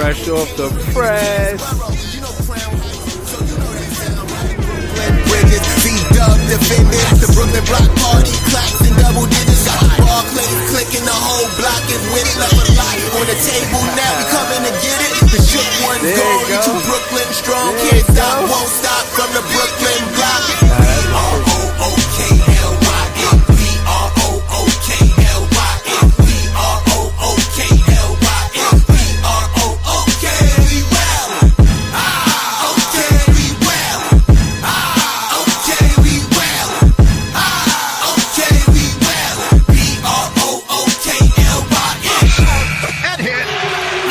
Fresh off the press. Bridges, V-Dub defenders, the Brooklyn Block Party, clacks and double digits. Got the Barclays clicking, the whole block is with it. Left a lot on the table, now we coming to get it. The shook one's gone, you two Brooklyn strong. Can't stop, won't stop from the Brooklyn block. B-R-O-O-K-L-Y-N, B-R-O-O-K-L-Y-N, B-R-O-O-K-L-Y-N, B-R-O-O-K, we well. Okay, we well. Okay, we well. Okay, we well. B-R-O-O-K-L-Y-N. That hit.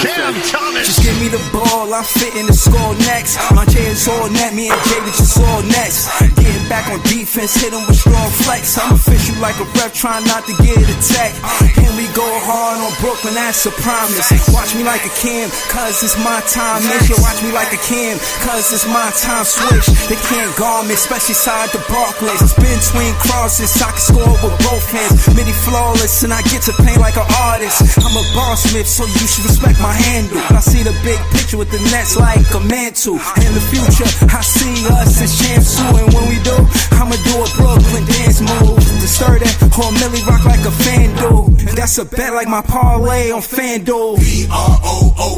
Cam Thomas. Just give me the ball, I'm fitting the score next. My J is all net, me and Jay was just all next. Getting back on defense, hit him with strong flex. I'm official like a ref, trying not to get attacked. And we go hard on Brooklyn, that's a promise. Watch me like a Cam, cause it's my time. Make sure watch me like a Cam, cause it's my time. Switch, they can't guard me, especially side the Barclays. Spin between crosses, I can score with both hands. Midi flawless, and I get to paint like an artist. I'm a boss smith, so you should respect my handle. I see the big picture with the Nets like a mantle. In the future, I see us as champs too. And when we do, I'ma do a Brooklyn dance move. To stir that whole Millie rock like a fan do. That's a bet like my parlay on FanDuel. B-R-O-O-K-L-Y-N,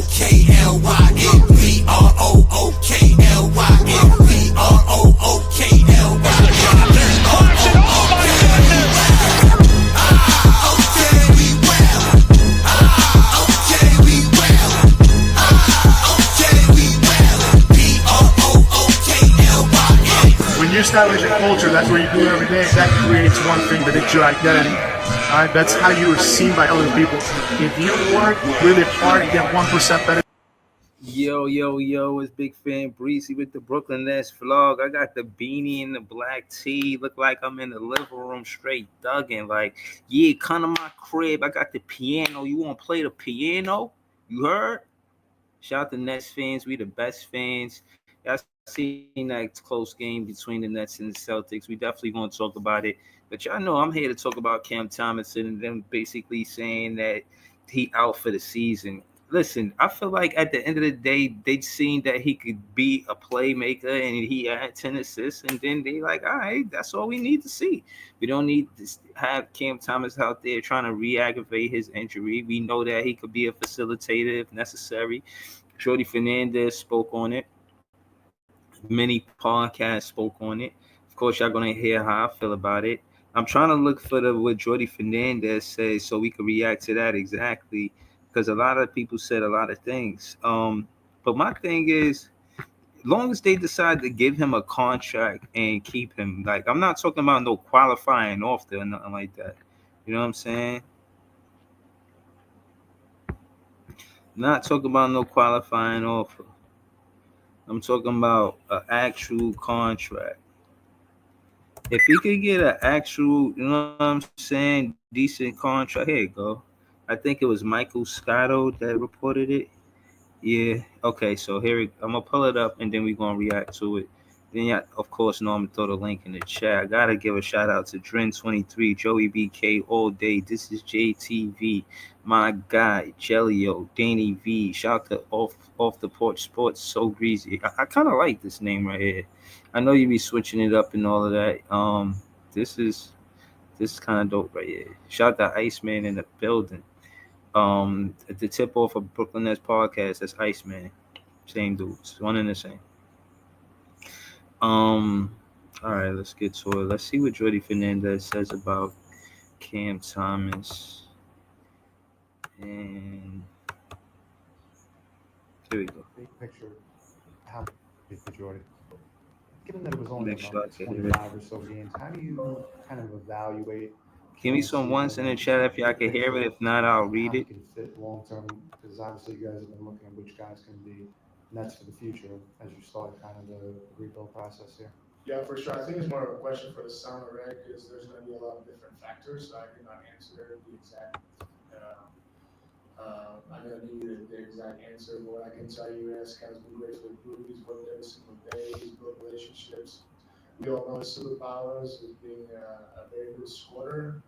B-R-O-O-K-L-Y-N, B-R-O-O-K-L-Y-N. When you establish a culture, that's what you do every day. That creates one thing, that it's your identity. Alright, that's how you are seen by other people. If you work really hard and get 1% better. Yo, it's Big Fan Breezy with the Brooklyn Nets vlog. I got the beanie and the black tee. Look like I'm in the living room straight thugging. Like, yeah, come to my crib. I got the piano. You want to play the piano? You heard? Shout out to Nets fans. We the best fans. Y'all seen that close game between the Nets and the Celtics. We definitely going to talk about it. But y'all know I'm here to talk about Cam Thomas and them basically saying that he out for the season. Listen, I feel like at the end of the day, they'd seen that he could be a playmaker and he had 10 assists. And then they like, all right, that's all we need to see. We don't need to have Cam Thomas out there trying to re-aggravate his injury. We know that he could be a facilitator if necessary. Jordy Fernandez spoke on it. Many podcasts spoke on it. Of course, y'all going to hear how I feel about it. I'm trying to look for what Jordy Fernandez says so we can react to that exactly. Because a lot of people said a lot of things. But my thing is, as long as they decide to give him a contract and keep him, like, I'm not talking about no qualifying offer or nothing like that. You know what I'm saying? Not talking about no qualifying offer. I'm talking about an actual contract. If he could get an actual, you know what I'm saying, decent contract, here you go. I think it was Michael Scotto that reported it. Yeah. Okay. So I'm gonna pull it up and then we're gonna react to it. Then, yeah, of course, no, I'm gonna throw the link in the chat. I gotta give a shout out to Dren23, Joey BK all day. This is JTV, my guy, Jellio, Danny V. Shout out to off the porch sports, so greasy. I kind of like this name right here. I know you be switching it up and all of that. This is kind of dope right here. Shout out to Iceman in the building. The tip off of Brooklyn Nets podcast, that's Iceman. Same dudes, one and the same. All right, let's get to it. Let's see what Jordy Fernandez says about Cam Thomas. And here we go. Big picture, how big for Jordy? Given that it was only about 25 or so games, how do you kind of evaluate? Give me some ones in the chat if y'all can hear it. If not, I'll read it. Can fit long term, because obviously you guys have been looking at which guys can be Nets for the future as you start kind of the rebuild process here. Yeah, for sure. I think it's more of a question for the summer, right? Because there's going to be a lot of different factors, so I cannot answer the exact. I'm going to give you the exact answer, but what I can tell you is Cam's been great for the group. He's worked every single day. He's built relationships. We all know his superpowers as being a very good scorer.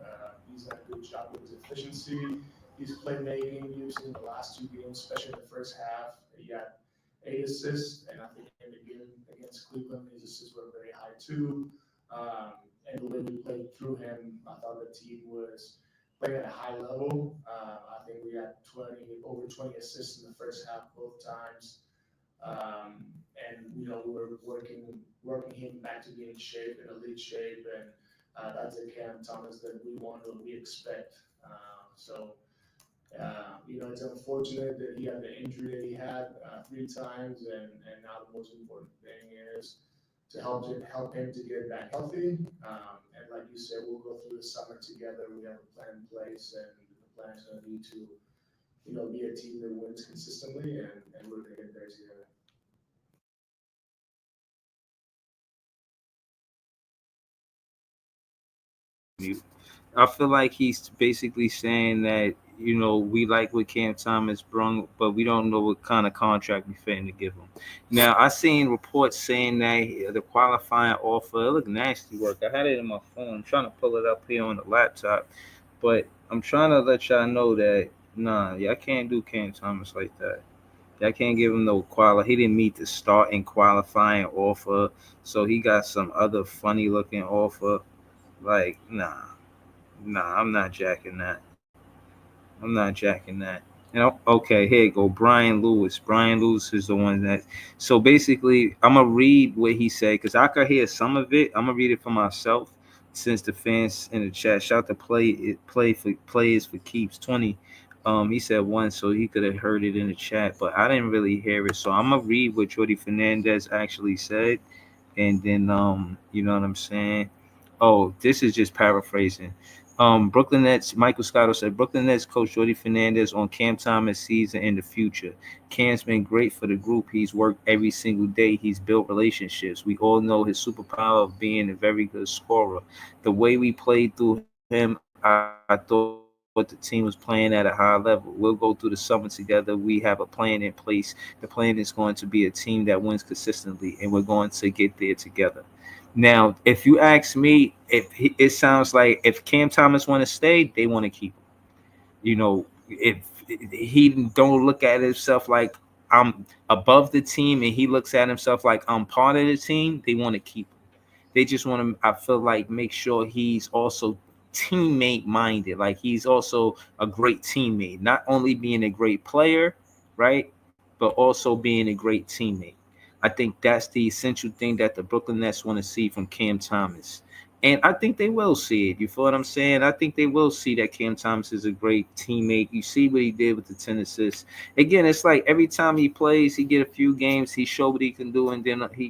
He's done a good job with his efficiency. his playmaking using the last two games, especially in the first half. He had 8 assists, and I think in the game against Cleveland, his assists were very high too. Um, and the way we played through him, I thought the team was playing at a high level. I think we had over 20 assists in the first half both times. And we were working him back to be in shape, in elite shape, and that's the Cam Thomas that we want and we expect. It's unfortunate that he had the injury that he had 3 times, and now the most important thing is to help him to get back healthy. And like you said, we'll go through the summer together. We have a plan in place, and the plan is going to be to be a team that wins consistently, and we're going to get there together. I feel like he's basically saying that we like what Cam Thomas brung, but we don't know what kind of contract we fitting to give him. Now I seen reports saying that the qualifying offer, it looked nasty work. I had it in my phone. I'm trying to pull it up here on the laptop, but I'm trying to let y'all know that nah, y'all can't do Cam Thomas like that. Y'all can't give him no quality. He didn't meet the starting qualifying offer, so he got some other funny looking offer. Like nah, I'm not jacking that. I'm not jacking that. Okay, here you go. Brian Lewis. Brian Lewis is the one that. So basically, I'm gonna read what he said because I could hear some of it. I'm gonna read it for myself since the fans in the chat. Shout to play for players for keeps 20. He said one, so he could have heard it in the chat, but I didn't really hear it. So I'm gonna read what Jordy Fernandez actually said, and then you know what I'm saying. Oh, this is just paraphrasing. Brooklyn Nets, Michael Scotto said, Brooklyn Nets coach Jordy Fernandez on Cam Thomas season in the future. Cam's been great for the group. He's worked every single day. He's built relationships. We all know his superpower of being a very good scorer. The way we played through him, I thought the team was playing at a high level. We'll go through the summer together. We have a plan in place. The plan is going to be a team that wins consistently, and we're going to get there together. Now, if you ask me, it sounds like if Cam Thomas want to stay, they want to keep him. If he don't look at himself like I'm above the team and he looks at himself like I'm part of the team, they want to keep him. They just want to, I feel like, make sure he's also teammate minded. Like he's also a great teammate, not only being a great player, right, but also being a great teammate. I think that's the essential thing that the Brooklyn Nets want to see from Cam Thomas. And I think they will see it. You feel what I'm saying? I think they will see that Cam Thomas is a great teammate. You see what he did with the 10 assists. Again, it's like every time he plays, he get a few games, he show what he can do, and then he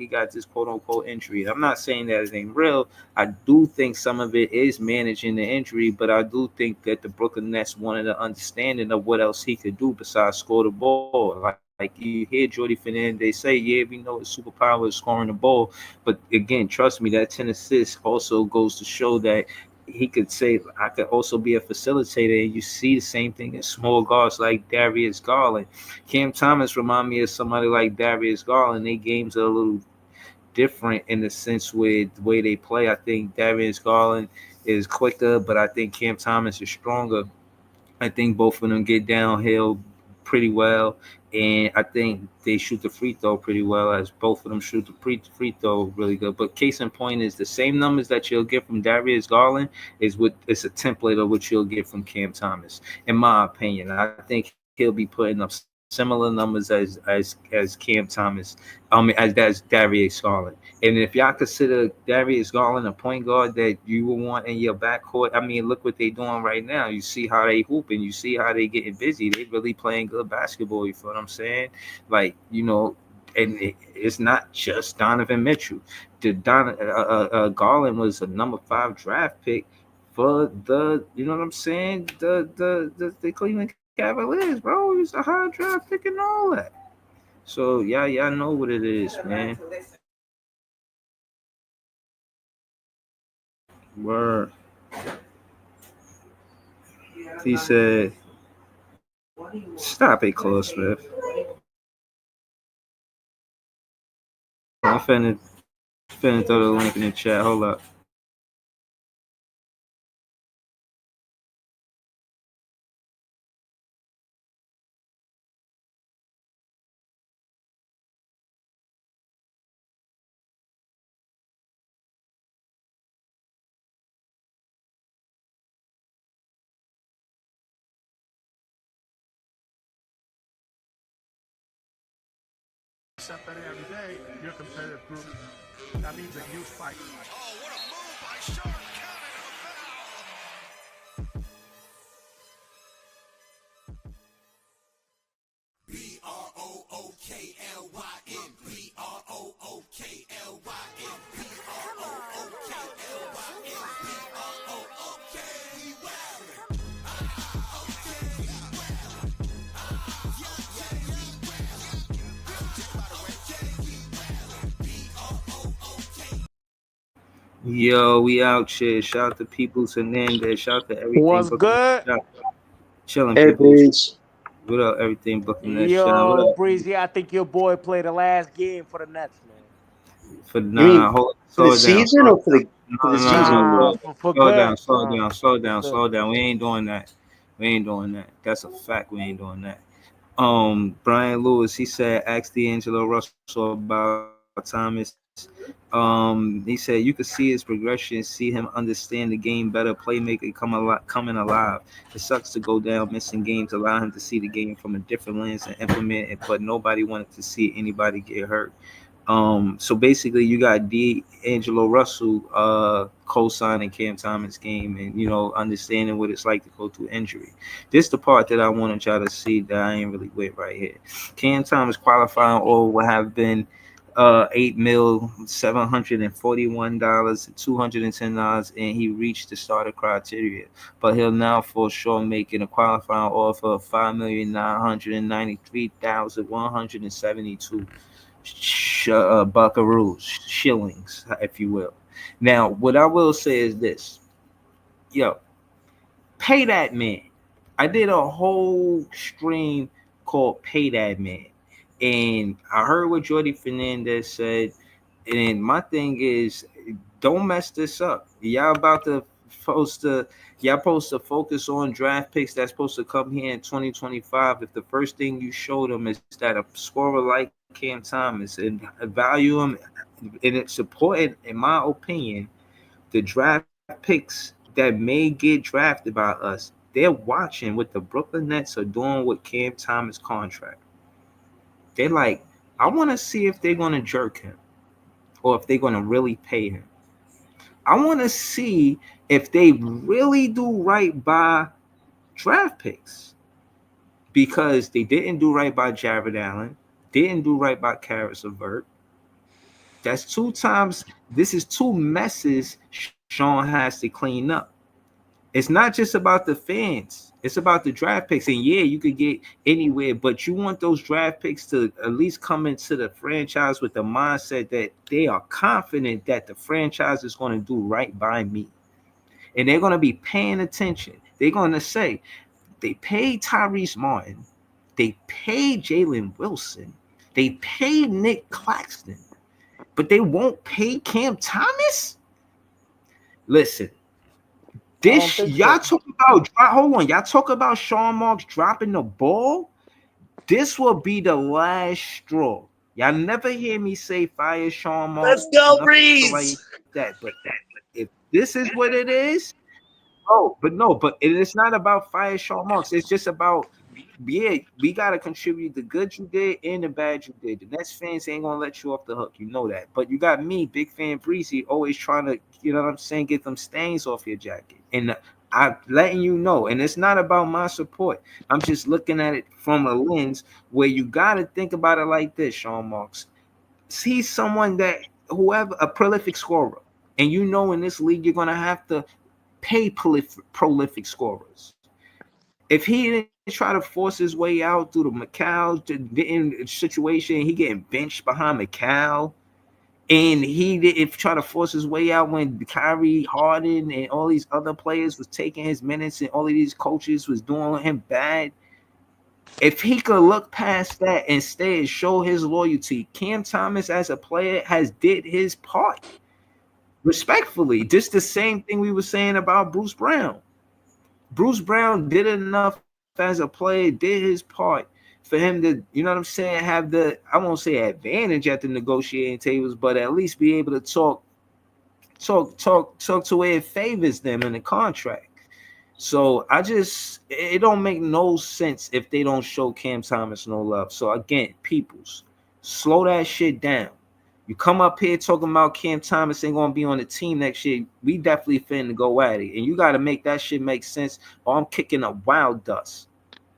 got this quote unquote injury. I'm not saying that it ain't real. I do think some of it is managing the injury, but I do think that the Brooklyn Nets wanted an understanding of what else he could do besides score the ball. Like you hear Jordy Fernandez say, yeah, we know his superpower is scoring the ball, but again, trust me, that 10 assists also goes to show that he could say, I could also be a facilitator. And you see the same thing in small guards like Darius Garland. Cam Thomas remind me of somebody like Darius Garland. Their games are a little different in the sense with the way they play. I think Darius Garland is quicker, but I think Cam Thomas is stronger. I think both of them get downhill pretty well, and I think they shoot the free throw pretty well, as both of them shoot the free throw really good. But case in point is the same numbers that you'll get from Darius Garland is what it's a template of what you'll get from Cam Thomas, in my opinion. I think he'll be putting up similar numbers as Cam Thomas. As Darius Garland. And if y'all consider Darius Garland a point guard that you would want in your backcourt, I mean, look what they're doing right now. You see how they hooping. You see how they getting busy. They really playing good basketball. You feel what I'm saying? Like and it's not just Donovan Mitchell. Garland was a number 5 draft pick for you know what I'm saying? The Cleveland Cavaliers, bro. He was a high draft pick and all that. So y'all know what it is, man. Word. He said, "Stop it, Close Smith." I'm finna throw the link in the chat. Hold up. accept that every day, you're a competitive group. That means a huge fight. Oh, what a move by Sean Brookklyn, Yo, we out here. Shout out to Peoples Hernandez. Shout out to everything. What's good? Chilling, Hey, Peoples. Breeze. What up, everything? Brooklyn Nets. Shine. What Yo, up? Breezy, I think your boy played the last game for the Nets, man. For You mean hold, for the slow down. season or for the No, season? Nah, for good. slow For down, good. slow down. We ain't doing that. We ain't doing that. That's a fact. We ain't doing that. Brian Lewis, he said, ask D'Angelo Russell about Thomas. He said you could see his progression, see him understand the game better, playmaker coming alive. It sucks to go down missing games, allow him to see the game from a different lens and implement it, but nobody wanted to see anybody get hurt. So basically you got D'Angelo Russell co-signing Cam Thomas game and understanding what it's like to go through injury. This the part that I wanted y'all to see that I ain't really with right here. Cam Thomas qualifying or will have been $8,741 and $210, and he reached the starter criteria. But he'll now fall short, making a qualifying offer of $5,993,172 buckaroos, shillings, if you will. Now, what I will say is this: yo, pay that man. I did a whole stream called "Pay That Man," and I heard what Jordy Fernandez said. And my thing is, don't mess this up. Y'all about to supposed to focus on draft picks that's supposed to come here in 2025. If the first thing you show them is that a scorer like Cam Thomas and value him and it's supported, in my opinion, the draft picks that may get drafted by us, they're watching what the Brooklyn Nets are doing with Cam Thomas contract. They're like, I want to see if they're going to jerk him or if they're going to really pay him. I want to see if they really do right by draft picks because they didn't do right by Jared Allen, didn't do right by Karis LeVert. That's two times. This is two messes Sean has to clean up. It's not just about the fans. It's about the draft picks. And yeah, you could get anywhere, but you want those draft picks to at least come into the franchise with the mindset that they are confident that the franchise is going to do right by me. And they're going to be paying attention. They're going to say, they paid Tyrese Martin. They paid Jalen Wilson. They paid Nick Claxton. But they won't pay Cam Thomas? Listen. Y'all talk about y'all talk about Sean Marks dropping the ball. This will be the last straw. Y'all never hear me say fire Sean Marks. Let's go, Breeze. Like that, but if this is what it is, but it's not about fire Sean Marks. It's just about we gotta contribute the good you did and the bad you did. The Nets fans ain't gonna let you off the hook, you know that. But you got me, big fan Breezy, always trying to, you know what I'm saying, get them stains off your jacket. And I'm letting you know, and it's not about my support. I'm just looking at it from a lens where you gotta think about it like this, Sean Marks. He's someone that a prolific scorer, and you know in this league you're gonna have to pay prolific scorers. If he didn't try to force his way out through the McCall situation, he getting benched behind McCall, and he didn't try to force his way out when Kyrie, Harden, and all these other players was taking his minutes, and all of these coaches was doing him bad. If he could look past that and stay and show his loyalty, Cam Thomas as a player has did his part. Respectfully, just the same thing we were saying about Bruce Brown. Bruce Brown did enough as a player, did his part for him to, you know what I'm saying, have the, I won't say advantage at the negotiating tables, but at least be able to talk to where it favors them in the contract. So it don't make no sense if they don't show Cam Thomas no love. So again, peoples, Slow that shit down. You come up here talking about Cam Thomas ain't gonna be on the team next year. We definitely finna go at it, and you got to make that shit make sense, or I'm kicking up wild dust.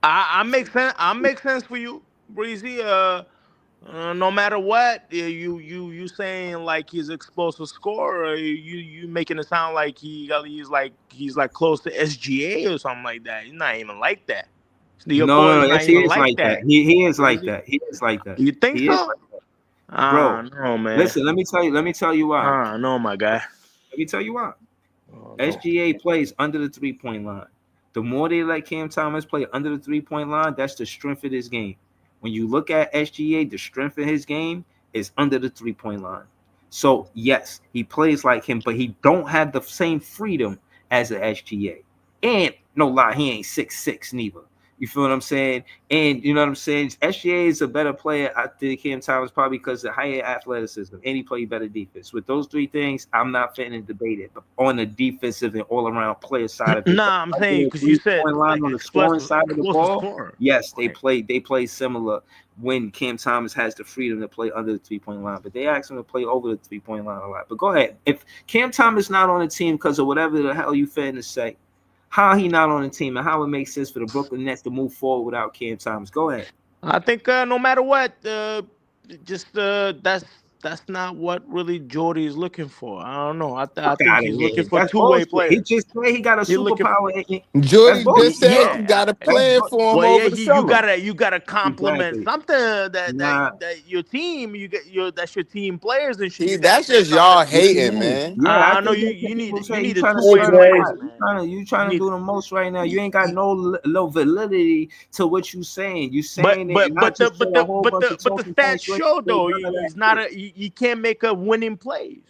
I make sense. I make sense for you, Breezy. No matter what, you saying like he's explosive scorer. You making it sound like he's like close to SGA or something like that. He's not even like that. Your boy No, is not yes, he even is like like that. that. He is like Breezy. that. He is like that. You think He is so? like that. Bro, No, man. listen, let me tell you why. No, my guy. Let me tell you why. Oh, no. SGA plays under the 3-point line. The more they let Cam Thomas play under the 3-point line, that's the strength of this game. When you look at SGA, the strength of his game is under the 3-point line. So yes, he plays like him, but he don't have the same freedom as an SGA. And no lie, he ain't 6'6" neither. You feel what I'm saying? And you know what I'm saying? SGA is a better player, I think, Cam Thomas, probably because of higher athleticism, and he played better defense. With those three things, I'm not finna debate it. But on the defensive and all-around player side of it, Nah, I'm saying because you said line like on the scoring side of the ball, scorer. yes, they Right. play similar when Cam Thomas has the freedom to play under the 3-point line, but they ask him to play over the 3-point line a lot. But go ahead. If Cam Thomas not on the team because of whatever the hell you finna say, how he not on the team and how it makes sense for the Brooklyn Nets to move forward without Cam Thomas? Go ahead. I think no matter what, that's not what really Jordy is looking for. I don't know. I Fuck think out of he's here. looking for That's two-way bullshit. He players. just played. He got a He's looking for, superpower. That's Jordy just bullshit. said you got a plan That's for him well, yeah, over the you summer. gotta compliment exactly. something that Nah. your team that's your team players and shit. See, You gotta that's get just something. y'all What you hating, mean? man. Yeah, I I know think you that's what people you say. need You a trying to two-way stir players, the pot. man. You trying to need, do the most right now. You ain't got no validity to what you saying. You but saying it, but and I but the just said but a the whole but bunch the of but the talking stats points. You ain't show say though none of that he's not shit. you can't make a winning plays.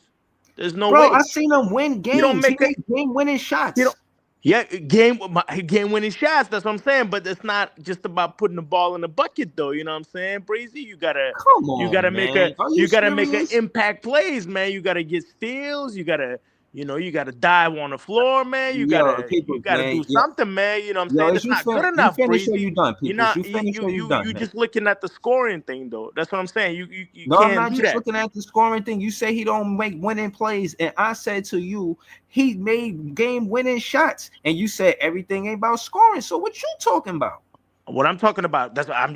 There's no Bro, I way. seen him win You don't games. He make a made game-winning you shots. don't yeah game winning shots. That's what I'm saying. But it's not just about putting the ball in the bucket though. You know what I'm saying, Breezy? You Come on, make man. Are you an serious? impact plays, man. You gotta get steals. You gotta dive on the floor, man. Yo, You people, gotta man. do something, man. You know what I'm Yo, saying? is It's not good you enough, finished or Breezy. you done, You're people? not You finished or you done, you man? just looking at the scoring thing though. That's what I'm saying. You No, I'm can't not do just that. looking at the scoring thing. You say he don't make winning plays, and I said to you, he made game-winning shots, and you said everything ain't about scoring. So what you talking about? What I'm talking about, that's what I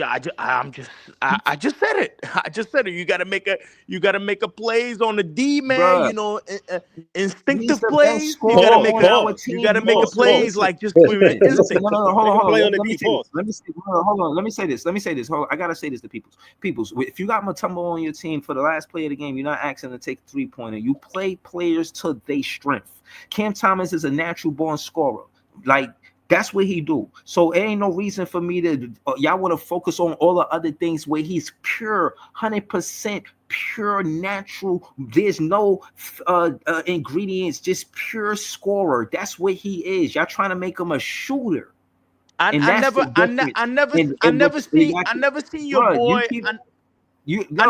just said it. I just said it. You gotta make a plays on the D, man. Bruh, You know, he's instinctive the best plays. You gotta scorer make on our you team. gotta make a plays Listen, like just for your listen. No, instinct. no, no. Hold on, hold on. Let me say this. pause. Let me say. Hold on. Let me say this. Hold on. I gotta say this to peoples. If you got Mutombo on your team for the last play of the game, you're not asking to take a 3-pointer. You play players to their strength. Cam Thomas is a natural born scorer. Like, that's what he do. So it ain't no reason for me to y'all want to focus on all the other things where he's pure, 100% pure natural. There's no ingredients, just pure scorer. That's what he is. Y'all trying to make him a shooter, and that's the difference. I And never what they seen got, I never seen your bro. You boy. keep I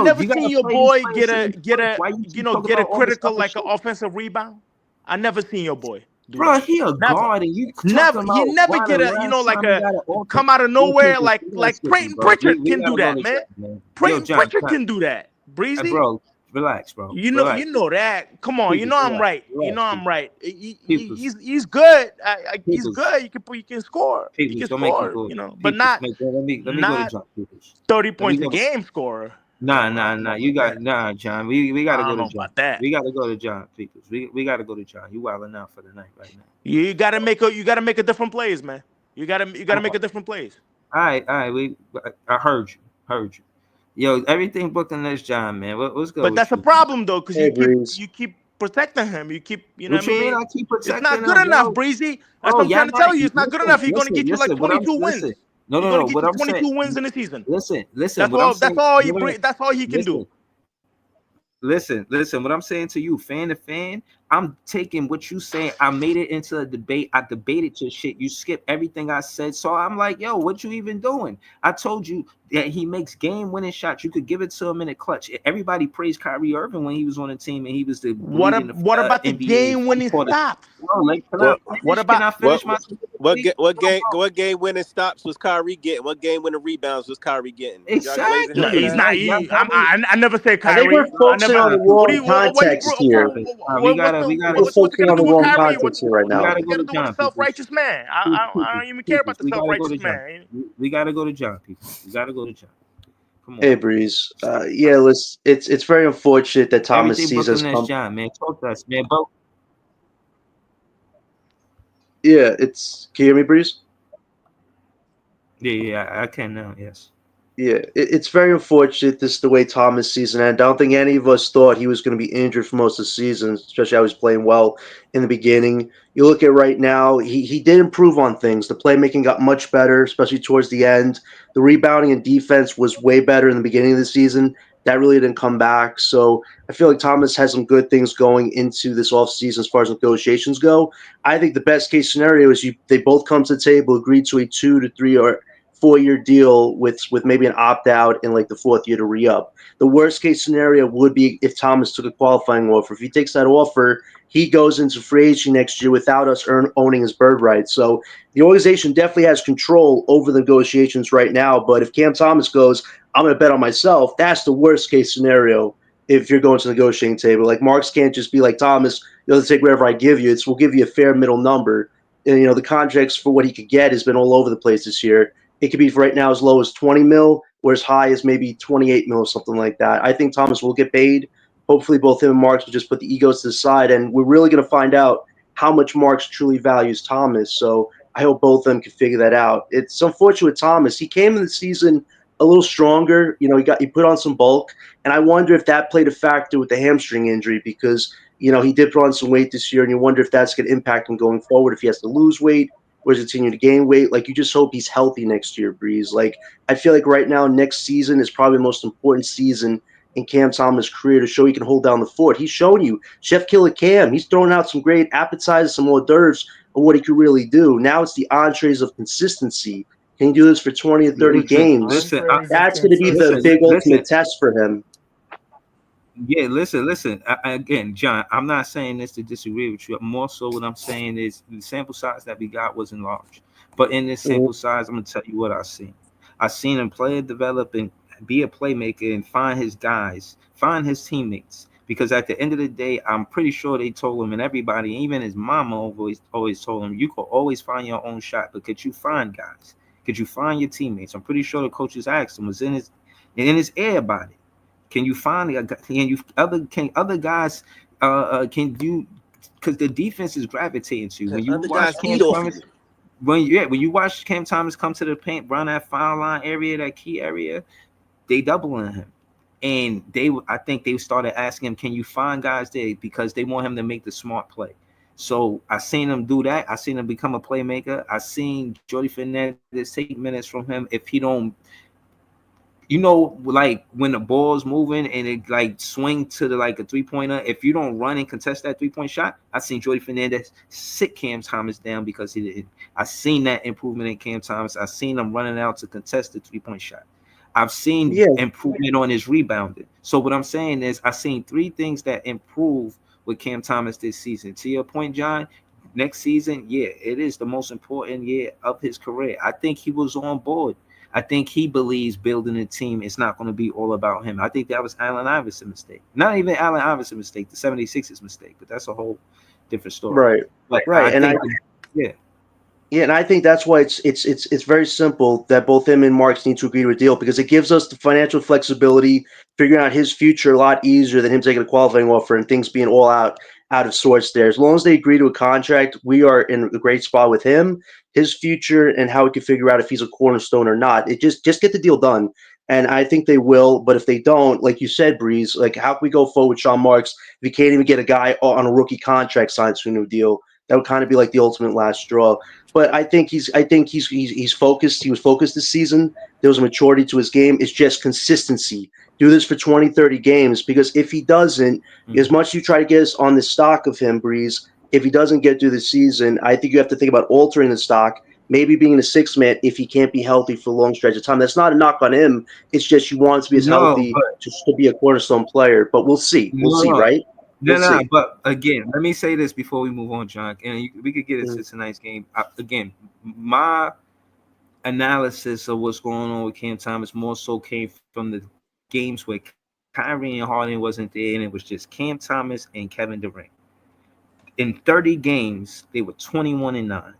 never you gotta seen your play these boy players to their get strengths. a Why you keep talking get a about all this critical other like an shit? offensive rebound. I never seen your boy do Bro, that. he a Never. guard, and you talking Never he about never why the get a last like time he a got an offense? come out of Yo, nowhere people, we gotta like skip him, Peyton bro. Pritchard We can do gotta go that, to man. John, man. Yo, Peyton John, Pritchard can do that. Breezy. bro, relax, bro. You Relax. know that. Come on, you People, know I'm relax. right. You know Relax, I'm people. right. People, He's good. He's people, good. You can score. He can don't make me score. go. You know, but People, let me go to not John. People, 30 let me points a go to. game scorer. Nah, I don't know You about that. got John. We gotta I go don't to know John. about that. We gotta go to John. People, we gotta go to John. You wilding out for the night right now. You gotta make a different plays, man. You gotta make a different plays. All right. I heard you. Yo, everything booked in this John, man. What's good But with that's a you? problem though, because Hey, Breeze. you keep protecting him. You keep What what I you mean? mean. I keep It's protecting not good him, enough, bro. Breezy. That's Bro, what I'm y'all trying to not tell you. It's not good enough. He's gonna get you like 22 wins. No, He's gonna get What you I'm saying, 22 wins in the season. listen. What I'm saying, That's all he can do. listen. What I'm saying to you, fan to fan, I'm taking what you saying. I made it into a debate. I debated your shit. You skip everything I said. So I'm like, yo, what you even doing? I told you that he makes game-winning shots. You could give it to him in a clutch. Everybody praised Kyrie Irving when he was on the team and he was the leading What about the NBA game winning quarter. stops? No, like, What? What can about I What? finish my What game winning stops was Kyrie getting? What game winning rebounds was Kyrie getting? Y'all glazing him No, for Exactly. he's that? not. Like y'all I never said I think we're Kyrie. I focusing never. on the What do wrong you? What you? context here. We gotta What's it Focusing got to on the do with wrong Kyrie? context here right we now. gotta What's it go got to to do with a John people. self-righteous man? I don't even care about the We gotta go to self-righteous John. man. We gotta go to John people. We gotta go to John. Come on. Hey, Breeze. Yeah, it's very unfortunate that Thomas Everything season Brooklyn has Nets come. John, man. Talk to us, man. But Yeah, can you hear me, Breeze? yeah, I can now. Yes. Yeah, it's very unfortunate this is the way Thomas' season ended. I don't think any of us thought he was going to be injured for most of the season, especially how he was playing well in the beginning. You look at right now, he did improve on things. The playmaking got much better, especially towards the end. The rebounding and defense was way better in the beginning of the season. That really didn't come back. So I feel like Thomas has some good things going into this offseason as far as negotiations go. I think the best case scenario is they both come to the table, agree to a 2 to 3 or 4 year deal with maybe an opt out in like the fourth year to re up. The worst case scenario would be if Thomas took a qualifying offer. If he takes that offer, he goes into free agency next year without us owning his bird rights. So the organization definitely has control over the negotiations right now. But if Cam Thomas goes, I'm going to bet on myself, that's the worst case scenario if you're going to the negotiating table. Like Marks can't just be like, Thomas, you'll take whatever I give you. We'll give you a fair middle number. And, the contracts for what he could get has been all over the place this year. It could be right now as low as 20 mil or as high as maybe 28 mil, something like that. I think Thomas will get paid. Hopefully, both him and Marks will just put the egos to the side, and we're really going to find out how much Marks truly values Thomas. So I hope both of them can figure that out. It's unfortunate with Thomas. He came in the season a little stronger. He put on some bulk, and I wonder if that played a factor with the hamstring injury because he did put on some weight this year, and you wonder if that's going to impact him going forward if he has to lose weight or is continue to gain weight. Like, you just hope he's healthy next year, Breeze. Like, I feel like right now, next season is probably the most important season in Cam Thomas' career to show he can hold down the fort. He's shown you, Chef Killer Cam, he's throwing out some great appetizers, some hors d'oeuvres of what he could really do. Now it's the entrees of consistency. Can he do this for 20 or 30 games? Listen, That's going to be the big ultimate test for him. Yeah, listen. Again, John, I'm not saying this to disagree with you. More so, what I'm saying is the sample size that we got wasn't large. But in this sample size, I'm gonna tell you what I seen. I seen him play and develop and be a playmaker and find his guys, find his teammates. Because at the end of the day, I'm pretty sure they told him, and everybody, even his mama, always told him, you could always find your own shot. But could you find guys? Could you find your teammates? I'm pretty sure the coaches asked him, was in his ear about it. Can you find can other guys can you, because the defense is gravitating to you when you Other watch guys Cam eat off of Thomas. you. When you watch Cam Thomas come to the paint, run that foul line area, that key area, they doubling him, and I think they started asking him, can you find guys there, because they want him to make the smart play. So I seen him do that. I seen him become a playmaker. I seen Jordy Fernandez take minutes from him if he don't, like when the ball's moving and it like swing to the like a 3-pointer, if you don't run and contest that 3-point shot, I seen Jordy Fernandez sit Cam Thomas down because he didn't. I seen that improvement in Cam Thomas. I seen him running out to contest the 3-point shot. I've seen improvement on his rebounding. So what I'm saying is I seen three things that improve with Cam Thomas this season. To your point, John, next season, yeah, it is the most important year of his career. I think he was on board. I think he believes building a team is not going to be all about him. I think that was Allen Iverson's mistake. Not even Allen Iverson's mistake, the 76ers mistake, but that's a whole different story. Right. But Right. I think, yeah. Yeah, and I think that's why it's very simple that both him and Marks need to agree to a deal because it gives us the financial flexibility, figuring out his future a lot easier than him taking a qualifying offer and things being all out of sorts there. As long as they agree to a contract, we are in a great spot with him, his future, and how we can figure out if he's a cornerstone or not. It just get the deal done. And I think they will, but if they don't, like you said, Breeze, like how can we go forward with Sean Marks if we can't even get a guy on a rookie contract signed to a new deal? That would kind of be like the ultimate last straw. But I think he's focused. He was focused this season. There was a maturity to his game. It's just consistency. Do this for 20, 30 games because if he doesn't, as much as you try to get us on the stock of him, Breeze, if he doesn't get through the season, I think you have to think about altering the stock, maybe being a sixth man if he can't be healthy for a long stretch of time. That's not a knock on him. It's just you want him to be as healthy to be a cornerstone player. But we'll see. We'll see, right? No, We'll no, see. but again, let me say this before we move on, John, and we could get Mm. into tonight's game. Again, my analysis of what's going on with Cam Thomas more so came from the games where Kyrie and Harden wasn't there, and it was just Cam Thomas and Kevin Durant. In 30 games, they were 21-9.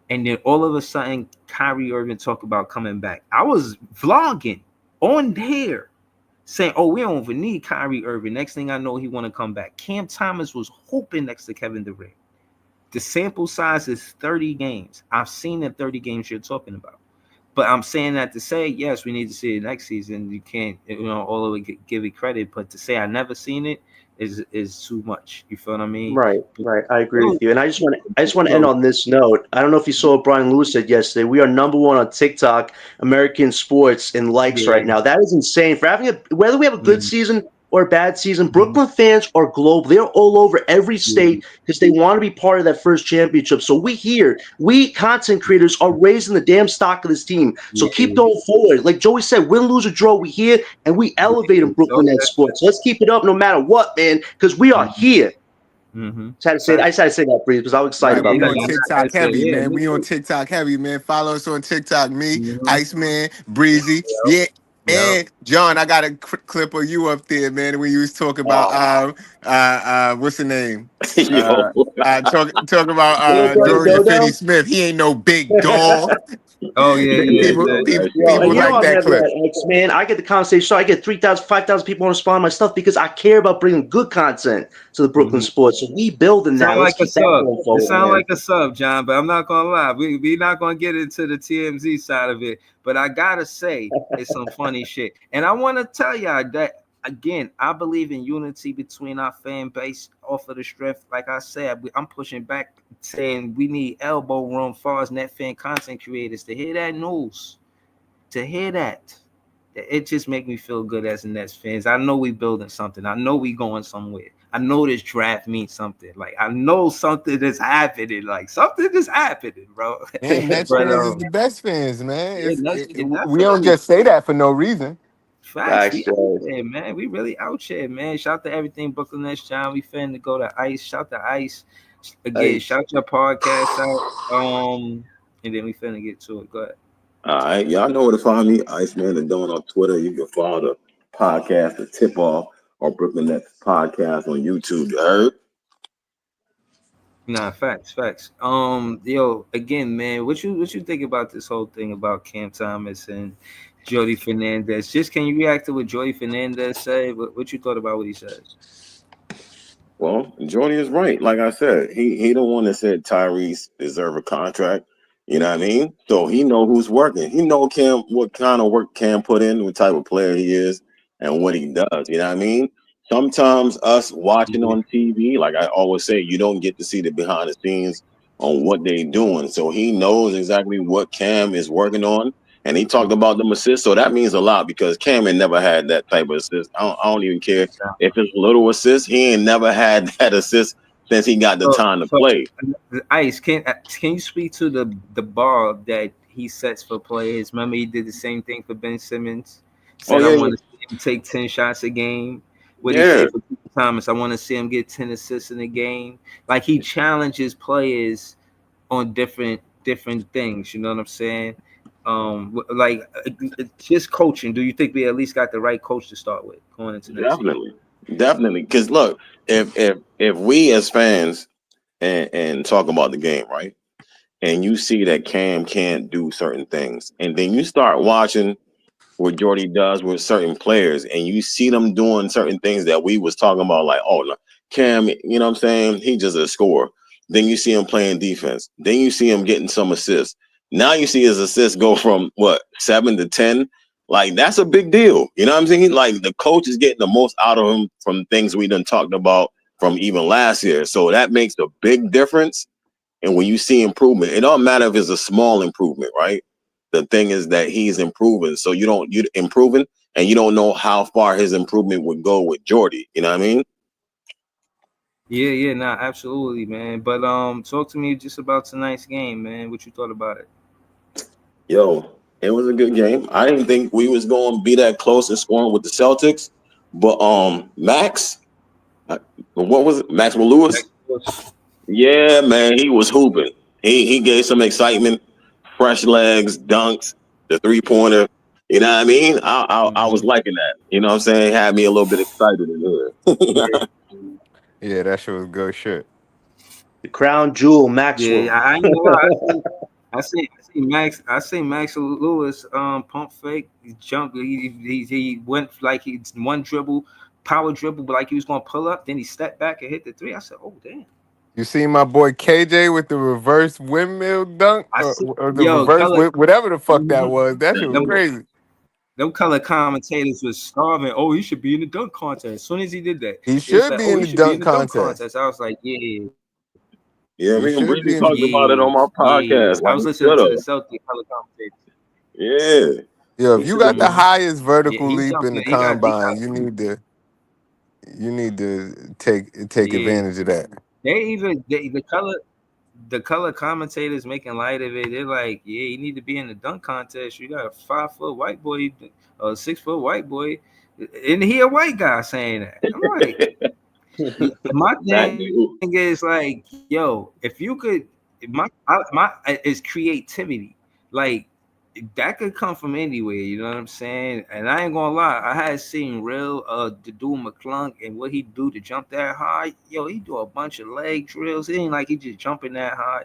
And then all of a sudden, Kyrie Irving talked about coming back. I was vlogging on there saying, "Oh, we don't even need Kyrie Irving." Next thing I know, he want to come back. Cam Thomas was hoping next to Kevin Durant. The sample size is 30 games. I've seen the 30 games you're talking about. But I'm saying that to say, yes, we need to see it next season. You can't, all of it give it credit. But to say I never seen it is too much. You feel what I mean? Right, But, right. I agree with yo, you. And I just want to end yo, on this note. I don't know if you saw what Brian Lewis said yesterday. We are number one on TikTok, American sports in likes right yeah, now. That is insane. For having whether we have a good mm, season or a bad season, mm, Brooklyn fans are global. They're all over every yeah, state because they want to be part of that first championship. So we content creators are raising the damn stock of this team. So keep yeah, going forward. Like Joey said, win, lose, or draw, we here and we elevate in yeah. So Brooklyn Nets sports. So let's keep it up no matter what, man, because we are here. mm-hmm. I just had to say that, Breeze, because I was excited Right, about we that on game. I TikTok gotta say, heavy, yeah, man. me We on too. TikTok heavy, man. Follow us on TikTok. Me, Mm-hmm. Iceman, Breezy, Yep, yeah. yep. And John, I got a clip of you up there, man. When you was talking about Oh, what's the name? yo. Talk about Little Brother Dorian Finney Dodo? Smith. He ain't no big dog. Oh yeah, yeah, People, yeah. people, That's Yo, people and you true. know like I'm that heavy clip. on X, man. I get the conversation. So I get 3,000, 5,000 people want to respond to my stuff because I care about bringing good content to the Brooklyn Mm-hmm. sports. So we building Sound now. Let's like a keep that sub. going It forward, sound man. like a sub, John. But I'm not gonna lie. We not gonna get into the TMZ side of it. But I gotta say, it's some funny shit. And I want to tell y'all that again. I believe in unity between our fan base off of the strength. Like I said, I'm pushing back, saying we need elbow room far as net fan content creators to hear that news. To hear that. It just make me feel good as a Nets fans. I know we building something. I know we going somewhere. I know this draft means something. Like I know something is happening. Like something is happening, bro. And Nets But fans is the best fans, man. yeah, it We don't definitely just say that for no reason. facts. Facts, We out Joey. there, man. We really out here, man. Shout to everything Brooklyn Nets, John. We finna go to Ice. Shout to Ice again. Hey, Shout your podcast out. And then we finna get to it. Go ahead. All right, y'all know where to find me, Iceman the Don on Twitter. You can follow the podcast, the Tip Off, or Brooklyn Nets podcast on YouTube. You heard? Nah, facts, facts. Yo, again, man, what you think about this whole thing about Cam Thomas and Jody Fernandez? Just can you react to what Jody Fernandez said? What you thought about what he said? Well, Jordy is right. Like I said, he the one that said Tyrese deserve a contract. You know what I mean? So he know who's working. He know Cam what kind of work Cam put in, what type of player he is, and what he does. You know what I mean? Sometimes us watching Yeah, on TV, like I always say, you don't get to see the behind the scenes on what they doing. So he knows exactly what Cam is working on. And he talked about them assists, so that means a lot because Cam had never had that type of assist. I don't even care if it's little assist, he ain't never had that assist since he got the time to so play. Ice, can you speak to the bar that he sets for players? Remember, he did the same thing for Ben Simmons. Oh Said, I yeah, want to see him take 10 shots a game. What he yeah, say for Thomas? I want to see him get 10 assists in a game. Like he challenges players on different things. You know what I'm saying? Just coaching. Do you think we at least got the right coach to start with going into next season? definitely, definitely. Because look, if we as fans and talk about the game, right, and you see that Cam can't do certain things, and then you start watching what Jordy does with certain players, and you see them doing certain things that we was talking about, like, oh, look, Cam, you know what I'm saying? He just a scorer. Then you see him playing defense. Then you see him getting some assists. Now you see his assists go from what 7 to 10. Like that's a big deal. You know what I'm saying? Like the coach is getting the most out of him from things we done talked about from even last year. So that makes a big difference. And when you see improvement, it don't matter if it's a small improvement, right? The thing is that he's improving. So you improving and you don't know how far his improvement would go with Jordy. You know what I mean? Yeah, yeah, nah, absolutely, man. But talk to me just about tonight's game, man. What you thought about it? Yo, it was a good game. I didn't think we was going to be that close in scoring with the Celtics, but Max, What was it? Maxwell Lewis? Yeah, man, he was hooping. He gave some excitement, fresh legs, dunks, the 3-pointer. You know what I mean? I was liking that. You know what I'm saying? Had me a little bit excited in here. Yeah, Yeah, that shit was good shit. The crown jewel, yeah. Maxwell. I ain't gonna lie. I seen Max Lewis pump fake. He jumped. He went like he one dribble, power dribble, but like he was gonna pull up. Then he stepped back and hit the three. I said, "Oh damn!" You see my boy KJ with the reverse windmill dunk I see, or the yo, reverse color. whatever the fuck that Mhm. was. That shit was Them, crazy. them color commentators was starving. Oh, he should be in the dunk contest. As soon as he did that, He it was should like, be oh, in he the should be in dunk the dunk contest. contest. I was like, yeah, Yeah, He me and should Breezy be in. talked about it on my yeah. podcast. I Like was he listening should to the have. Celtic color commentators. Yeah. Yo, if He you should have got the been. highest Yeah, vertical he leap jumped. in the He combine, got. you need to take Yeah, advantage of that. the color commentators making light of it. They're like, yeah, you need to be in the dunk contest. You got a 5 foot white boy, a 6 foot white boy, and he a white guy saying that. I'm like, my That thing dude. is like, yo, if you could, is creativity. Like that could come from anywhere. You know what I'm saying? And I ain't gonna lie, I had seen real the dude McClung and what he do to jump that high. Yo, he do a bunch of leg drills. It ain't like he just jumping that high.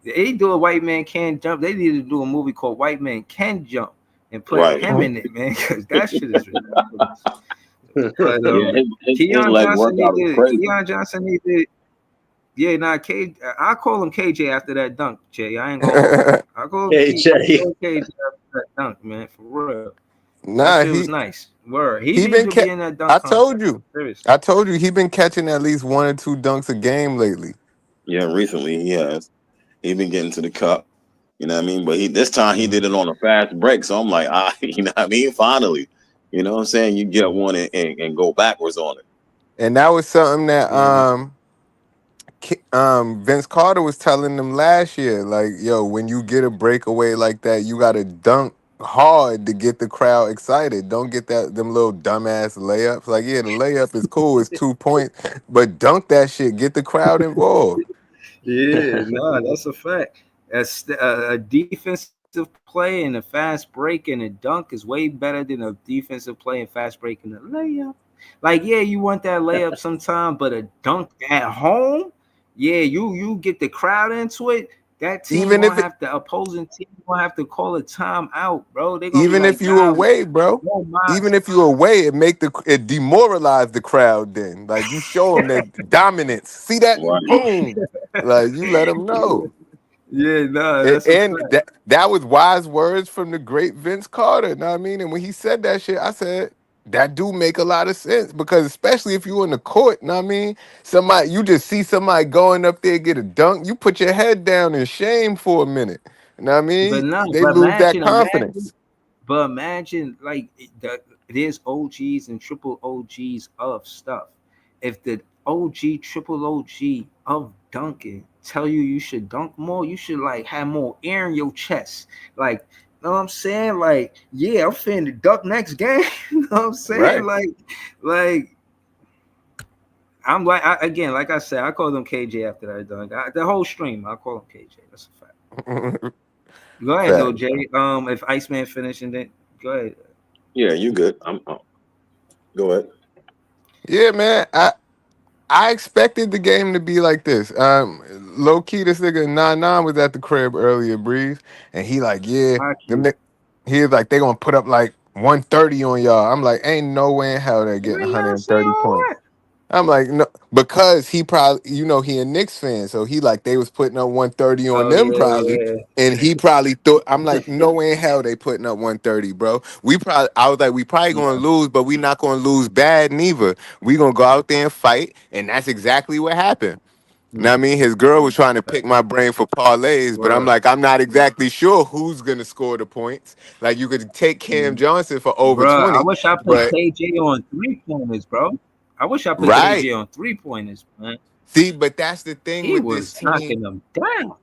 They do a white man can jump. They need to do a movie called White Man Can Jump and put Right. him in it, man, because that shit is ridiculous. But Yeah, his Keon leg Johnson workout is crazy. yeah, nah, I call him KJ after that dunk, Jay. I ain't gonna hold you. I AJ. call KJ after that dunk, man, for real. That Nah, shit was nice. Word. He he needs been to be in that dunk contest. Seriously. I told you he been catching at least 1 or 2 dunks a game lately. Yeah, recently he has. He been getting to the cup. You know what I mean? But this time he did it on a fast break. So I'm like, you know what I mean? Finally. You know what I'm saying? You get one and go backwards on it. And that was something that Yeah. Vince Carter was telling them last year, like, yo, when you get a breakaway like that, you gotta dunk hard to get the crowd excited. Don't get them little dumbass layups. Like, yeah, the layup is cool, it's 2 points, but dunk that shit, get the crowd involved. Yeah, no, that's a fact. A defensive play and a fast break and a dunk is way better than a defensive play and fast break and a layup. Like, yeah, you want that layup sometime, but a dunk at home, yeah, you get the crowd into it. That team Even gonna if it have the opposing team gonna have to call a timeout, bro. They're gonna be even if like, you nah, away, bro. no Even mas. if you away, it demoralize the crowd. Then, like, you show them that dominance. See that? Right. Boom. Like, you let them know. Yeah, nah, And, that's a and fact. that was wise words from the great Vince Carter. Know what I mean? And when he said that shit, I said that do make a lot of sense because especially if you in the court, know what I mean? Somebody you just see somebody going up there get a dunk, you put your head down in shame for a minute. Know what I But mean? no, They but lose that confidence. imagine like there's OGs and triple OGs of stuff. If the OG triple OG of dunking tell you should dunk more, you should like have more air in your chest. Like, you know what I'm saying? Like, yeah, I'm finna dunk next game. You know what I'm saying? Right. Like I'm like again, like I said, I call them KJ after that dunk. The whole stream, I call him KJ. That's a fact. Go ahead though, Fact. Jay. If Iceman finished and then go ahead. Yeah, you good. Go ahead. Yeah, man. I expected the game to be like this. Low key, this nigga 9-9 was at the crib earlier, Breeze, and he like, yeah, Hockey. he was like, they gonna put up like 130 on y'all. I'm like, ain't no way in hell they're getting Why y'all say 130 all points. that? I'm like, no, because he probably, he a Knicks fan, so he like they was putting up 130 on Oh them probably, yeah, and he probably thought. I'm like, no way in hell they putting up 130, bro. I was like, we probably yeah. gonna lose, but we not gonna lose bad neither. We gonna go out there and fight, and that's exactly what happened. Now, I mean, his girl was trying to pick my brain for parlays, but I'm Word. like, I'm not exactly sure who's gonna score the points. Like, you could take Cam Johnson for over Bro, I 20, wish I put but KJ on 3 pointers, bro. I wish I put right. KJ on 3 pointers, man. See, but that's the thing He with this was team. knocking them down.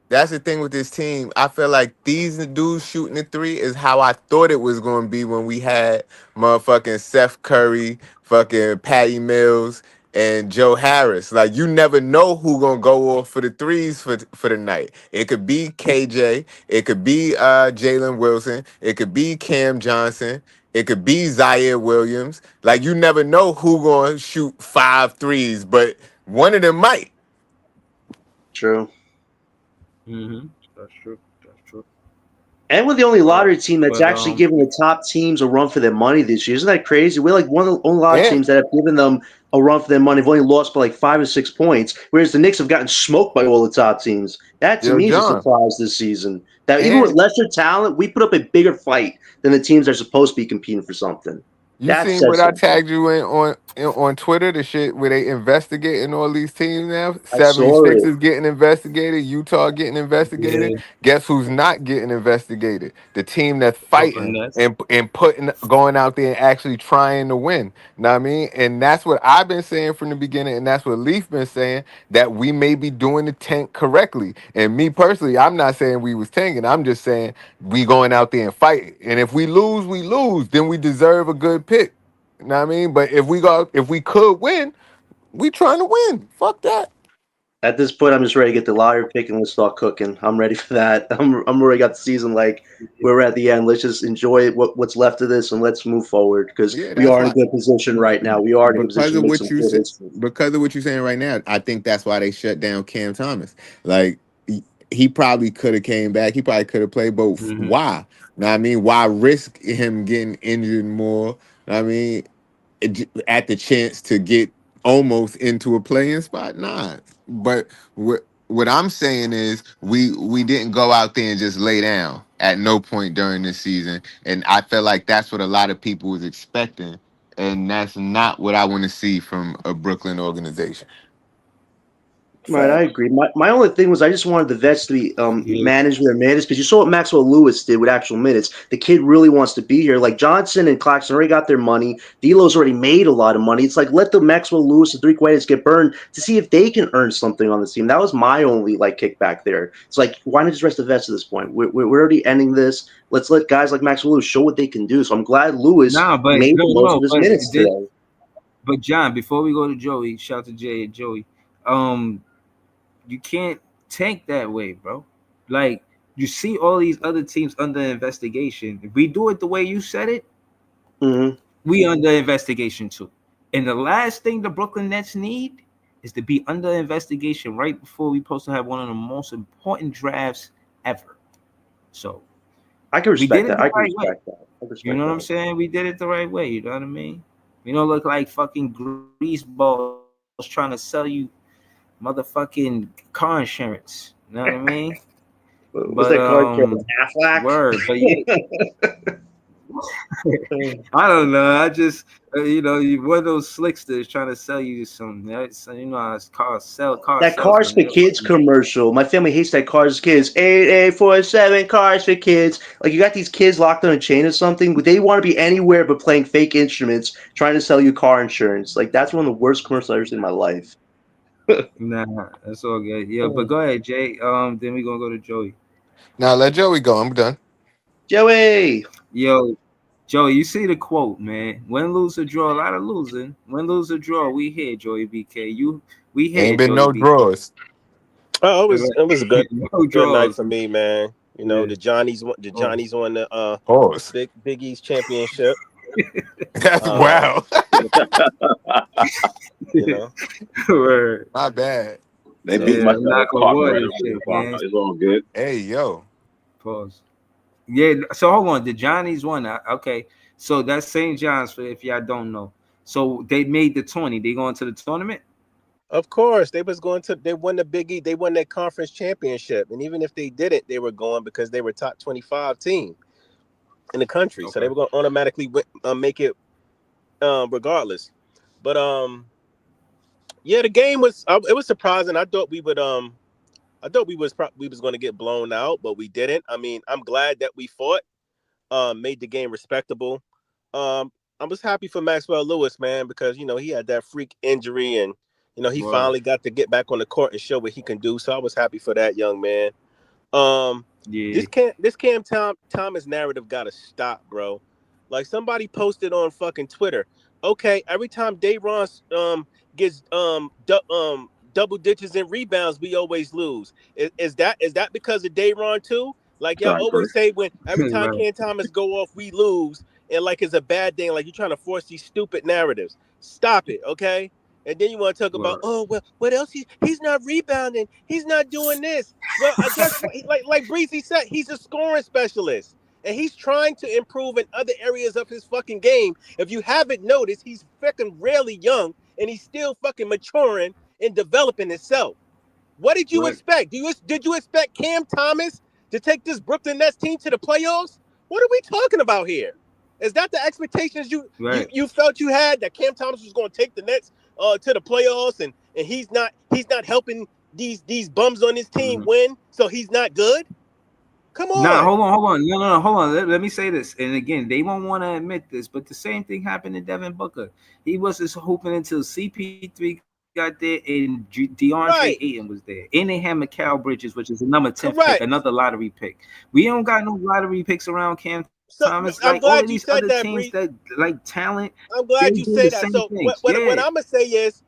That's the thing with this team. I feel like these dudes shooting the three is how I thought it was going to be when we had motherfucking Seth Curry, fucking Patty Mills, and Joe Harris. Like you never know who gonna go off for the threes for the night. It could be KJ, it could be Jalen Wilson, it could be Cam Johnson, it could be Zaire Williams. Like you never know who gonna shoot 5 threes, but one of them might. True. Mm-hmm. That's true. That's true. And we're the only But lottery team that's but actually giving the top teams a run for their money this year. Isn't that crazy? We're like one of the only lottery Yeah. teams that have given them a run for their money. Have only lost by like 5 or 6 points, whereas the Knicks have gotten smoked by all the top teams. That to Yo, me is a John. surprise this season. That even with And lesser talent, we put up a bigger fight than the teams that are supposed to be competing for something. you That seen says what I something. tagged you in on Twitter, the shit where they investigating all these teams now? I saw 76 it. is getting investigated, Utah getting investigated. yeah, Guess who's not getting investigated? The team that's Brooklyn fighting Nets. and putting going out there and actually trying to win. Know what I mean? And that's what I've been saying from the beginning, and that's what Leaf been saying, that we may be doing the tank correctly. And me personally, I'm not saying we was tanking. I'm just saying we going out there and fighting. And if we lose, we lose. Then we deserve a good pick. You know what I mean? But if we could win, we trying to win. Fuck that. At this point, I'm just ready to get the lottery pick and let's start cooking. I'm ready for that. I'm already got the season like we're at the end. Let's just enjoy what's left of this and let's move forward because Yeah, we that's are in a why good position right now. We are in a good because position of to make what some you good said, history. because of what you're saying right now, I think that's why they shut down Cam Thomas. Like he probably could have came back. He probably could have played, but Mm-hmm. why? Know what I mean? Why risk him getting injured more? Know what I mean, at the chance to get almost into a playing spot? Nah. But what I'm saying is we didn't go out there and just lay down at no point during this season. And I feel like that's what a lot of people was expecting. And that's not what I want to see from a Brooklyn organization. Right, I agree. My only thing was I just wanted the vets to be Yeah. managed their minutes because you saw what Maxwell Lewis did with actual minutes. The kid really wants to be here. Like Johnson and Claxton already got their money. D'Lo's already made a lot of money. It's like let the Maxwell Lewis and Three Quaiters get burned to see if they can earn something on the team. That was my only like kickback there. It's like why not just rest the vets at this point? We're already ending this. Let's let guys like Maxwell Lewis show what they can do. So I'm glad Lewis Nah, but made no, the most of no, his but minutes did today. but John, before we go to Joey, shout to Jay and Joey. Um, you can't tank that way, bro. Like you see all these other teams under investigation. If we do it the way you said it, Mm-hmm. we under investigation too. And the last thing the Brooklyn Nets need is to be under investigation right before we supposed to have one of the most important drafts ever. So I can we did respect it that. the I can right way. respect that. I can You respect know what I'm that. saying? We did it the right way. You know what I mean? We don't look like fucking grease balls trying to sell you motherfucking car insurance. You know what I mean? But Was that card Affleck? word. But yeah, I don't know. I just you one of those slicksters trying to sell you some. So, how car That Cars salesman. for Kids commercial. My family hates that Cars for Kids. 8847 Cars for Kids. Like you got these kids locked on a chain or something, but they want to be anywhere but playing fake instruments, trying to sell you car insurance. Like that's one of the worst commercials I've ever seen in my life. Nah, that's all good. Yeah, but go ahead, Jay. Then we gonna go to Joey. Now let Joey go. I'm done. Joey. Yo, Joey, you see the quote, man. Win, lose, or draw. A lot of losing. Win, lose, or draw. We here, Joey BK. We here, Ain't been Joey no BK. drawers. Oh, it was a good No good night draws. for me, man. Yeah. The Pause. Johnnies won the Pause. Big East championship. That's Um, wow. you know, Word. My bad. They beat Yeah, my I'm Celtics not gonna Park war right this over shit, there, Park. man. It's all good. Hey yo. Pause. Yeah, so hold on. The Johnnies won. Okay. So that's St. John's for if y'all don't know. So they made the 20. They going to the tournament? of course, they won the Big East. They won that conference championship, and even if they didn't, they were going because they were top 25 team in the country, so they Okay. were going to automatically make it regardless. But yeah, the game was it was surprising. I thought we was going to get blown out, but we didn't. I mean, I'm glad that we fought, made the game respectable. I was happy for Maxwell Lewis, man, because he had that freak injury, and he Word. finally got to get back on the court and show what he can do. So I was happy for that young man. Um, Yeah. this Thomas narrative got to stop, bro. Like somebody posted on fucking Twitter. Okay, every time gets double digits in rebounds, we always lose. Is that because of Dayron too? Like y'all always say, when every time Right. Cam Thomas go off, we lose, and like it's a bad thing. Like you're trying to force these stupid narratives. Stop it, okay? And then you want to talk about, Right. oh well, what else? He's not rebounding. He's not doing this. Well, I guess what, like Breezy said, he's a scoring specialist, and he's trying to improve in other areas of his fucking game. If you haven't noticed, he's freaking really young, and he's still fucking maturing and developing himself. What did you Right. expect? Did you expect Cam Thomas to take this Brooklyn Nets team to the playoffs? What are we talking about here? Is that the expectations Right. you felt you had, that Cam Thomas was going to take the Nets to the playoffs, and he's not helping these bums on his team Mhm. win, so he's not good? Come Nah, on. hold on. No, hold on. Let me say this. And again, they won't want to admit this, but the same thing happened to Devin Booker. He was just hooping until CP3 got there and DeAndre Right. Ayton was there. And they had Mikal Bridges, which is a number 10th pick, Correct. another lottery pick. We don't got no lottery picks around Cam So Thomas. Like I'm all of glad these you other said that, teams Bree. that like talent, I'm they glad you do the say that. same So things. Yeah. what I'm gonna say is,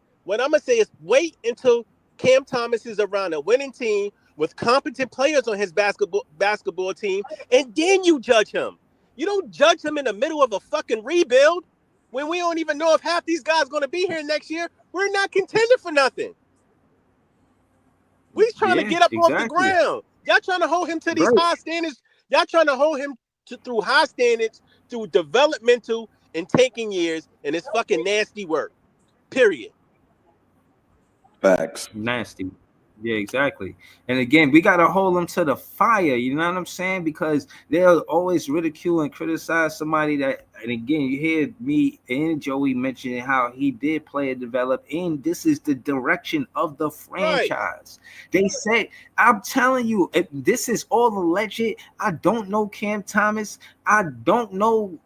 wait until Cam Thomas is around a winning team with competent players on his basketball team, and then you judge him. You don't judge him in the middle of a fucking rebuild when we don't even know if half these guys going to be here next year. We're not contending for nothing. We're trying to Yeah, get up off the exactly. ground. Y'all trying to hold him to these Right. high standards. Y'all trying to hold him through high standards, through developmental and taking years, and it's fucking nasty work. Period. Facts. Nasty. Yeah, exactly. And again, we gotta hold them to the fire. You know what I'm saying? Because they'll always ridicule and criticize somebody that. And again, you hear me and Joey mentioning how he did play and develop, and this is the direction of the Right. franchise. They said, "I'm telling you, if this is all alleged. I don't know Cam Thomas. I don't know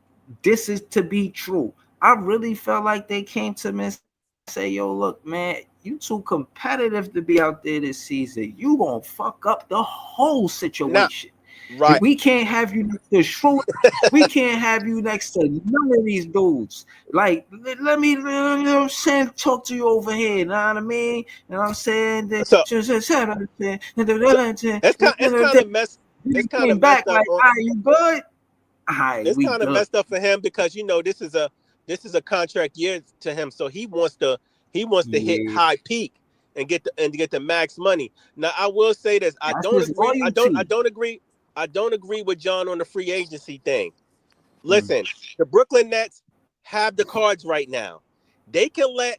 this is to be true. I really felt like they came to me and say, yo, look, man, you too competitive to be out there this season. You gonna fuck up the whole Now, situation. If right. we can't have you next to Schroeder, we can't have you next to none of these dudes. Like, let me, you know what I'm saying, talk to you over here. You know what I mean? You know what I'm saying? So, so it's kind of mess. It's You kind of came back messed up like, on. all right, you good? All right, It's we kind of good. messed up for him because this is a contract year to him, so he wants to hit Yeah, high peak and get the max money. Now I will say this: I that's don't his agree. I loyalty. don't agree. I don't agree with John on the free agency thing. Mm, Listen, the Brooklyn Nets have the cards right now. They can let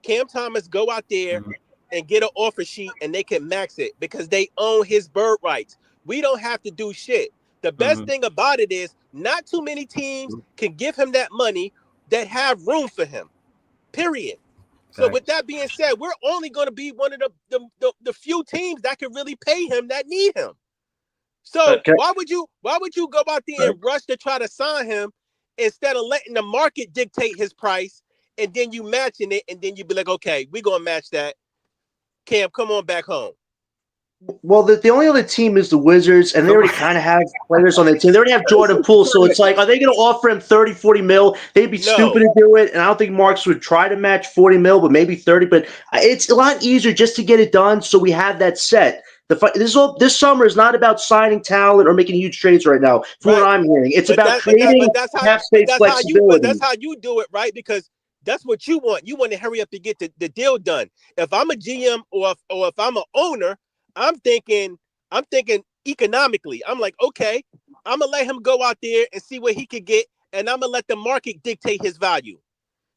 Cam Thomas go out there mm, and get an offer sheet, and they can max it because they own his bird rights. We don't have to do shit. The best mm. thing about it is not too many teams can give him that money that have room for him. Period. So with Facts. that being said, we're only going to be one of the few teams that can really pay him, that need him. So Okay. why would you go out there and rush to try to sign him instead of letting the market dictate his price, and then you matching it, and then you be like, okay, we're gonna match that. Cam, come on back home. Well, the only other team is the Wizards, and they Come already on. kind of have players on their team. They already have Jordan Poole, so it's like, are they going to offer him 30, 40 mil? They'd be stupid No, to do it, and I don't think Marks would try to match 40 mil, but maybe 30. But it's a lot easier just to get it done so we have that set. This summer is not about signing talent or making huge trades right now, from what right. I'm hearing. It's But about that but that creating but that's how cap but space that's how you but flexibility. that's how you do it, right? Because that's what you want. You want to hurry up and get the deal done. If I'm a GM, or if I'm an owner, I'm thinking I'm thinking economically. I'm like, okay, I'm gonna let him go out there and see what he could get, and I'm gonna let the market dictate his value.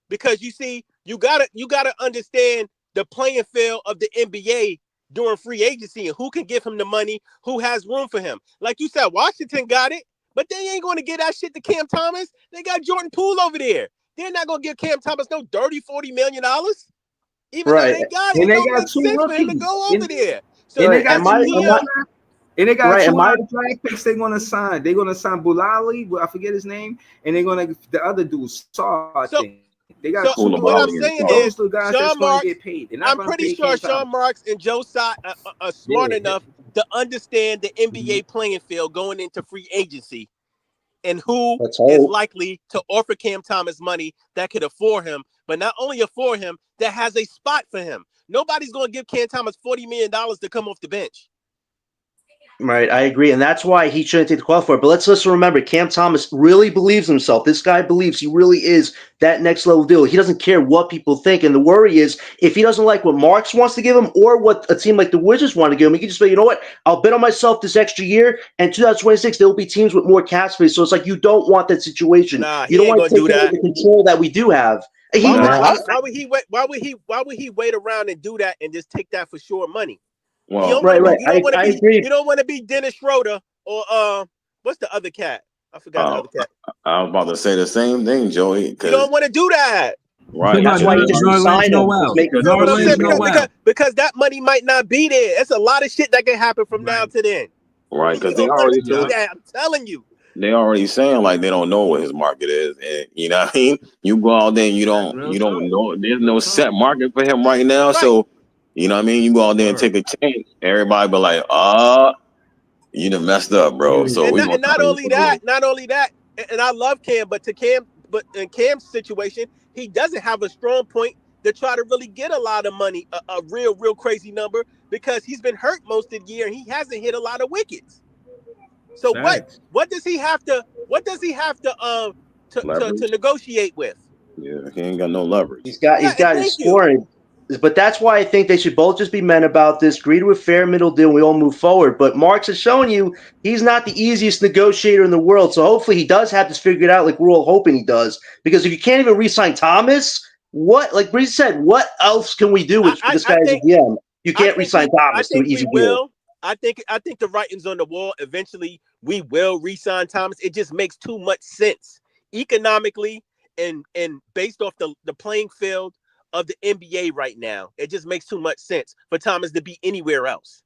Because you see, you gotta understand the playing field of the NBA during free agency and who can give him the money, who has room for him. Like you said, Washington got it, but they ain't going to get that shit to Cam Thomas. They got Jordan Poole over there. They're not going to give Cam Thomas no $30-40 million, even though Right. they got it. And It they don't got make two sense for him to rookies. go over there. So And they Right. got as a two GM, and they got right. two Am I high draft picks they're gonna sign. They're gonna sign Bulali, I forget his name, and they're gonna the other dude, Saw, I so think. They got two so good what I'm rookies. Koulibaly and saying Those Saul. the is guys that's Sean gonna get Marks. paid. They're not I'm gonna pretty pay sure Cam Sean Thomas. Marks and Joe Tsai are smart Yeah. enough to understand the Mhm. NBA playing field going into free agency, and who Let's is hope. likely to offer Cam Thomas money that could afford him, but not only afford him, that has a spot for him. Nobody's going to give Cam Thomas $40 million to come off the bench. Right, I agree, and that's why he shouldn't take the call for it. But let's also remember, Cam Thomas really believes himself. This guy believes he really is that next level deal. He doesn't care what people think, and the worry is if he doesn't like what Marks wants to give him or what a team like the Wizards want to give him, he can just say, you know what, I'll bet on myself this extra year, and 2026 there will be teams with more cap space. So it's like you don't want that situation. Nah, You he don't ain't want gonna to take do away that. the control that we do have. Why would, Man, why, why would he wait? Why would he wait around and do that and just take that for sure money? You don't Well, want to be. Right. I You agree. don't want to be Dennis Schroeder or what's the other cat? I forgot the uh, other cat. I was about to say the same thing, Joey, You don't because want to do that. You talking right, That's about why you because just Nerlens resign him. Just Noel? make You it know what I'm saying? Nerlens decision. Noel. Because that money might not be there. It's a lot of shit that can happen from now Right. to then. right, You because they don't want to already do Yup. that. I'm telling you. they already saying like they don't know what his market is, and you know what I mean. You go out there and That's real you don't talk. know. There's Real no talk. set market for him right now, Right. so you know what I mean. You go out there and Word. take a chance. Everybody be like, you done messed up, bro. You So we gonna And tell you. not only that, and I love Cam, but in Cam's situation, he doesn't have a strong point to try to really get a lot of money, a real crazy number, because he's been hurt most of the year and he hasn't hit a lot of wickets. So facts. what does he have to to Leverage. negotiate with? Yeah, he ain't got no leverage. Yeah, He's and got his thank you. scoring. But that's why I think they should both just be men about this, agree to a fair middle deal, and we all move forward. But Marks has shown you he's not the easiest negotiator in the world. So hopefully he does have this figured out like we're all hoping he does. Because if you can't even re-sign Thomas, what, like Breeze said, what else can we do with this I guy as a think GM? You I can't think re-sign we I Thomas to an think we easy deal. will. I think the writing's on the wall. Eventually, we will re-sign Thomas. It just makes too much sense economically and based off the playing field of the NBA right now. It just makes too much sense for Thomas to be anywhere else.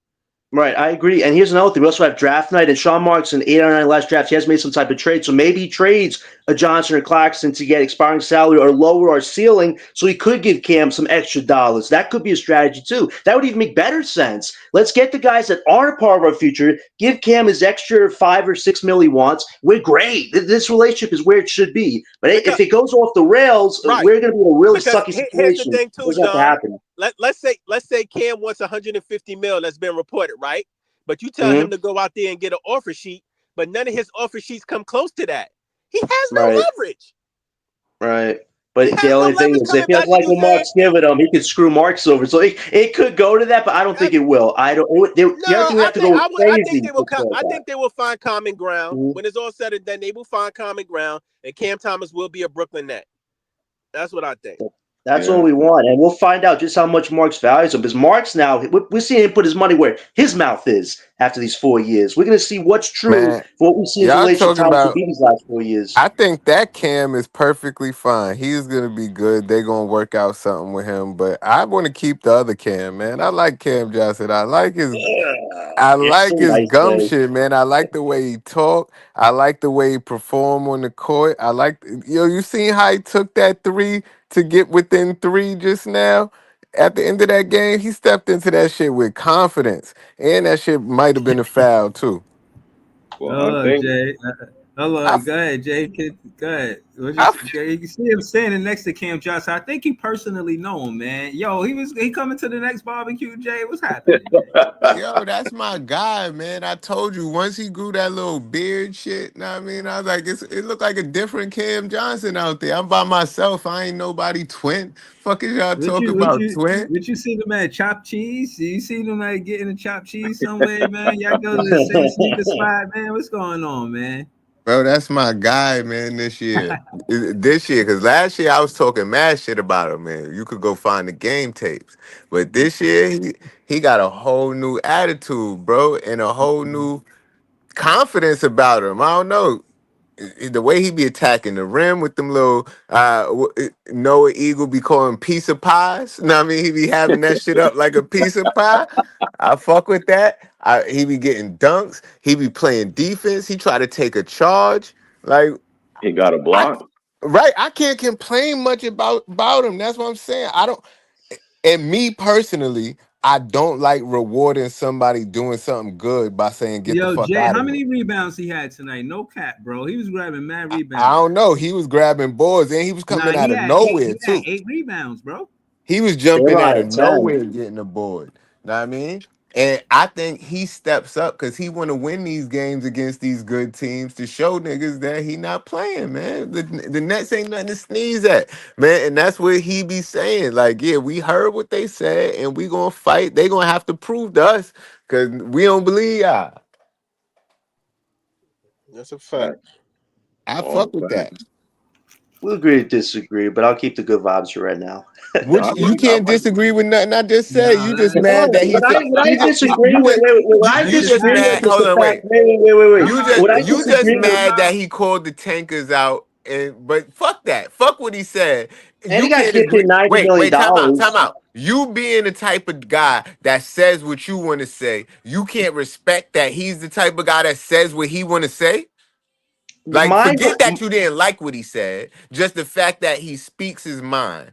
Right, I agree. And here's another thing. We also have draft night, and Sean Marks in 8 or 9 last drafts, he has made some type of trade. So maybe he trades a Johnson or Claxton to get expiring salary or lower our ceiling so he could give Cam some extra dollars. That could be a strategy too. That would even make better sense. Let's get the guys that aren't a part of our future, give Cam his extra 5 or 6 mil he wants. We're great. This relationship is where it should be. But Because if it goes off the rails, right, we're going to be in a really because sucky here's the situation. thing It too, doesn't have to John. happen. Let's say Cam wants 150 mil that's been reported, right? But you tell him Mm-hmm. to go out there and get an offer sheet, but none of his offer sheets come close to that. He has no Right. leverage. Right. He But the has no only thing leverage is, if coming he doesn't back to like you what saying, Mark's giving him, he could screw Marks over. So it could go to that, but I don't think it will. I don't. no, The other thing we have to go with I think crazy they will. to start I that. think they will find common ground Mhm. when it's all said and done. They will find common ground, and Cam Thomas will be a Brooklyn net. That's what I think. That's all Yeah, we want, and we'll find out just how much Marks values him. Because Marks now, we're seeing him put his money where his mouth is after these 4 years. We're going to see what's true man, for what we see his y'all relationship talking Thomas with about. these last 4 years. I think that Cam is perfectly fine. He's gonna be good. They're gonna work out something with him. But I want to keep the other Cam, man. I like Cam Johnson. I You're so like his nice, gum Jay. shit, man. I like the way he talk. I like the way he perform on the court. I like, you seen how he took that three to get within three just now? At the end of that game, he stepped into that shit with confidence. And that shit might have been a foul too. well, I Hold on, think Jay. Hold I, on. Go ahead, Jay. Go ahead. I, You can see him standing next to Cam Johnson. I think you personally know him, man. Yo, he coming to the next barbecue, Jay. What's happening, Jay? Yo, that's my guy, man. I told you once he grew that little beard shit, know what I mean? I was like, it looked like a different Cam Johnson out there. I'm by myself. I ain't nobody twin. Fuck is y'all talking about twin? Would you see them at Chopped Cheese? You see them at getting a chopped cheese somewhere, man? Y'all go to the same sneaker spot, man. What's going on, man? Bro, that's my guy, man, this year. This year, because last year I was talking mad shit about him, man. You could go find the game tapes. But this year, he got a whole new attitude, bro, and a whole new confidence about him. I don't know. The way he be attacking the rim with them little Noah Eagle be calling piece of pies. Know what I mean? He be having that shit up like a piece of pie. I fuck with that. He be getting dunks. He be playing defense. He try to take a charge. Like he got a I block. right, I can't complain much about him. That's what I'm saying. I don't. And me personally, I don't like rewarding somebody doing something good by saying get the Yo, fuck Jay, out how of here. many rebounds he had tonight? No cap, bro. He was grabbing mad I rebounds. don't know. He was grabbing boards and he was Nah, coming out of nowhere he had too. 8 rebounds, bro. He was jumping Draymond out of had 10. nowhere getting the board. Know what I mean? And I think he steps up because he want to win these games against these good teams to show niggas that he not playing, man. The Nets ain't nothing to sneeze at, man. And that's what he be saying. Like, yeah, we heard what they said and we gonna fight. They gonna have to prove to us because we don't believe y'all. That's a fact. I All fuck with facts. that. We'll agree to disagree, but I'll keep the good vibes for right now. Which I you like, I can't like. disagree with nothing I just said. Nah, You just that's mad No, that he said what I you just disagree with, what I that's just just disagree with mad. is Hold the on, fact. wait. Wait. What I You just disagree with, mad that he called the tankers out, and but fuck that. Fuck what he said. and he You got can't kicked agree. in $90 Wait, million. time out, time out. You being the type of guy that says what you want to say, you can't respect that he's the type of guy that says what he want to say. Like, My, forget that you didn't like what he said. Just the fact that he speaks his mind.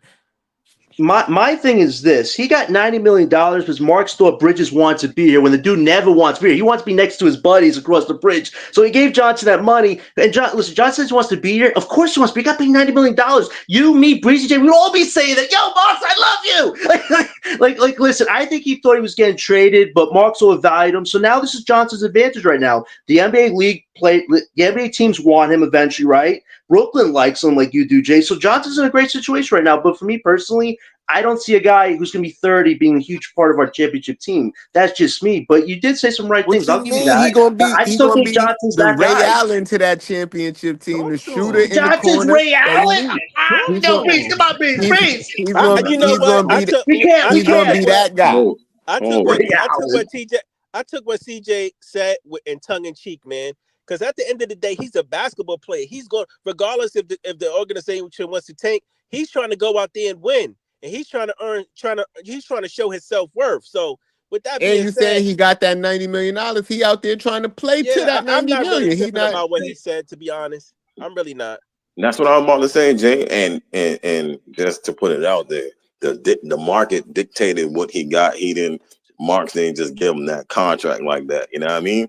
my thing is this. He got $90 million because Mark thought Bridges wants to be here when the dude never wants to be here. He wants to be next to his buddies across the bridge. So he gave Johnson that money. And listen, Johnson says he wants to be here. Of course he wants to be. He got paid $90 million. You, me, Breezy J, we'd all be saying that. Yo, Marks, I love you. Listen, I think he thought he was getting traded, but Marks will evaluate him. So now this is Johnson's advantage right now. The NBA teams want him eventually, right? Brooklyn likes him like you do, Jay. So Johnson's in a great situation right now. But for me personally, I don't see a guy who's going to be 30 being a huge part of our championship team. That's just me. But you did say some right What things. I'll you give you mean? that. I just He don't gonna think be Johnson's the that Ray guy. Allen to that championship team, the Talk to shooter him. in the Johnson's corner Ray that we Allen? need. He's Yo, gonna Breeze, come on, Breeze. You know he's what? gonna be We he's gonna can't. be that guy. Oh, I took oh, what Ray I took Allen. what TJ I took what CJ said in tongue in cheek, man. Because at the end of the day, he's a basketball player. He's going regardless if the organization wants to tank. He's trying to go out there and win, and he's trying to show his self-worth. So with that And being you said, saying he got that $90 million? He out there trying to play to yeah, that I'm 90 not really million. He tripping not. about what he said. To be honest, I'm really not. that's what I was about to say, Jay. And just to put it out there, the market dictated what he got. He didn't. Marks didn't just give him that contract like that. You know what I mean?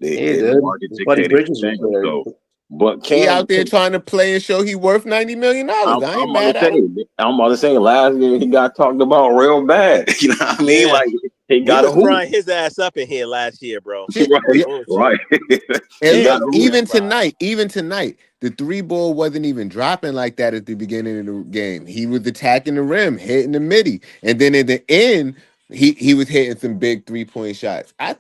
He The did. market His buddy dictated Bridges was things. there. So, but He Cam, out there trying to play and show he worth $90 million. I ain't I'm about mad to at him. say, last year he got talked about real bad. You know what I mean? Yeah, Like he we got a was hoop. frying his ass up in here last year, bro. Shit. No Right, bullshit. right. He And Yeah, got look, a we was hoop. getting fried. even tonight, the three ball wasn't even dropping like that at the beginning of the game. He was attacking the rim, hitting the midi, and then at the end, he was hitting some big 3-point shots. I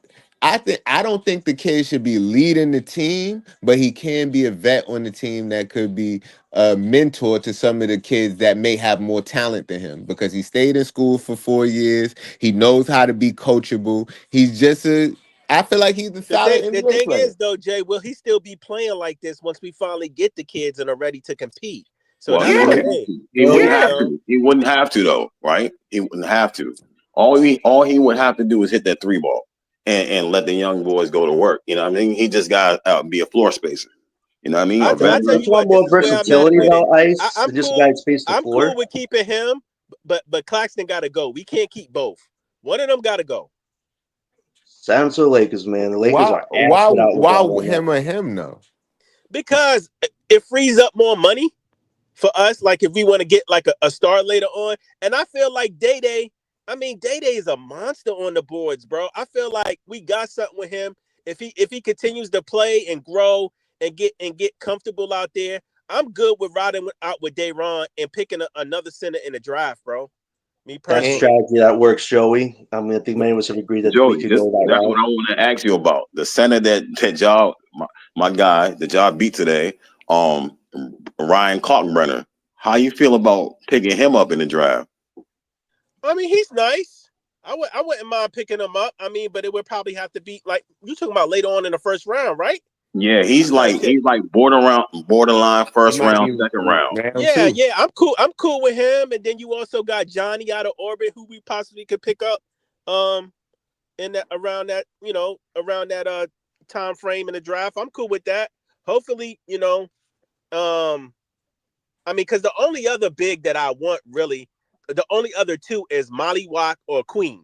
don't think the kid should be leading the team, but he can be a vet on the team that could be a mentor to some of the kids that may have more talent than him because he stayed in school for 4 years. He knows how to be coachable. He's just a I feel like he's a solid The NBA thing player. is though, Jay, will he still be playing like this once we finally get the kids and are ready to compete? So Well, he that's the Yeah, wouldn't have thing. to. He Well, wouldn't have yeah. to. He wouldn't have to though, right? He wouldn't have to. All he would have to do is hit that three ball and let the young boys go to work. You know what I mean? He just got to be a floor spacer. You know what I mean? A I tell don't veteran. you you want what, this more is where I'm at versatility with it. though, Ice, I'm than just a guy cool. who space the I'm cool floor? with keeping him, but Claxton got to go. We can't keep both. One of them got to go Sounds to the Lakers, man. The Lakers are ass without LeBron right now. Him or him though? because it frees up more money for us. Like if we want to get like a star later on, and I feel like Day Day. I mean, Day Day is a monster on the boards, bro. I feel like we got something with him. If he continues to play and grow and get comfortable out there, I'm good with riding out with Dayron and picking another center in the draft, bro. Me That's a And personally. strategy that works, Joey. I mean, I think many of us have agreed that we Joey, could go that that's what route. I want to ask you about. The center that y'all, my guy, that y'all beat today, Ryan Kalkbrenner. How you feel about picking him up in the draft? I mean, he's nice. I wouldn't mind picking him up. I mean, but it would probably have to be like you talking about later on in the first round, right? Yeah, Type shit. he's like borderline he first might round, be second round. round Yeah, two. yeah, I'm cool. I'm cool with him. And then you also got Johnny out of orbit, who we possibly could pick up, in that around that time frame in the draft. I'm cool with that. Hopefully, I mean, because the only other big that I want really, the only other two is Molly Walk or Queen.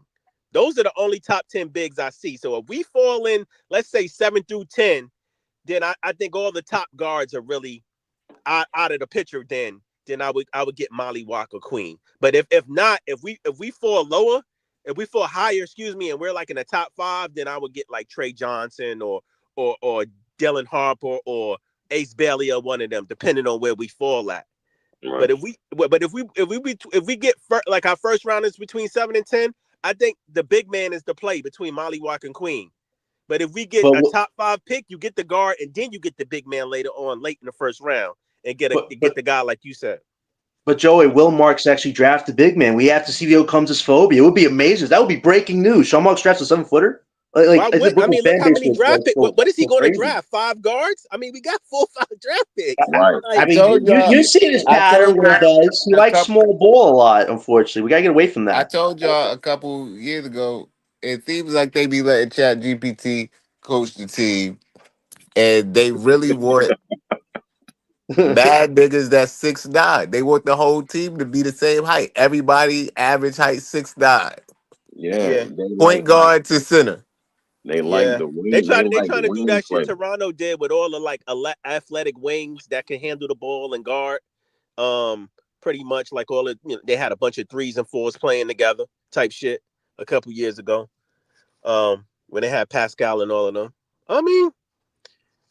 Those are the only top 10 bigs I see. So if we fall in, let's say 7 through 10, then I think all the top guards are really out of the picture. Then I would get Molly Walker Queen. But if not, if we fall lower, if we fall higher, excuse me, and we're like in the top 5, then I would get like Trey Johnson or Dylan Harper or Ace Bailey or one of them, depending on where we fall at. Right. But if we get like our first round is between 7 and 10, I think the big man is the play between Molly Walker and Queen. But if we get But a top 5 pick, you get the guard, and then you get the big man later on, late in the first round, and get the guy like you said. But Joey, Will Marks actually drafted big man. We have to see if he comes as phobia. It would be amazing. That would be breaking news. Sean Marks drafts a 7-footer. Why would, I mean, look fan how base many was draft picks. What is he going to crazy. draft? 5 guards? I mean, we got 4 or 5 draft picks. Right. I mean, you see this pattern where he does. He likes small ball a lot. Unfortunately, we gotta get away from that. I told y'all a couple years ago. It seems like they be letting Chat GPT coach the team, and they really want bad niggas that's 6'9". They want the whole team to be the same height. Everybody average height 6'9". Yeah. Yeah. They Point guard to center. They like Yeah, the wing. they trying to do that shit play. Toronto did with all the like athletic wings that can handle the ball and guard. Pretty much like all the they had a bunch of 3s and 4s playing together type shit a couple years ago. When they had Pascal and all of them. I mean,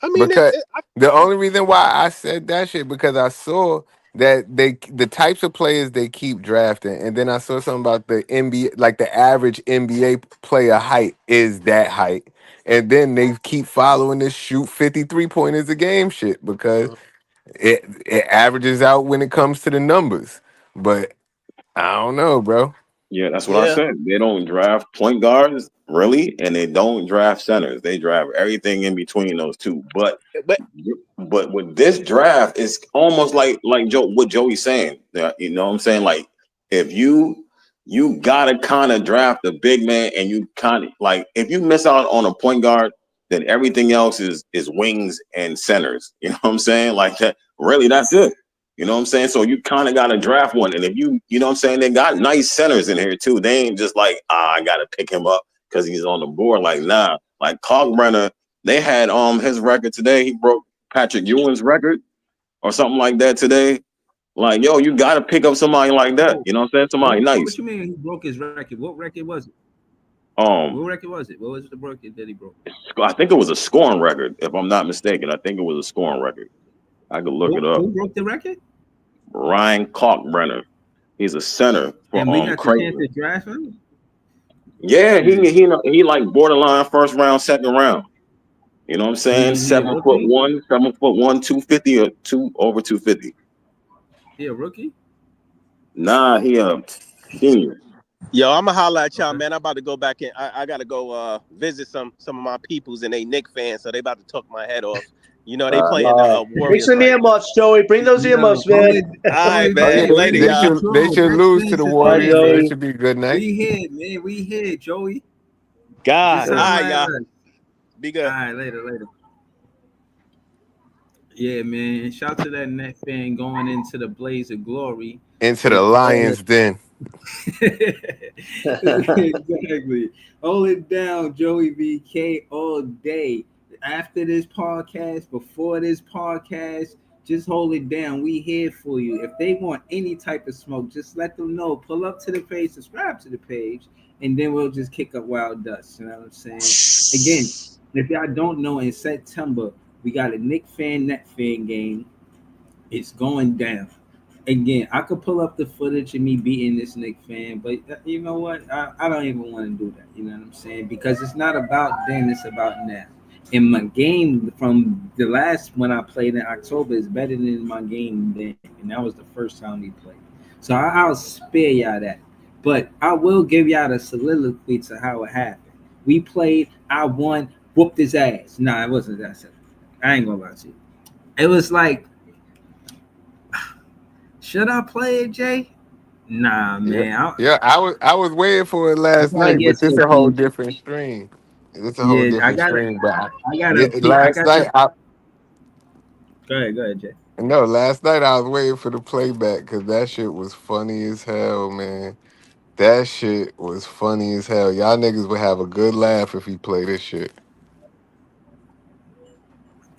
Because the only reason why I said that shit because I saw that the types of players they keep drafting, and then I saw something about the NBA, like the average NBA player height is that height, and then they keep following this shoot 53 pointers a game shit because it averages out when it comes to the numbers, but I don't know, bro. Yeah, that's what I said. They don't draft point guards really, and they don't draft centers. They draft everything in between those two. But with this draft, it's almost like what Joey's saying. You know what I'm saying? Like if you gotta kind of draft a big man, and you kind of like if you miss out on a point guard, then everything else is wings and centers. You know what I'm saying? Like that. Really, that's it. You know what I'm saying? So you kind of got to draft one. And if you know what I'm saying, they got nice centers in here too. They ain't just like, I got to pick him up because he's on the board. Like, nah. Like Kalkbrenner, they had his record today. He broke Patrick Ewing's record or something like that today. Like, yo, you got to pick up somebody like that. You know what I'm saying? Somebody nice. What you mean he broke his record? What record was it? What record was it? What was the record that he broke? I think it was a scoring record, if I'm not mistaken. I think it was a scoring record. I could look it up. Who broke the record? Ryan Kalkbrenner. He's a center for and we got the chance Creighton. to draft him. Yeah, he like borderline first round, second round. You know what I'm saying? 7'1", 250 or over 250. He a rookie? Nah, he a senior. Yo, I'ma holler at y'all, man. I'm about to go back in. I gotta go visit some of my peoples and they Knicks fans, so they about to talk my head off. You know, they playing Bring Warriors. some earmuffs, Joey. Bring those earmuffs, man. All right, man. Later, y'all. They should lose to the Warriors. So it should be a good night. We here, man. We here, Joey. God. All right, y'all. Be good. All right, later. Yeah, man. Shout to that net fan going into the blaze of glory. Into the Lions den. Exactly. Hold it down, Joey VK, all day. After this podcast, before this podcast, just hold it down. We here for you. If they want any type of smoke, just let them know. Pull up to the page, subscribe to the page, and then we'll just kick up wild dust. You know what I'm saying? Again, if y'all don't know, in September, we got a Knicks fan, net fan game. It's going down. Again, I could pull up the footage of me beating this Knicks fan, but you know what? I don't even want to do that. You know what I'm saying? Because it's not about then, it's about now. And my game from the last when I played in October is better than my game then, and that was the first time we played. So I'll spare y'all that, but I will give y'all the soliloquy to how it happened. We played, I won, whooped his ass. Nah, it wasn't that simple. I ain't gonna lie to you. It was like, should I play it, Jay? Nah, man. I was waiting for it last night, but this is a whole different stream. It's a whole different stream. But last night, Go ahead, Jay. No, last night I was waiting for the playback because that shit was funny as hell, man. That shit was funny as hell. Y'all niggas would have a good laugh if he played this shit.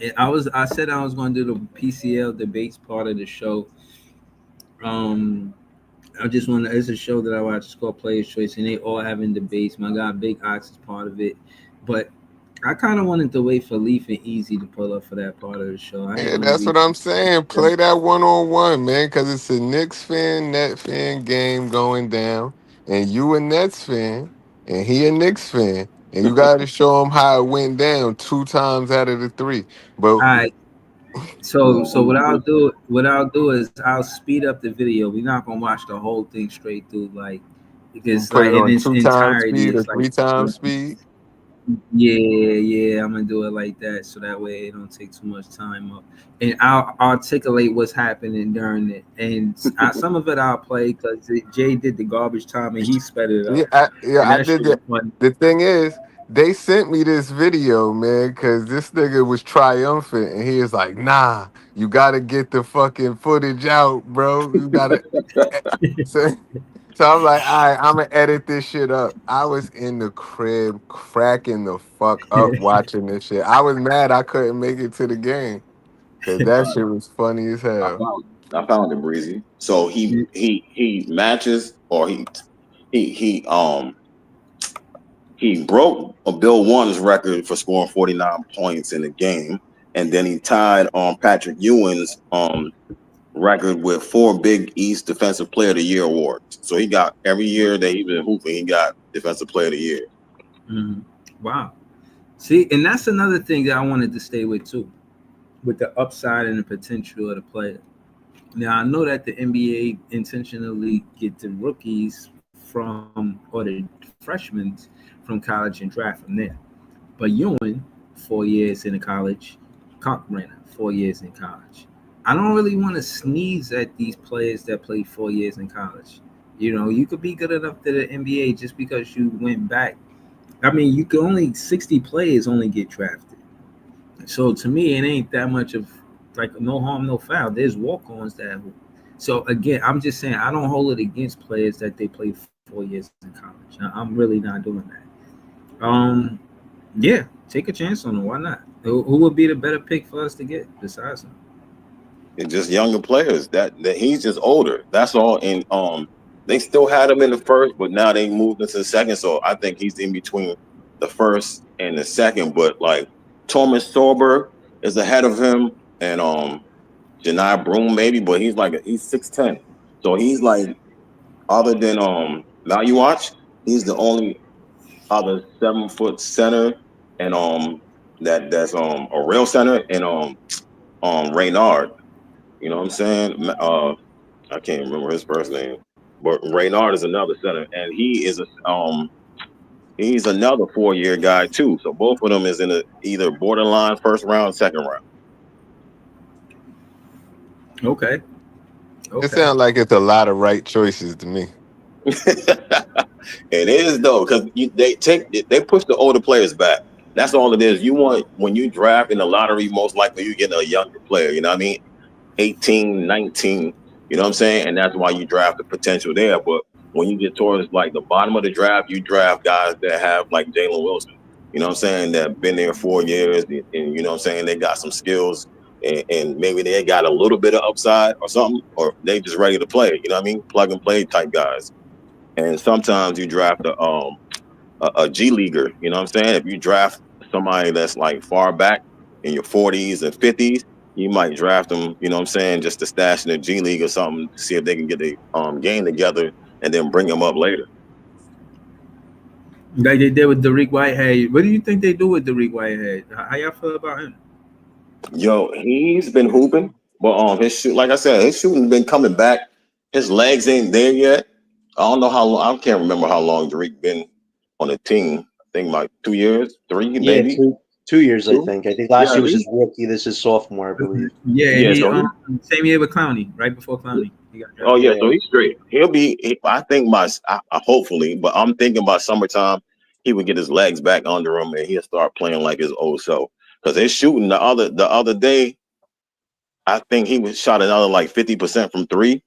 And I said I was going to do the PCL debates part of the show. Um, I just want to. It's a show that I watch. It's called Players Choice, and they all having debates. My guy Big Ox is part of it, but I kind of wanted to wait for Leaf and Easy to pull up for that part of the show. I ain't Yeah, want to that's be. what I'm saying. Play that 1-on-1, man, because it's a Knicks fan, Net fan game going down, and you a Nets fan, and he a Knicks fan, and you got to show him how it went down 2 times out of the 3. But All right. So what I'll do is I'll speed up the video. We're not gonna watch the whole thing straight through, like because put like it in on its 2 times entirety, speed or it's like 3 times speed. yeah, I'm gonna do it like that so that way it don't take too much time up, and I'll articulate what's happening during it, and some of it I'll play because Jay did the garbage time and he sped it up, and I that did shit was that. funny. The thing is, they sent me this video, man, because this nigga was triumphant, and he was like, "Nah, you gotta get the fucking footage out, bro. You gotta." So, so I'm like, "All right, I'm gonna edit this shit up." I was in the crib cracking the fuck up watching this shit. I was mad I couldn't make it to the game because that shit was funny as hell. I found it, Breezy. So he matches, or he he broke Bill Warner's record for scoring 49 points in the game, and then he tied on Patrick Ewing's record with 4 Big East Defensive Player of the Year awards. So he got every year that he been hooping, he got Defensive Player of the Year. Mhm. Wow. See, and that's another thing that I wanted to stay with too, with the upside and the potential of the player. Now I know that the NBA intentionally get the rookies from or the freshmen from college and draft from there. But Ewing, 4 years in college, Kalkbrenner, 4 years in college. I don't really want to sneeze at these players that play 4 years in college. You know, you could be good enough to the NBA just because you went back. I mean, you can only 60 players only get drafted. So to me, it ain't that much of like no harm, no foul. There's walk-ons that. So again, I'm just saying I don't hold it against players that they play 4 years in college. I'm really not doing that. Yeah, take a chance on him. Why not? Who would be the better pick for us to get besides him? It's just younger players. That he's just older. That's all. And they still had him in the first, but now they moved into the second. So I think he's in between the first and the second. But like Thomas Sorber is ahead of him, and Janai Broom maybe, but he's 6'10". So he's like, other than Value Watch, he's the only other 7-foot center, and that's a real center, and Raynard. You know what I'm saying? I can't remember his first name, but Raynard is another center, and he's another 4-year guy too. So both of them is in either borderline first round, second round. Okay. It Okay. sounds like it's a lot of right choices to me. It is though, because they push the older players back. That's all it is. You want, when you draft in the lottery, most likely you get a younger player. You know what I mean? 18, 19. You know what I'm saying? And that's why you draft the potential there. But when you get towards like the bottom of the draft, you draft guys that have like Jalen Wilson. You know what I'm saying? That been there 4 years, and you know what I'm saying? They got some skills, and maybe they got a little bit of upside or something, or they just ready to play. You know what I mean? Plug and play type guys. And sometimes you draft a G leaguer. You know what I'm saying? If you draft somebody that's like far back in your 40s and 50s, you might draft them. You know what I'm saying? Just to stash in the G League or something to see if they can get the game together and then bring them up later. Like they did with Derek Whitehead. What do you think they do with Derek Whitehead? How y'all feel about him? Yo, he's been hooping, but his shoot, like I said, his shooting been coming back. His legs ain't there yet. I don't know how long. I can't remember how long Derek been on the team. I think like 2 years, 3 Yeah, maybe. 2 years, I 2. think. I think last Yeah, year was his rookie. This is sophomore, I believe. Yeah, yeah. he So same year with Clowney, right before Clowney. He got oh drafted. yeah, Yeah. so he's straight. I think hopefully, but I'm thinking by summertime he would get his legs back under him and he'll start playing like his old self. Because his shooting the other day, I think he was shot another like 50% from 3.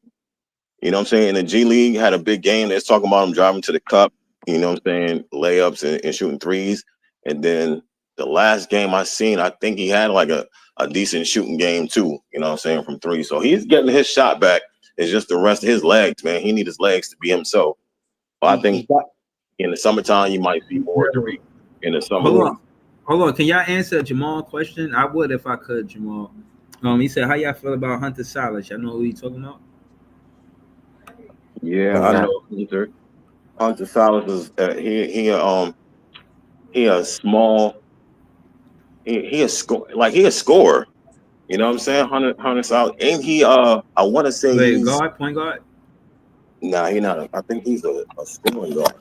You know what I'm saying? In the G League, had a big game. They're talking about him driving to the cup. You know what I'm saying? Layups and shooting threes. And then the last game I seen, I think he had like a decent shooting game too. You know what I'm saying? From three, so he's getting his shot back. It's just the rest of his legs, man. He needs his legs to be himself. But I He think got in the summertime, you might see more three in the summer. Hold on. Hold on. Can y'all answer Jamal question? I would if I could, Jamal. He said, how y'all feel about Hunter Salas? Y'all know who he talking about? Yeah, What's I that? know Hunter Salas is he a small he a score like he a scorer. You know what I'm saying? Hunter Salas. Ain't he I wanna say Wait, he's guard, point guard? nah he not I think he's a scoring guard.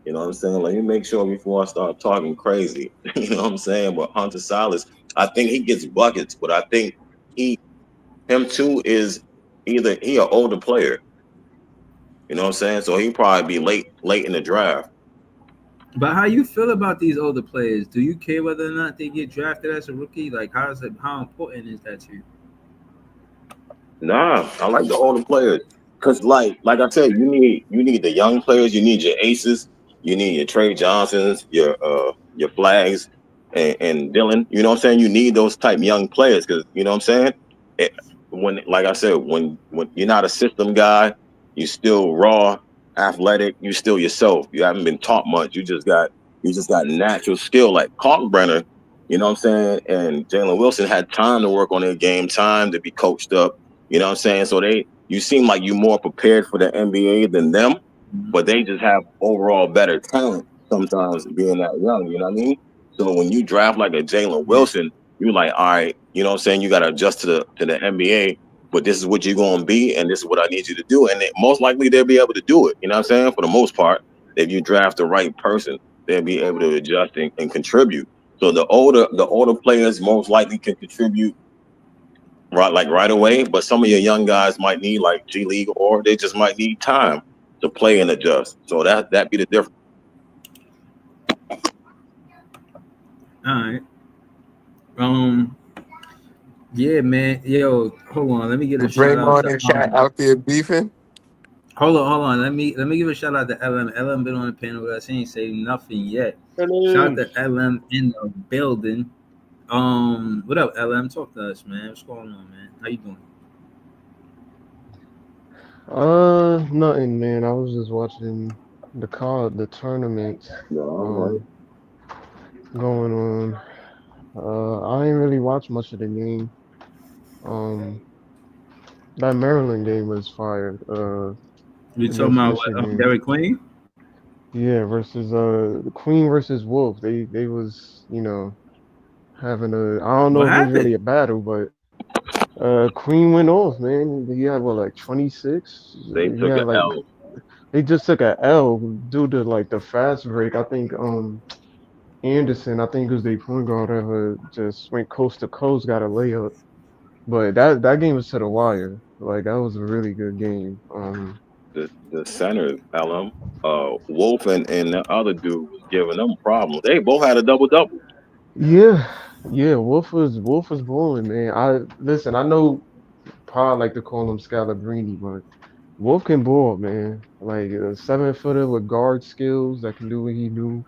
You know what I'm saying? Let me make sure before I start talking crazy. You know what I'm saying? But Hunter Salas, I think he gets buckets, but I think he him too is either he an older player. You know what I'm saying? So he probably be late in the draft. But how you feel about these older players? Do you care whether or not they get drafted as a rookie? Like, how important is that to you? Nah, I like the older players because, like I said, you need the young players. You need your aces. You need your Trey Johnsons, your Flags, and Dylan. You know what I'm saying? You need those type young players because you know what I'm saying. It, when, like I said, when you're not a system guy, you still raw, athletic. You still yourself. You haven't been taught much. You just got natural skill like Kalkbrenner. You know what I'm saying? And Jalen Wilson had time to work on their game, time to be coached up. You know what I'm saying? So you seem like you're more prepared for the NBA than them, but they just have overall better talent sometimes being that young, you know what I mean? So when you draft like a Jalen Yeah. Wilson, you're like, all right, you know what I'm saying? You gotta adjust to the NBA, but this is what you're gonna be and this is what I need you to do. And most likely they'll be able to do it, you know what I'm saying? For the most part, if you draft the right person, they'll be able to adjust and contribute. So the older players most likely can contribute right away. But some of your young guys might need like G League, or they just might need time to play and adjust. So that be the difference. All right. Um. Yeah, man. Yo, hold on. Let me give a Is shout out Draymond to and Shaq out there beefing? Hold on. Let me give a shout out to LM. LM been on the panel with us. He ain't say nothing yet. Shout out Hello. to LM in the building. What up, LM? Talk to us, man. What's going on, man? How you doing? Nothing, man. I was just watching the tournaments Yeah, all right. um going on. I ain't really watched much of the game. Um, that Maryland game was fire. You talking Against about what? Michigan. Derek Queen? Yeah, versus the Queen versus Wolf. They was having I don't What know if it was happened? really a battle, but Queen went off, man. He had what, like 26. They He took had an like L. they just took a L due to like the fast break. I think Anderson, I think it was their point guard, ever just went coast to coast, got a layup. But that game was to the wire. Like that was a really good game. The centers, LM, Wolf and the other dude was giving them problems. They both had a double double. Yeah, yeah. Wolf was balling, man. I listen. I know Pod like to call him Scalabrini, but Wolf can ball, man. Like a 7-footer with guard skills that can do what he do.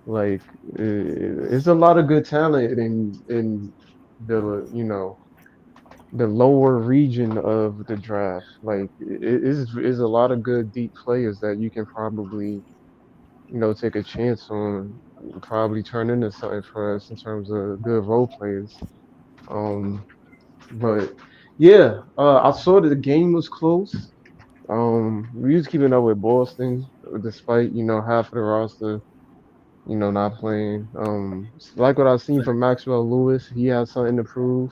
Like it's a lot of good talent in the the lower region of the draft. Like it is a lot of good deep players that you can probably take a chance on, probably turn into something for us in terms of good role players. Um, but yeah, I saw that the game was close. We was keeping up with Boston despite half of the roster not playing. Like what I've seen from Maxwell Lewis, he has something to prove.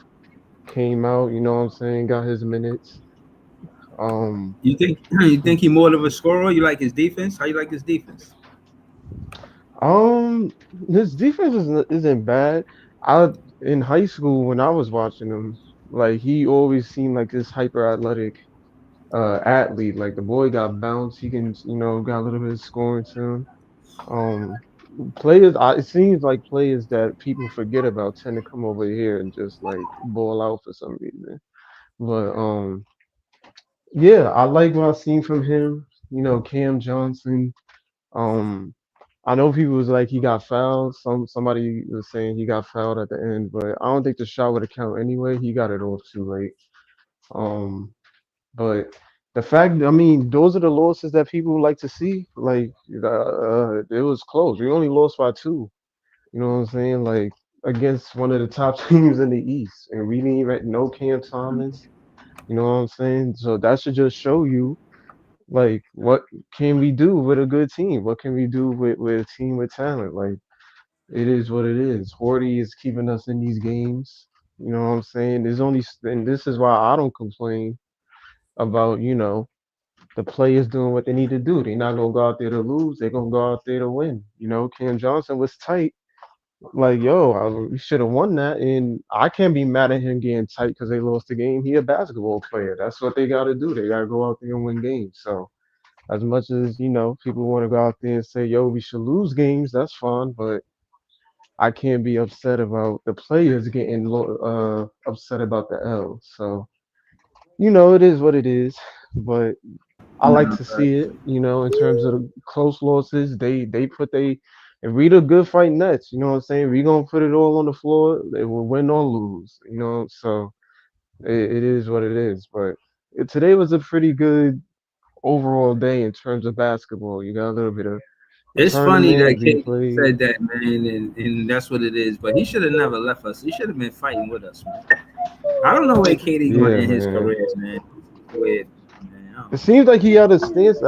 Came out, you know what I'm saying, got his minutes. Um, You think you think he more of a scorer? You like his defense? How you like his defense? um, his defense isn't bad. I In high school when I was watching him, like he always seemed like this hyper athletic athlete. Like the boy got bounce, he can got a little bit of scoring to him. Um, it seems like players that people forget about tend to come over here and just like ball out for some reason. But Yeah, I like what I've seen from him. You know, Cam Johnson. Um, I know people was like he got fouled. Somebody was saying he got fouled at the end, but I don't think the shot would have counted anyway. He got it off too late. Um, but the fact, I mean, those are the losses that people like to see. Like, it was close. We only lost by two. You know what I'm saying? Like against one of the top teams in the East, and we didn't even know Cam Thomas. You know what I'm saying? So that should just show you, like, what can we do with a good team? What can we do with a team with talent? Like, it is what it is. Horty is keeping us in these games. You know what I'm saying? There's only, and this is why I don't complain about, the players doing what they need to do. They're not gonna go out there to lose. They're gonna go out there to win. You know, Cam Johnson was tight. Like, yo, we should have won that, and I can't be mad at him getting tight because they lost the game. He a basketball player. That's what they got to do. They got to go out there and win games. So, as much as people want to go out there and say, yo, we should lose games, that's fine, but I can't be upset about the players getting upset about the L. So, it is what it is. But I like Nah, to but see it, in terms of the close losses. They put they if we the good fight nuts, you know what I'm saying? We gonna put it all on the floor. They will win or lose, So it is what it is. But today was a pretty good overall day in terms of basketball. You got a little bit of a it's funny that tournament. We KD played. said that, man, and that's what it is. But he should have never left us. He should have been fighting with us, man. I don't know where KD going to Yeah, end his man. career, man. It's weird, man. I don't It know. seems like he had a stance.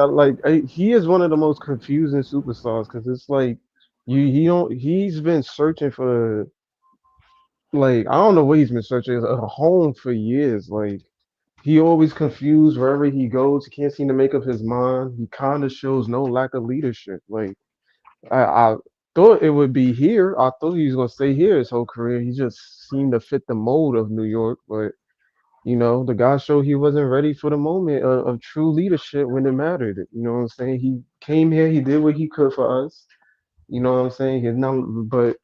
He is one of the most confusing superstars because it's like he don't he's been searching for, like, I don't know what he's been searching, a home for years. Like, he always confused wherever he goes. He can't seem to make up his mind. He kind of shows no lack of leadership. Like, I thought it would be here. I thought he was gonna stay here his whole career. He just seemed to fit the mold of New York, but the guy showed he wasn't ready for the moment of true leadership when it mattered. You know what I'm saying? He came here, he did what he could for us. You know what I'm saying? He's not, but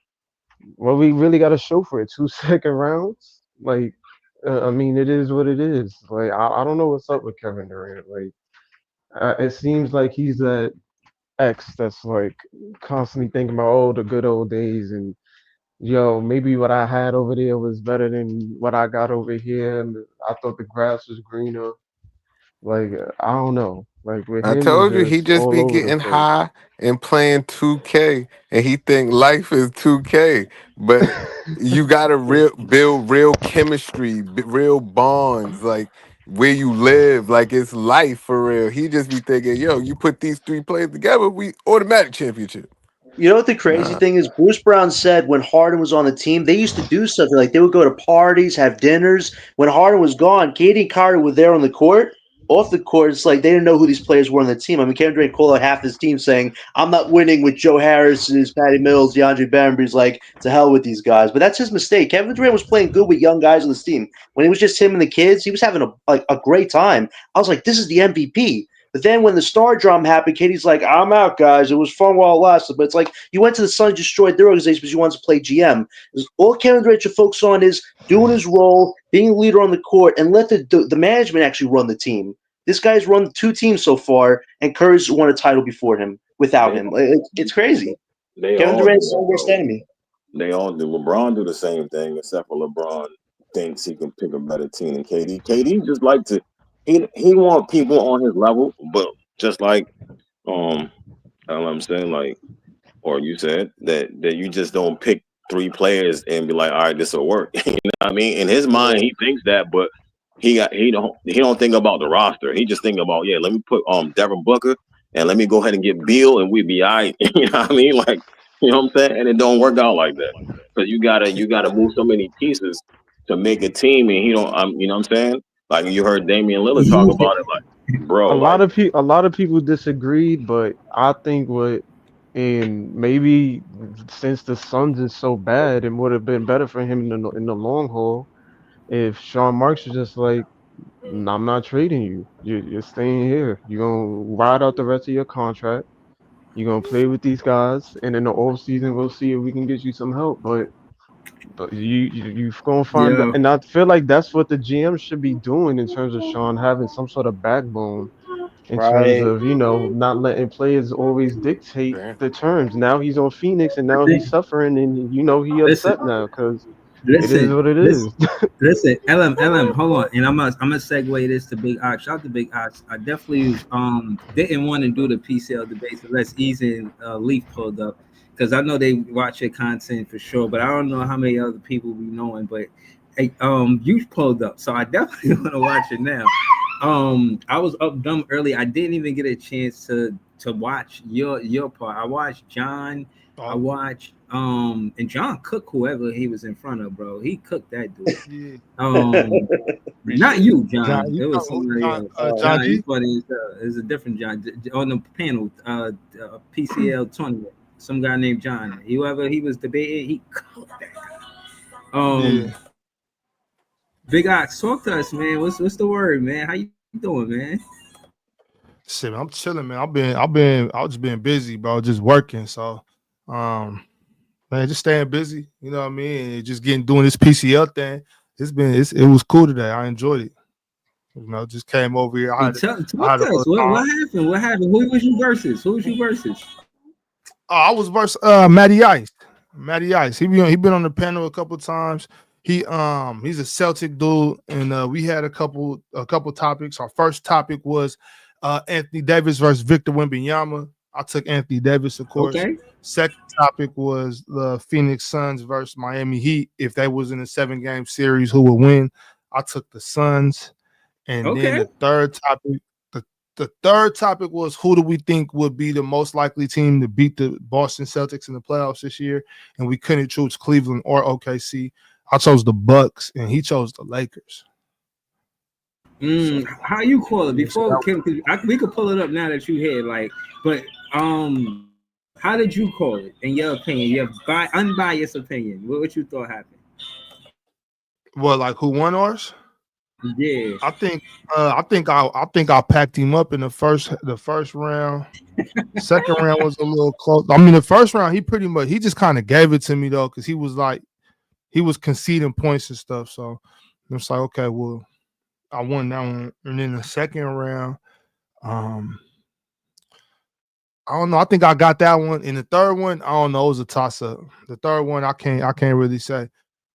what we really got to show for it, two second rounds. Like, I mean, it is what it is. Like, I don't know what's up with Kevin Durant. Like, it seems like he's that ex that's like constantly thinking about, oh, the good old days, and yo, maybe what I had over there was better than what I got over here, and I thought the grass was greener. Like, I don't know. Like, with I him, it's told you he just just all be over the getting place. high and playing 2K, and he think life is 2K. But you gotta build real chemistry, real bonds, like where you live, like it's life for real. He just be thinking, yo, you put these three players together, we automatic championship. You know what the crazy Nah. thing is? Bruce Brown said when Harden was on the team, they used to do something like they would go to parties, have dinners. When Harden was gone, Katie and Kyrie were there on the court. Off the court, it's like they didn't know who these players were on the team. I mean, Kevin Durant called out half his team saying, "I'm not winning with Joe Harris's, Patty Mills, DeAndre Bembry." He's like, "To hell with these guys." But that's his mistake. Kevin Durant was playing good with young guys on this team. When it was just him and the kids, he was having a great time. I was like, "This is the MVP." But then when the star drum happened, Katie's like, "I'm out, guys. It was fun while it lasted." But it's like you went to the Suns, destroyed their organization because you wanted to play GM. All Kevin Durant should focus on is doing his role, being a leader on the court, and let the management actually run the team. This guy's run two teams so far, and Curry's won a title before him. Without They him, it's crazy. they Kevin all do Durant's the that worst though. enemy. They all do. LeBron do the same thing, except for LeBron thinks he can pick a better team than KD. KD just like to he want people on his level, but just like um I'm saying, like, or you said that you just don't pick three players and be like, all right, this will work. You know what I mean? In his mind, Yeah. he thinks that, but he don't think about the roster. He just think about, yeah, let me put Devin Booker and let me go ahead and get Beal and we be all right. You know what I mean? Like, you know what I'm saying? And it don't work out like that because you gotta move so many pieces to make a team, and he don't. You know what I'm saying? Like you heard Damian Lillard talk about it, like, A bro, lot like of people, a lot of people disagreed, but I think and maybe since the Suns is so bad, it would have been better for him in the long haul if Sean Marks was just like, "Nah, I'm not trading you. You're staying here. You're gonna ride out the rest of your contract. You're gonna play with these guys, and in the off season, we'll see if we can get you some help." But But you gonna find that, Yo, and I feel like that's what the GM should be doing in terms of Sean having some sort of backbone in terms Right. of not letting players always dictate Damn. the terms. Now he's on Phoenix, and I now he's think suffering, and he listen, upset now because it is listen, what it listen. is. Listen, LM, hold on, and I'm gonna segue this to Big Ox. Shout out to Big Ox. I definitely didn't want to do the PCL debates unless Easy and Leaf pulled up because I know they watch your content for sure, but I don't know how many other people we knowing. But hey, you pulled up, so I definitely want to watch it now. I was up dumb early. I didn't even get a chance to watch your part. I watched John. I Oh, watched and John cooked whoever he was in front of, bro. He cooked that dude. yeah. Not Appreciate it. you, John, John. you It know was who? somebody John, else. John John, he's G. funny as hell. It's a different John on the panel. PCL tournament. Some guy named John. Whoever he was debating, he cooked that guy. Yeah. Big Ox, talk to us, man. What's the word, man? How you doing, man? Shit, man, I'm chilling, man. I've just been busy, bro. Just working. So, um, man, just staying busy. You know what I mean? And just doing this PCL thing. It was cool today. I enjoyed it. You know, just came over here. Hey, I talk had a to us. little What time. happened? What happened? Who was you versus? Who was you versus? Oh, I was versus Matty Ice. Matty Ice. He been on the panel a couple times. He's a Celtic dude, and we had a couple topics. Our first topic was Anthony Davis versus Victor Wembanyama. I took Anthony Davis, of course. Okay. Second topic was the Phoenix Suns versus Miami Heat. If they was in a 7-game series, who would win? I took the Suns. And then Okay. the third topic was who do we think would be the most likely team to beat the Boston Celtics in the playoffs this year? And we couldn't choose Cleveland or OKC. I chose the Bucks, and he chose the Lakers. So How you call it yeah, so before? We could pull it up now that you here. Like, but how did you call it in your opinion? Your unbiased opinion. What you thought happened? what, like, who won ours? Yeah. I think I packed him up in the first round. Second round was a little close. I mean, the first round he just kind of gave it to me though, because he was conceding points and stuff. So it's like, okay, well, I won that one. And then the second round, um, I don't know. I think I got that one. In the third one, I don't know. It was a toss up. The third one, I can't really say.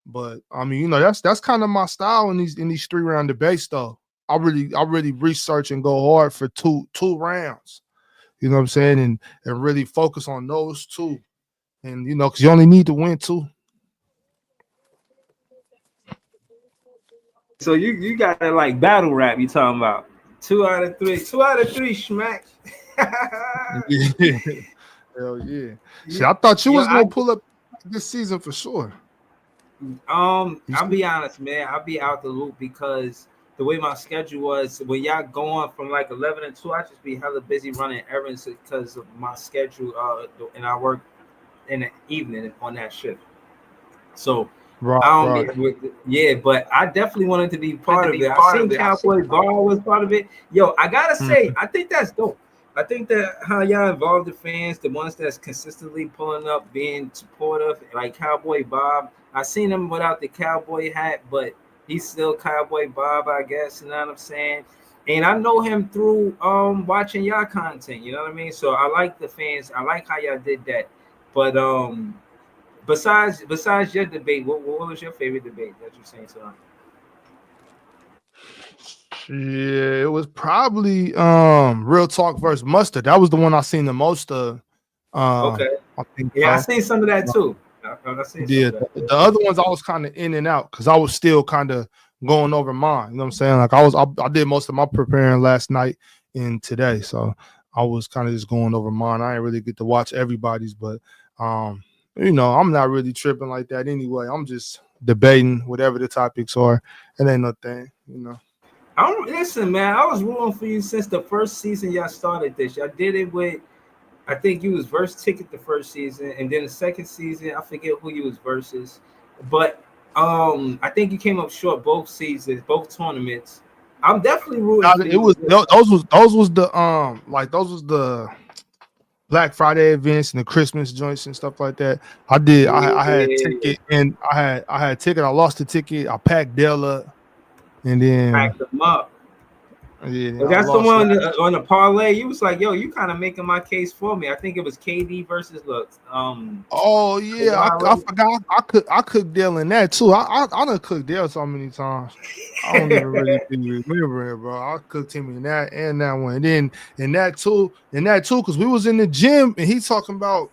But I mean, that's kind of my style in these 3-round debates though. I really research and go hard for two rounds. You know what I'm saying? And really focus on those two. And because you only need to win two. So you got it like battle rap. You talking about 2 out of 3? 2 out of 3 smack. Yeah. Hell yeah. Shit, I thought you Yo, was gonna pull up this season for sure. I'll be honest, man. I'll be out the loop because the way my schedule was, when y'all going from like 11 to 2, I just be hella busy running errands because of my schedule. And I work in the evening on that shift. So Right, I don't right. get with it. Yeah, but I definitely wanted to be part of it. I seen Cowboy Ball was part of it. Yo, I gotta say, Mhm. I think that's dope. I think that how y'all involve the fans, the ones that's consistently pulling up, being supportive, like Cowboy Bob. I seen him without the cowboy hat, but he's still Cowboy Bob, I guess. You know what I'm saying? And I know him through watching y'all content. You know what I mean? So I like the fans. I like how y'all did that. But besides your debate, what was your favorite debate that you saying tonight? Yeah, it was probably Real Talk versus Mustard. That was the one I seen the most of. Okay. I think Yeah, I so. seen some of that too. I seen some Yeah, of that. the other ones I was kind of in and out because I was still kind of going over mine. You know what I'm saying? Like I did most of my preparing last night and today, so I was kind of just going over mine. I didn't really get to watch everybody's, but I'm not really tripping like that anyway. I'm just debating whatever the topics are. It ain't nothing. I don't listen, man. I was rooting for you since the first season y'all started this. Y'all did it with, I think you was verse ticket the first season, and then the second season, I forget who you was versus, but I think you came up short both seasons, both tournaments. I'm definitely rooting for It you. was those was the Black Friday events and the Christmas joints and stuff like that. I did. I had a Yeah, ticket and I had a ticket. I lost the ticket. I packed Dell up and then pack them up. yeah, But I that's the lost one that. on the parlay. You was like, yo, you kind of making my case for me. I think it was KD versus Oh yeah, I Kawhi. forgot. I cooked Dell in that too. I done cooked Dell so many times. I don't even really remember it, bro. I cooked him in that and that one. And then in that too, because we was in the gym and he talking about.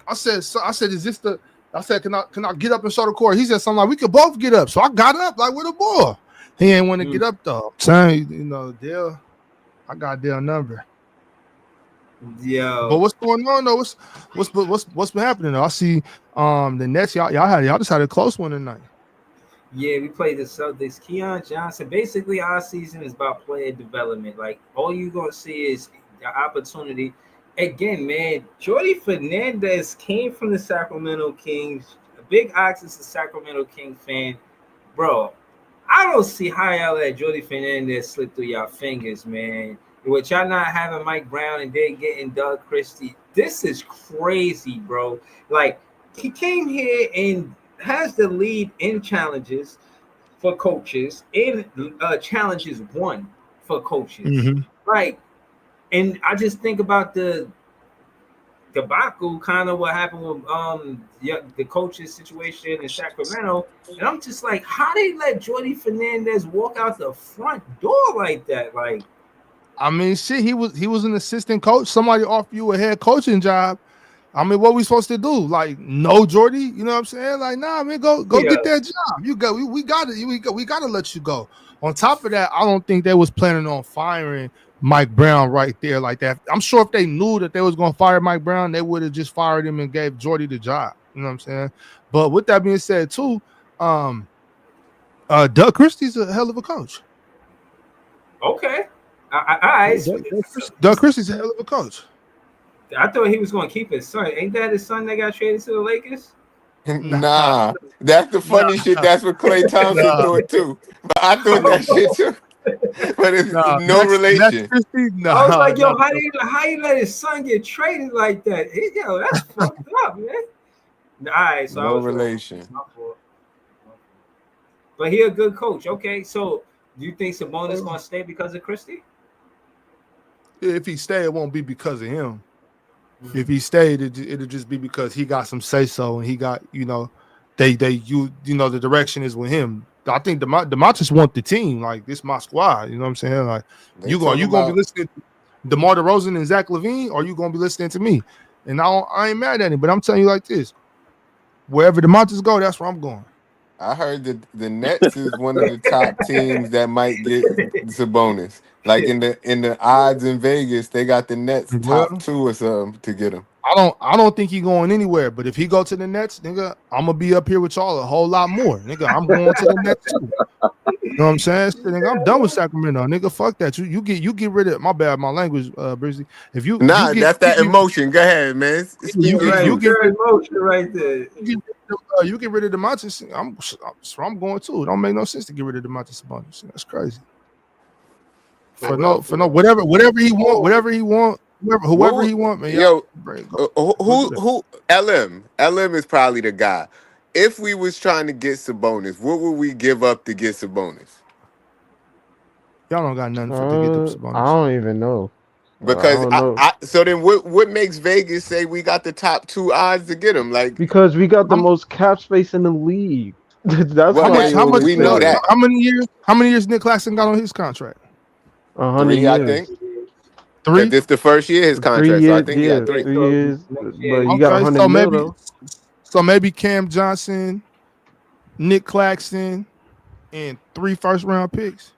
I said, is this the? I said, can I get up and show the court? He said something like, we could both get up. So I got up like with a ball. He ain't want to get up though. Saying, Dell, I got Dell number. But Yo, what's going on though? What's been happening though? I see the Nets, y'all just had a close one tonight. yeah, we played the Celtics. Keon Johnson. Basically, our season is about player development. Like all you gonna see is the opportunity. Again, man, Jordy Fernandez came from the Sacramento Kings. Big Ox is a Sacramento King fan, bro. I don't see how y'all let Jordy Fernandez slip through y'all fingers, man. With y'all not having Mike Brown and they getting Doug Christie, this is crazy, bro. Like he came here and has the lead in challenges for coaches, in challenges won for coaches. Mm-hmm. Like, and I just think about the debacle, kind of what happened with the coach's situation in Sacramento, and I'm just like, how they let Jordy Fernandez walk out the front door like that? Like, I mean, shit, he was an assistant coach. Somebody offer you a head coaching job. I mean, what we supposed to do? Like, no, Jordy, you know what I'm saying? Like, nah, man, go yeah, get that job. You go, we got it. We got to let you go. On top of that, I don't think they was planning on firing Mike Brown right there like that. I'm sure if they knew that they was going to fire Mike Brown, they would have just fired him and gave Jordy the job. You know what I'm saying? But with that being said, too, Doug Christie's a hell of a coach. okay, I Doug Christie's a hell of a coach. I thought he was going to keep his son. Ain't that his son that got traded to the Lakers? Nah, that's the funny shit. That's what Klay Thompson thought too. But I thought that shit too. But it's no Max relation. Christie, I was like, yo, how you let his son get traded like that? Yo, that's fucked up, man. All right, so I No was relation. But he a good coach. Okay, so do you think Sabonis gonna stay because of Christie? If he stay, it won't be because of him. If he stayed, it'll just be because he got some say so, and he got the direction is with him. I think DeMontis want the team. Like, this my squad. You know what I'm saying? Like, you gonna be listening to DeMar DeRozan and Zach LaVine, or you gonna be listening to me? And I ain't mad at him, but I'm telling you like this: wherever DeMontis go, that's where I'm going. I heard that the Nets is one of the top teams that might get Sabonis. Like in the odds in Vegas, they got the Nets top Well, 2 or something to get him. I don't think he going anywhere. But if he go to the Nets, nigga, I'm gonna be up here with y'all a whole lot more, nigga. I'm going to the Nets too. You know what I'm saying? Shit, nigga, I'm done with Sacramento, nigga. Fuck that. You get rid of my bad, my language, Breezy. If you That's that emotion. Go ahead, man. Speak your truth. Emotion right there. You get rid of DeMontis, I'm going too. It don't make no sense to get rid of DeMontis Sabonis. That's crazy. For no whatever he want, whoever he want, man. Yo, who LM is probably the guy. If we was trying to get Sabonis, what would we give up to get Sabonis? Y'all don't got nothing to get the Sabonis. I don't even know. Because so then what makes Vegas say we got the top 2 odds to get him? Like, because we got the most cap space in the league. That's why how much we know that. How many years Nick Claxton got on his contract? 100 3, years. I think. 3. This the first year of his contract, 3 years, so I think he had 3. 3 years. But you got 100 mil though. So maybe Cam Johnson, Nick Claxton, and 3 first-round picks.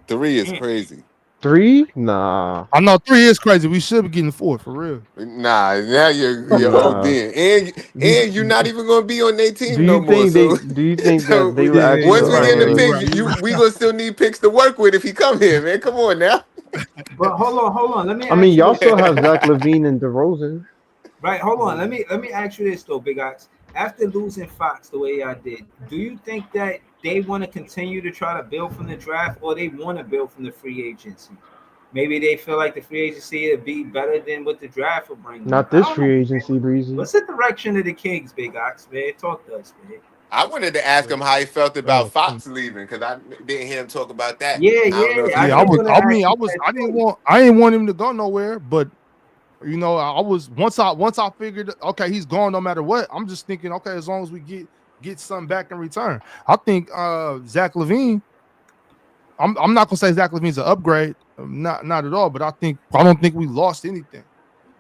3 is crazy. 3? Nah. I know 3 is crazy. We should be getting 4 for real. Nah, now you're ODing. And you're not even gonna be on their team no more. Do you think so that they would actually once we get in the picks, we gonna still need picks to work with if he come here, man. Come on now. But hold on. Let me. I mean, y'all still have Zach LaVine and DeRozan. Right, hold on. Let me ask you this though, Big Ox. After losing Fox the way I did, do you think that they want to continue to try to build from the draft, or they want to build from the free agency? Maybe they feel like the free agency would be better than what the draft will bring them. Not I this don't know, free man. agency, Breezy. What's the direction of the Kings, Big Ox, man? Talk to us, man. I wanted to ask him how he felt about Oh, Fox leaving because I didn't hear him talk about that. Yeah, I don't know if yeah. he I yeah, I did felt was. it. want to I ask mean, you that I didn't too. want. I didn't want him to go nowhere. But I was once I figured, okay, he's gone no matter what. I'm just thinking, okay, as long as we get something back in return. I think Zach Levine. I'm not gonna say Zach Levine's an upgrade, not at all. But I don't think we lost anything.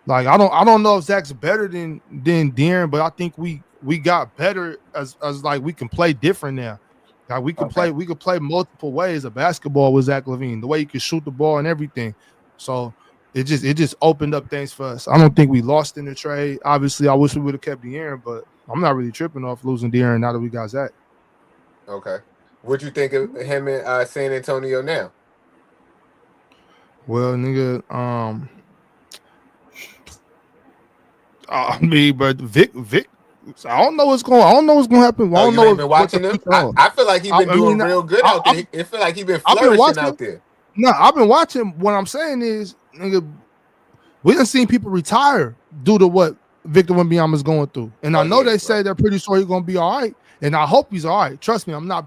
Like I don't know if Zach's better than De'Aaron, but I think we got better as like we can play different now. Like Okay. we could play multiple ways of basketball with Zach Levine, the way he could shoot the ball and everything. So it just opened up things for us. I don't think we lost in the trade. Obviously, I wish we would have kept De'Aaron, but I'm not really tripping off losing De'Aaron now that we got Zach. Okay. What you think of him in San Antonio now? Well, nigga, I mean, but Vic, I don't know what's going to happen. I Oh, don't you know ain't been what the watching him? future holds. I feel like he been I doing mean, real good I, out I, there. It feel like he been I've been flourishing watching. out there. No, I've been watching. What I'm saying is, nigga, we done seen people retire due to what Victor Wembanyama's going through, and I Oh know yeah, they right. say they're pretty sure he's gonna be all right, and I hope he's all right. Trust me, I'm not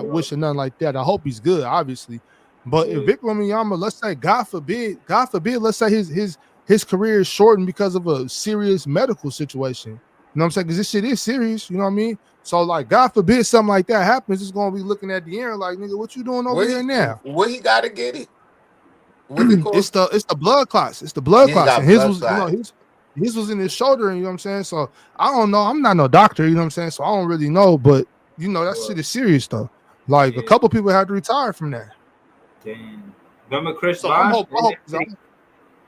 wishing nothing like that. I hope he's good, obviously. But if Victor Wembanyama, let's say, God forbid, let's say his career is shortened because of a serious medical situation. You know what I'm saying? Because this shit is serious. You know what I mean? So like, God forbid something like that happens, it's gonna be looking at the air like, nigga, what you doing over here now? What he got to get it? What's it called? It's the blood clots. It's the blood Yeah, he clots. And got his blood was, clot. his was in his shoulder, and you know what I'm saying? So I don't know. I'm not no doctor, you know what I'm saying? So I don't really know, but that shit is serious though. Like a Yeah, couple people had to retire from that. damn. Remember Chris So I'm Bosh? hope I hope he's all right.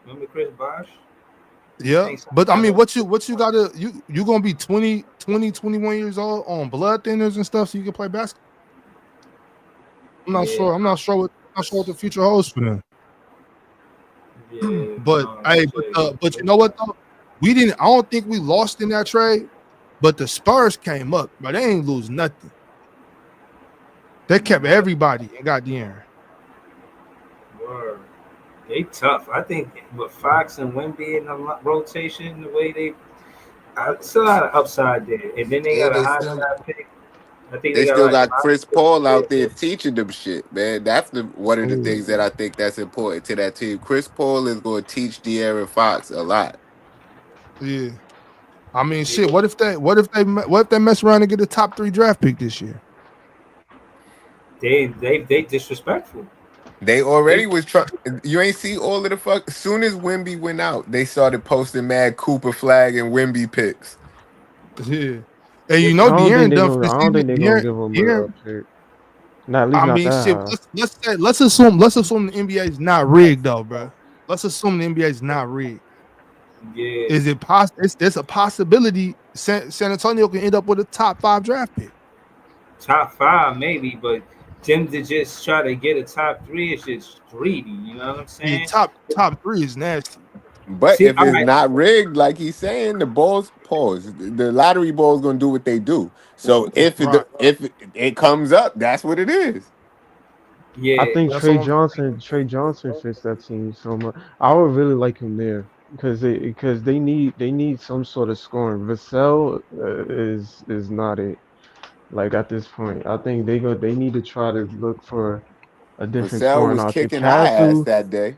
Remember Chris Bosh? I Yeah. think some But I kind mean of what you gotta you gonna be 21 years old on blood thinners and stuff so you can play basketball. I'm not yeah, sure. I'm not sure what the future holds for them. yeah, But no, hey, that shit. but you know what though? We didn't. I don't think we lost in that trade. But the Spurs came up, but they ain't lose nothing. They kept Word, everybody and got De'Aaron. word. They tough. I think with Fox and Wemby in the rotation, the way they, it's a lot of upside there. And then they Yeah, got a high draft pick. I think they they got still like got a lot Chris of Paul out there picks. teaching them shit, man. That's one of the Oh, things that I think that's important to that team. Chris Paul is going to teach De'Aaron Fox a lot. yeah. I mean, Yeah, shit. What if they mess around and get a top 3 draft pick this year? they disrespectful. They They already was trying. You ain't see all of the fuck. As soon as Wimby went out, they started posting mad Cooper flag and Wimby pics. Yeah. And De'Aaron done for the I don't season. think they're gonna give him a pick. Not at least I not mean, that shit. high. Let's assume the NBA is not rigged though, bro. Let's assume the NBA is not rigged. yeah, Is it possible? There's a possibility San Antonio can end up with a top 5 draft pick. top five maybe, but them to just try to get a top three is just greedy. You know what I'm Yeah, saying? top 3 is nasty. But See, if all it's right, not rigged, like he's saying, the balls pause. The lottery ball is going to do what they do. So Right. if it comes up, that's what it is. I yeah, think That's what I'm Trey Johnson fits that team so much. I would really like him there because they need some sort of scoring. Vassell is not it. Like at this point, I think they need to try to look for a different Vassell scoring was option. kicking high ass Cazu, that day.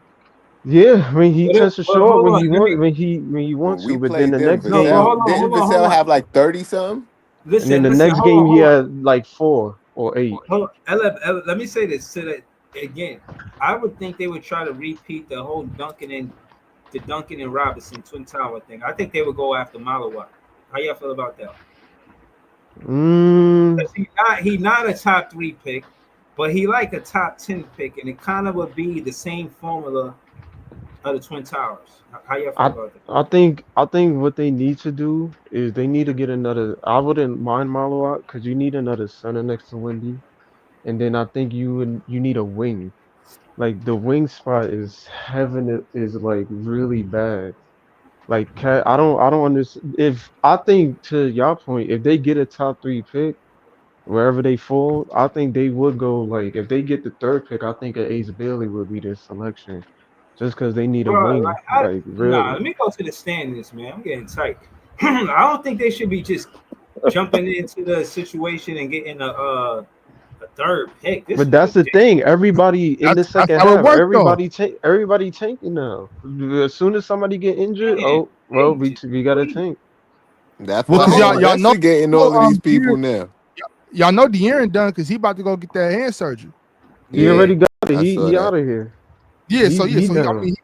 yeah, I mean he but, tends to but show up hold when on, he let me When wants we to, but then played the them, next no, but game, Vassell hold on, didn't hold on, hold Vassell on. have like 30 something? and then Listen, the listen, next hold game on, he hold on. had like 4 or 8. Hold on. Let me say this so that again, I would think they would try to repeat the whole Duncan and Robinson Twin Tower thing. I think they would go after Malawi. How y'all feel about that? Mm, Because he not a top three pick, but he like a top 10 pick, and it kind of would be the same formula of the Twin Towers. How y'all feel I about that? I think what they need to do is they need to get another. I wouldn't mind Marlowe because you need another center next to Wendy, and then I think you need a wing. Like the wing spot is heaven is like really bad. Like I don't understand if I think to your point if they get a top 3 pick wherever they fall I think they would go like if they get the third pick I think a Ace Bailey would be their selection just because they need a Bro, wing. like Like nah, really, let me go to the standings, man. I'm getting tight. I don't think they should be just jumping into the situation and getting a third pick. This but is that's the ridiculous. thing. Everybody in the That's second how it half, worked though. everybody tanking now. As soon as somebody get injured, Man, oh well, they we just we got to tweet. tank. That's Well, why But cause they hold on, y'all know, investigating you know all of these De'Aaron, people now. y'all know De'Aaron done because he about to go get that hand surgery. He yeah. already got it. I He saw he that. out of here. Yeah, He so he, I done. mean,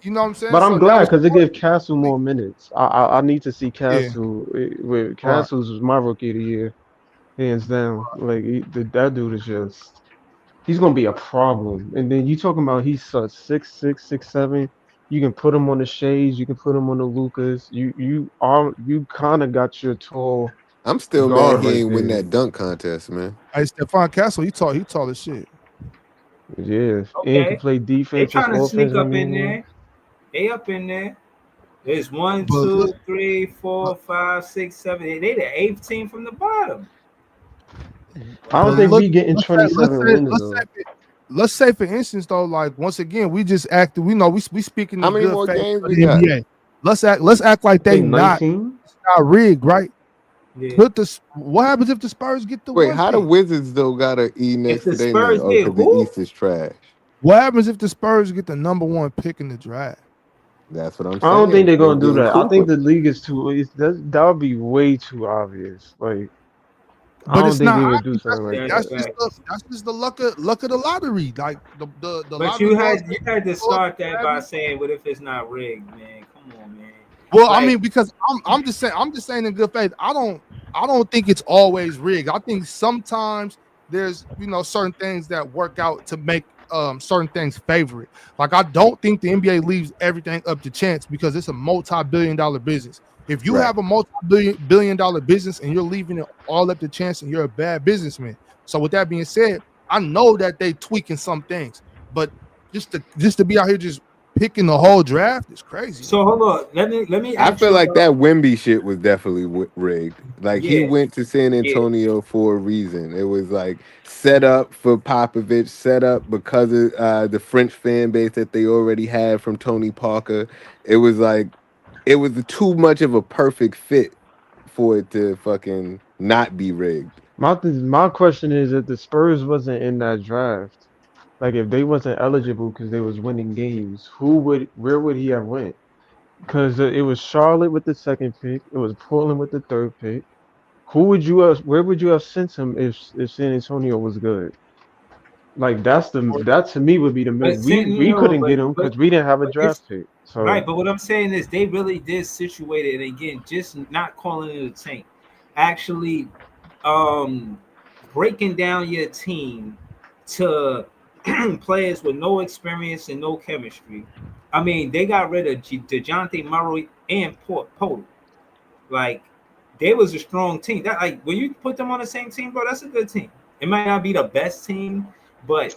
you know what I'm saying. But I'm So that glad was because it gives Castle more minutes. I need to see yeah, Castle. With right. Castle's was my rookie of the year, hands down. Like that dude is just he's gonna be a problem. And then you talking about he's 6'6", 6'7". You can put him on the Shays. You can put him on the Lucas. You kind of got your tall I'm still mad guard he right ain't win there. that dunk contest, man. Hey, Stephon Castle, he tall as shit. Yeah, and can Okay. play They defense as trying to offense sneak when up you in need. there. They up in there. There's one, But look, two, three, look, four, five, six, seven, eight. They the eighth team from the bottom. I don't but think look, we getting let's 27 say, wins let's say, though. let's say for instance though, like once again, we just acted. We know we speaking How in many good more faith games for we the got? NBA. Let's act like I they think not, 19. it's not rigged, right? Yeah. Put this. What happens if the Spurs get the Wait, one how the pick? Wizards though got a E If next the to their name? Spurs Oh, get because the who? East is trash. What happens if the Spurs get the number one pick in the draft? That's what I'm I don't think saying. they're They gonna do getting that. I think Cooper. the league is too. That would be way too obvious. Like I But don't it's think not they would do obvious. something like That's that. facts. That's just the luck of the lottery. Like the But lottery balls. you had to Go up, start that whatever. by saying, "What if it's not rigged, man? Come on, man." Well, I Like, mean, because I'm just saying in good faith. I don't think it's always rigged. I think sometimes there's certain things that work out to make certain things favorite. Like I don't think the NBA leaves everything up to chance because it's a multi-billion-dollar business. If you Right. have a multi-billion-dollar business and you're leaving it all up to chance, and you're a bad businessman. So with that being said, I know that they tweaking some things, but just to be out here just picking the whole draft is crazy, so man. hold on. Let me I ask feel you like about. that Wimby shit was definitely rigged. Like he Yeah, went to San yeah. Antonio for a reason. It was like set up for Popovich, set up because of the French fan base that they already had from Tony Parker. It was like it was too much of a perfect fit for it to fucking not be rigged. My question is, if the Spurs wasn't in that draft, like if they wasn't eligible because they was winning games, where would he have went? Because it was Charlotte with the second pick, it was Portland with the third pick. Where would you have sent him if San Antonio was good? Like that to me would be the But move. We no, couldn't get him but because we didn't have a but it's draft pick. right. So But what I'm saying is they really did situate it, and again, just not calling it a tank, actually, um, breaking down your team to players with no experience and no chemistry. I mean, they got rid of DeJounte Murray and Pope. Like, they was a strong team. That like when you put them on the same team, bro, that's a good team. It might not be the best team, but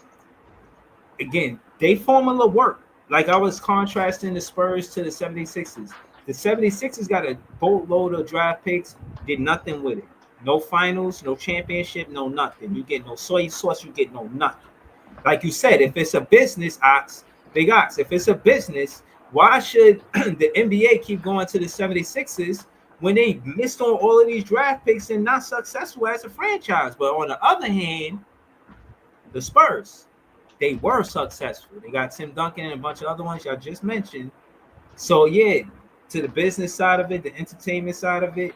again, they formula work. Like I was contrasting the Spurs to the 76ers. The 76ers got a boatload of draft picks, did nothing with it. No finals, no championship, no nothing. You get no soy sauce, you get no nothing. Like you said, if it's a business, Ox, big Ox, if it's a business, why should the NBA keep going to the 76ers when they missed on all of these draft picks and not successful as a franchise? But on the other hand, the Spurs, they were successful. They got Tim Duncan and a bunch of other ones y'all just mentioned. So yeah, to the business side of it, the entertainment side of it,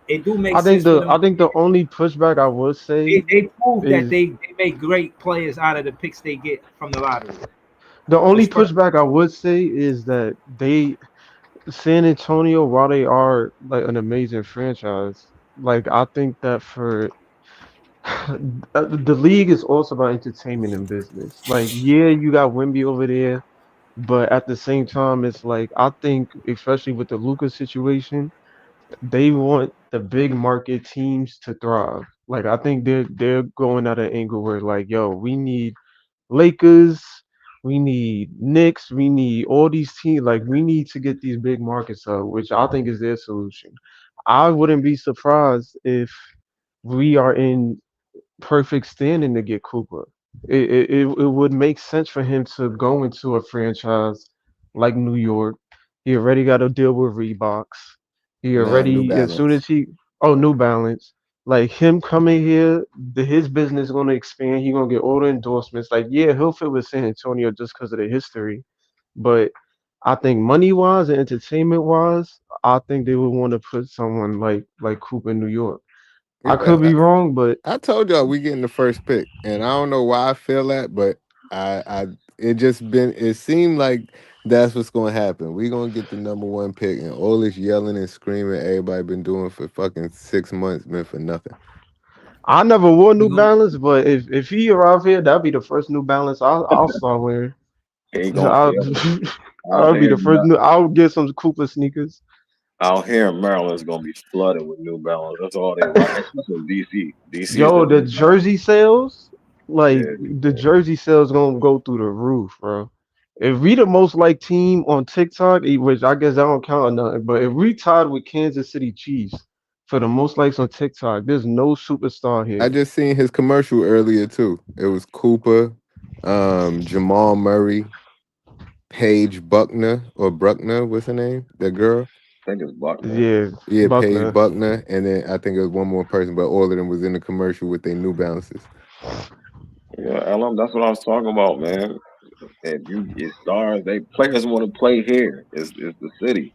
it do make sense for them. I think the only pushback I would say They prove that is they make great players out of the picks they get from the lottery. the The only Spurs. pushback I would say is that they San Antonio, while they are like an amazing franchise, like I think that for the league is also about entertainment and business. Like, yeah, you got Wimby over there, but at the same time, it's like I think, especially with the Lucas situation, they want the big market teams to thrive. Like, I think they're going at an angle where like, yo, we need Lakers, we need Knicks, we need all these teams. Like, we need to get these big markets up, which I think is their solution. I wouldn't be surprised if we are in perfect standing to get Cooper. It would make sense for him to go into a franchise like New York. He already got to deal with Reeboks. He Nah, New already, as soon Balance. as New Balance, like him coming here, his business going to expand. He going to get all the endorsements. Like, yeah, he'll fit with San Antonio just because of the history. But I think money wise and entertainment wise, I think they would want to put someone like Coop in New York. I Yeah, could be wrong, but I told y'all we getting the first pick, and I don't know why I feel that, but I it just been it seemed like that's what's gonna happen. We gonna get the number one pick, and all this yelling and screaming everybody been doing for fucking 6 months been for nothing. I never wore You New know, Balance, but if he arrive here, that'd be the first New Balance I'll start wearing. He gonna I'll, feel it. Out I'll be here, the first new. I'll get some Cooper sneakers. out here in Maryland's gonna be flooded with New Balance. That's all they like. Especially DC. DC is the Yo, the New Balance. jersey sales, like Yeah, the jersey sales gonna go through the roof, bro. If we the most liked team on TikTok, which I guess I don't count or nothing, but if we tied with Kansas City Chiefs for the most likes on TikTok, there's no superstar I here. just seen his commercial earlier too. It was Cooper, Jamal Murray, Paige Buckner or Bruckner, what's her name? The girl. I think it's Buckner. Yeah, Yeah, Paige Buckner. Buckner, and then I think it was one more person, but all of them was in the commercial with their New Balances. Yeah, LM. That's what I was talking about, man. If you get stars, they players want to play here. It's the city.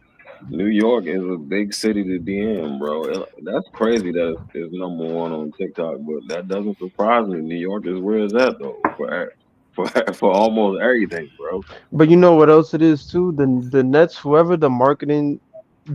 New York is a big city to be in, bro. That's crazy that it's number one on TikTok, but that doesn't surprise me. New York is where it's at though for for almost everything, bro. But you know what else it is too? The Nets, whoever the marketing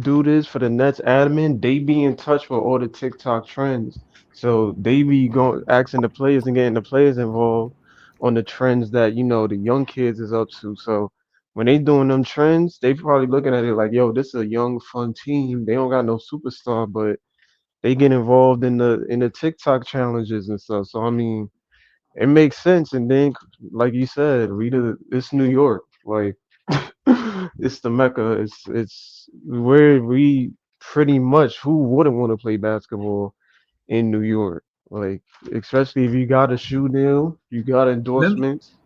dude is for the Nets admin, they be in touch with all the TikTok trends. So they be going asking the players and getting the players involved on the trends that, the young kids is up to. So when they doing them trends, they probably looking at it like, yo, this is a young, fun team. They don't got no superstar, but they get involved in the TikTok challenges and stuff. So I mean, it makes sense. And then, like you said, Rita, it's New York. Like it's the Mecca. It's where we pretty much who wouldn't want to play basketball in New York. Like especially if you got a shoe deal, you got let me endorsements,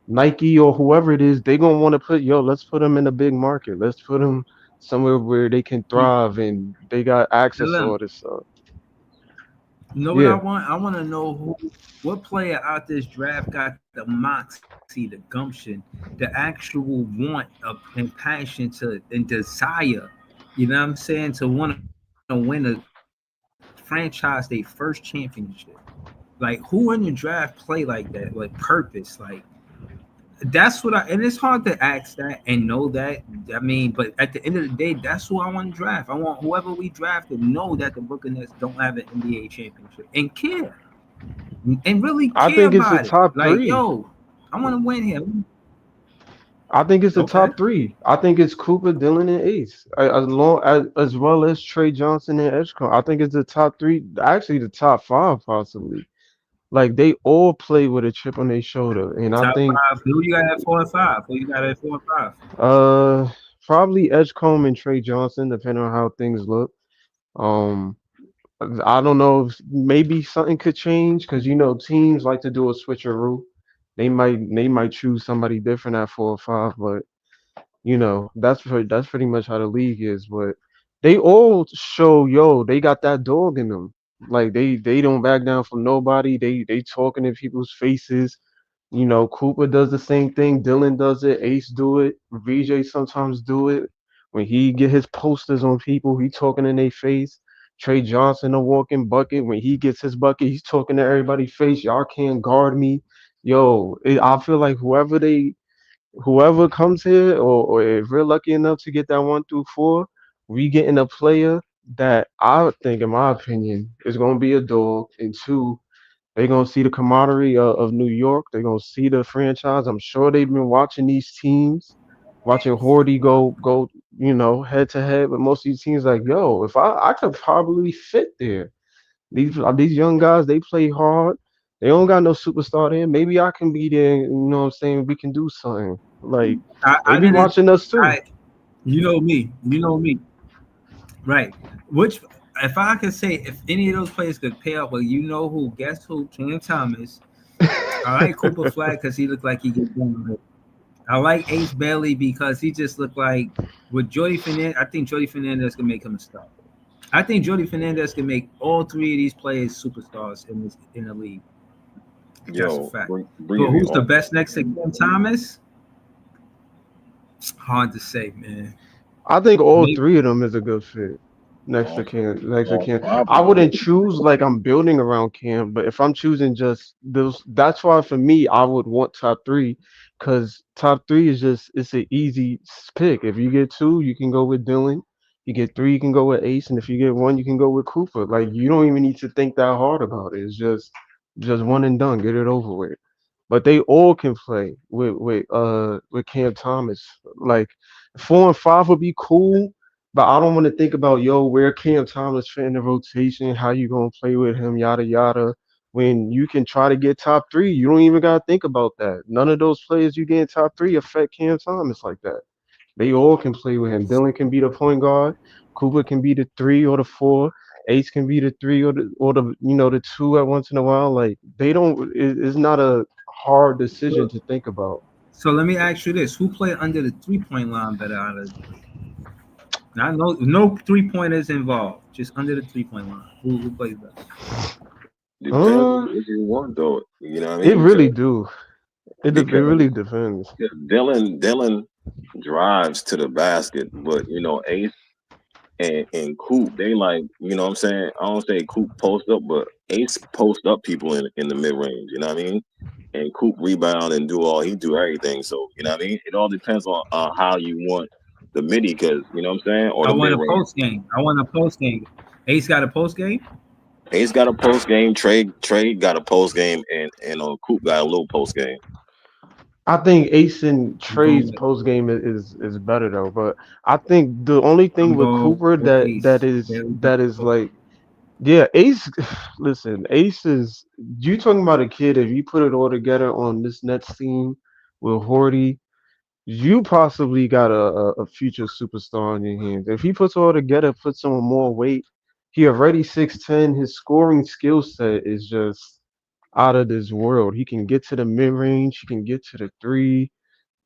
Nike or whoever it is, they gonna want to put let's put them in a big market. Let's put them somewhere where they can you, thrive and they got access to LM. all this stuff. You know what I Yeah. want? I want to know what player out this draft got the moxie, the gumption, the actual want and passion and desire. You know what I'm saying? To want to win a franchise their first championship. Like who in the draft play like that? Like purpose. Like that's what and it's hard to ask that and know that. I mean, but at the end of the day, that's who I want to draft. I want whoever we draft to know that the Brooklyn Nets don't have an NBA championship and care and really I care think it's the about it. top Like, three. yo, I want to win here. I think it's the Okay. top three. I think it's Cooper, Dylan, and Ace, as well as Trey Johnson and Edgecombe. I think it's the top three, actually the top five possibly. Like they all play with a chip on their shoulder, and I Top think five. Who you got at 4 and 5? Who you got at 4 and 5? uh probably Edgecombe and Trey Johnson, depending on how things look. Um, I don't know if maybe something could change because teams like to do a switcheroo. They might choose somebody different at 4 or 5, but that's pretty much how the league is. But they all show they got that dog in them. Like they don't back down from nobody. They talking in people's faces. Cooper does the same thing. Dylan does it. Ace do it. VJ sometimes do it. When he get his posters on people, he talking in their face. Trey Johnson, a walking bucket. When he gets his bucket, he's talking to everybody's face. Y'all can't guard me. I feel like whoever comes here, or if we're lucky enough to get that 1 through 4, we getting a player that I would think, in my opinion, is going to be a dog. And two, they're going to see the camaraderie of New York. They're going to see the franchise. I'm sure they've been watching these teams, watching Hordy go, head to head with most of these teams. Like, yo, if I could probably fit there. These young guys, they play hard. They don't got no superstar there. Maybe I can be there. You know what I'm saying? We can do something. Like they I be didn't. watching us too. I. You know me. You know me. Right. Which, if I could say, if any of those players could pair up, well, you know who? Guess who? Cam Thomas I like Cooper Flag because he looked like he get done. I like Ace Bailey because he just looked like with Jordy Fernandez. I think Jordy Fernandez can make him a star. I think Jordy Fernandez can make all three of these players superstars in the league. That's a Yo, fact. So Breezy. who's the best next to Cam Thomas? Hard to say, man. I think all Maybe, three of them is a good fit next to All, Cam. Next to all Cam, five I of them. wouldn't choose like I'm building around Cam, but if I'm choosing just those, that's why for me I would want top three, because top three is just it's an easy pick. If you get two, you can go with Dylan. You get three, you can go with Ace, and if you get one, you can go with Cooper. Like you don't even need to think that hard about it. It's just one and done. Get it over with. But they all can play with Cam Thomas. Like 4 and 5 would be cool, but I don't want to think about where Cam Thomas fit in the rotation, how you gonna play with him, yada yada. When you can try to get top three, you don't even gotta think about that. None of those players you get in top three affect Cam Thomas like that. They all can play with him. Dylan can be the point guard, Cooper can be the three or the four, Ace can be the three or the the two at once in a while. Like they don't. It's not a hard decision to think about. so let me ask you this: who played under the 3 point line better out of the three? Not no 3 pointers involved, just under the 3 point line. Who plays better? Depends Uh, what you want, though. You know what I it mean? really do. It Because really depends. Dylan drives to the basket, but Ace and Coop, they like, what I'm saying? I don't say Coop post up, but Ace post up people in the mid range, you know what I mean? And Coop rebound and he do everything. So, you know what I mean? It all depends on how you want the midi, because you know what I'm saying? Or I the want mid a range. post game. I want a post game. Ace got a post game. Ace got a post game, Trey got a post game, and Coop got a little post game. I think Ace and I'm going Trey's with post game is better though, but I think the only thing I'm with going Cooper with that Ace. that is Barely got that the is post. like yeah, Ace. Listen, Ace is you talking about a kid. If you put it all together on this Nets team with Horty, you possibly got a future superstar in your hands. If he puts it all together, puts on more weight, he already 6'10". His scoring skill set is just out of this world. He can get to the mid range. He can get to the three.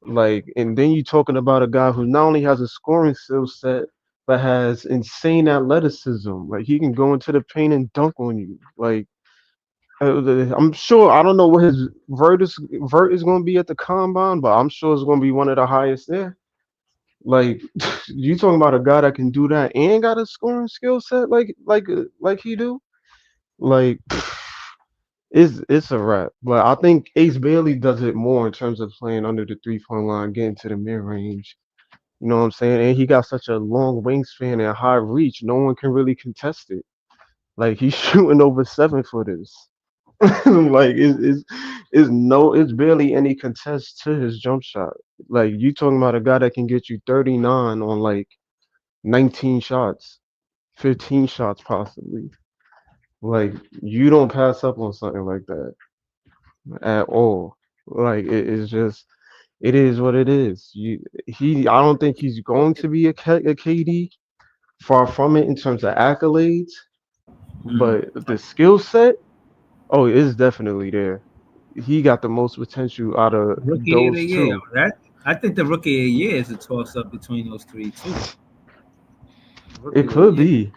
Like, and then you talking about a guy who not only has a scoring skill set, but has insane athleticism. Like, he can go into the paint and dunk on you. Like, I'm sure. I don't know what his vert is going to be at the combine, but I'm sure it's going to be one of the highest there. Like, you talking about a guy that can do that and got a scoring skill set like he do. Like, it's a wrap. But I think Ace Bailey does it more in terms of playing under the 3 point line, getting to the mid range. You know what I'm saying? And he got such a long wingspan and high reach. No one can really contest it. Like he's shooting over 7 footers. Like it's barely any contest to his jump shot. Like you talking about a guy that can get you 39 on like 19 shots, 15 shots possibly. Like you don't pass up on something like that at all. Like it's just it is what it is. I don't think he's going to be a KD. Far from it in terms of accolades, Mm. but the skill set, oh, it's definitely there. He got the most potential out of Rookie of the those year. two. That I think the rookie of the year is a toss up between those three too. Rookie It of the could year. be.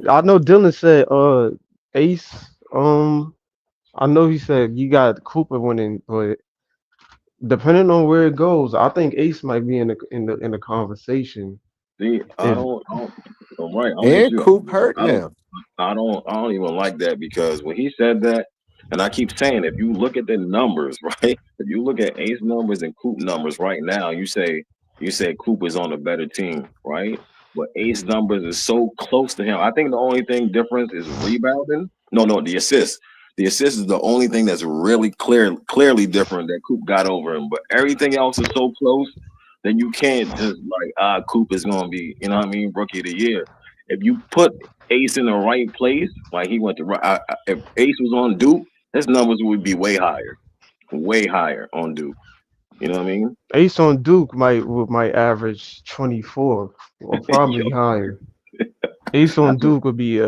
I know Dylan said Ace. I know he said you got Cooper winning, but depending on where it goes, I think Ace might be in the conversation. See, If I don't. I'm right. I'm with And you. Coop hurt I don't. now. I don't even like that, because when he said that, and I keep saying, if you look at the numbers, right? If you look at Ace numbers and Coop numbers right now, you say Coop is on a better team, right? But Ace numbers is so close to him. I think the only thing difference is rebounding. No, the assist. The assist is the only thing that's really clearly different that Coop got over him. But everything else is so close, then you can't just like Coop is gonna be, rookie of the year. If you put Ace in the right place, like he went to if Ace was on Duke, his numbers would be way higher on Duke. You know what I mean? Ace on Duke might average 24 or probably Yo, higher. Ace on That's what, Duke would be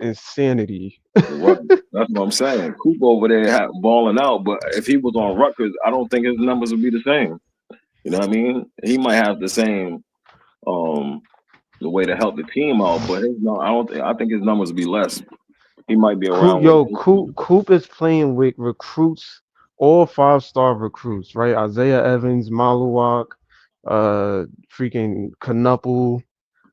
insanity. right. That's what I'm saying. Coop over there balling out, but if he was on Rutgers, I don't think his numbers would be the same. You know what I mean? He might have the same um the way to help the team out, but his no, I don't think I think his numbers would be less. He might be Coop, around what yo, Jason Coop is playing with recruits, all 5-star recruits, right? Isaiah Evans, Maluak, freaking Knuppel.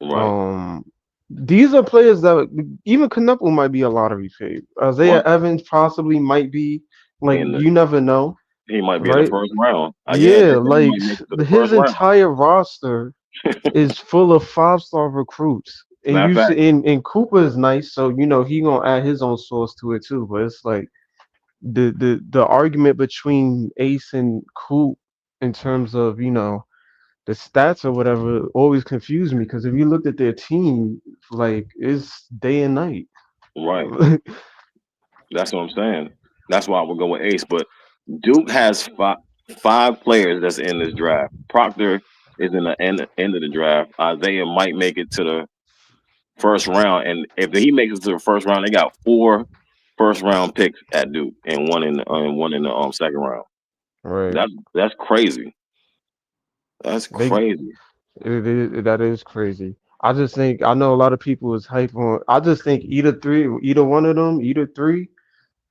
is. Right. Um, these are players that even Knuppel might be a lottery pick. Isaiah Right. Evans possibly might be. Like And you never know, he might be in the right? first round. Yeah, Yeah, they like might make it to the his first round. entire roster is full of 5-star recruits. And Matter of you fact, see, and Cooper is nice, so you know he gonna add his own sauce to it too. But it's like the argument between Ace and Coop in terms of the stats or whatever always confused me because if you looked at their team, like it's day and night. right. That's what I'm saying. That's why I would go with Ace. But Duke has five players that's in this draft. Proctor is in the end of the draft. Isaiah might make it to the first round, and if he makes it to the first round, they got four first round picks at Duke and one in the second round. Right. That's crazy. That's They crazy. that is crazy. I just think I know a lot of people is hype on. I just think either one of them, either three,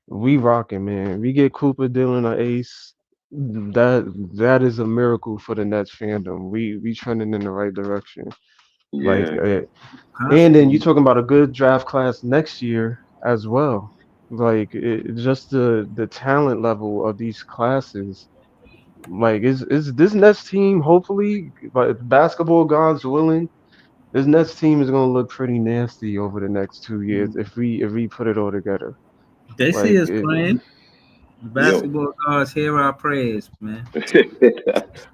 we rocking, man. We get Cooper, Dylan, or Ace. That is a miracle for the Nets fandom. We trending in the right direction. Like, Yeah, and then Constantly. you talking about a good draft class next year as well. Like, just the talent level of these classes. Like, is this Nets team hopefully, but basketball gods willing, this Nets team is gonna look pretty nasty over the next 2 years if we put it all together. They see Like, us playing. The yo, basketball gods hear our prayers, man.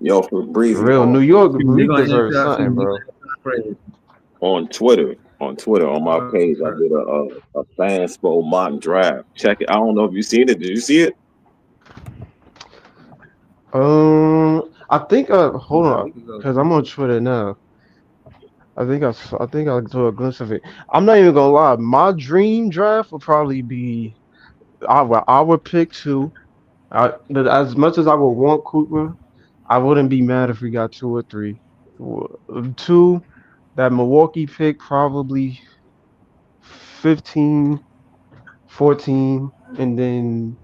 yo, for for Breezy real, New York, They're we gonna deserve answer us something, and give bro. us our prayers. on Twitter on my page, I Word. did a fanspo mock draft. Check it. I don't know if you seen it. Did you see it? I think hold Nah, on, we could go. because I'm on Twitter now. I think I saw a glimpse of it. I'm not even gonna lie. My dream draft would probably be our pick two. But as much as I would want Cooper, I wouldn't be mad if we got two or three. Two, that Milwaukee pick probably 15, 14, and then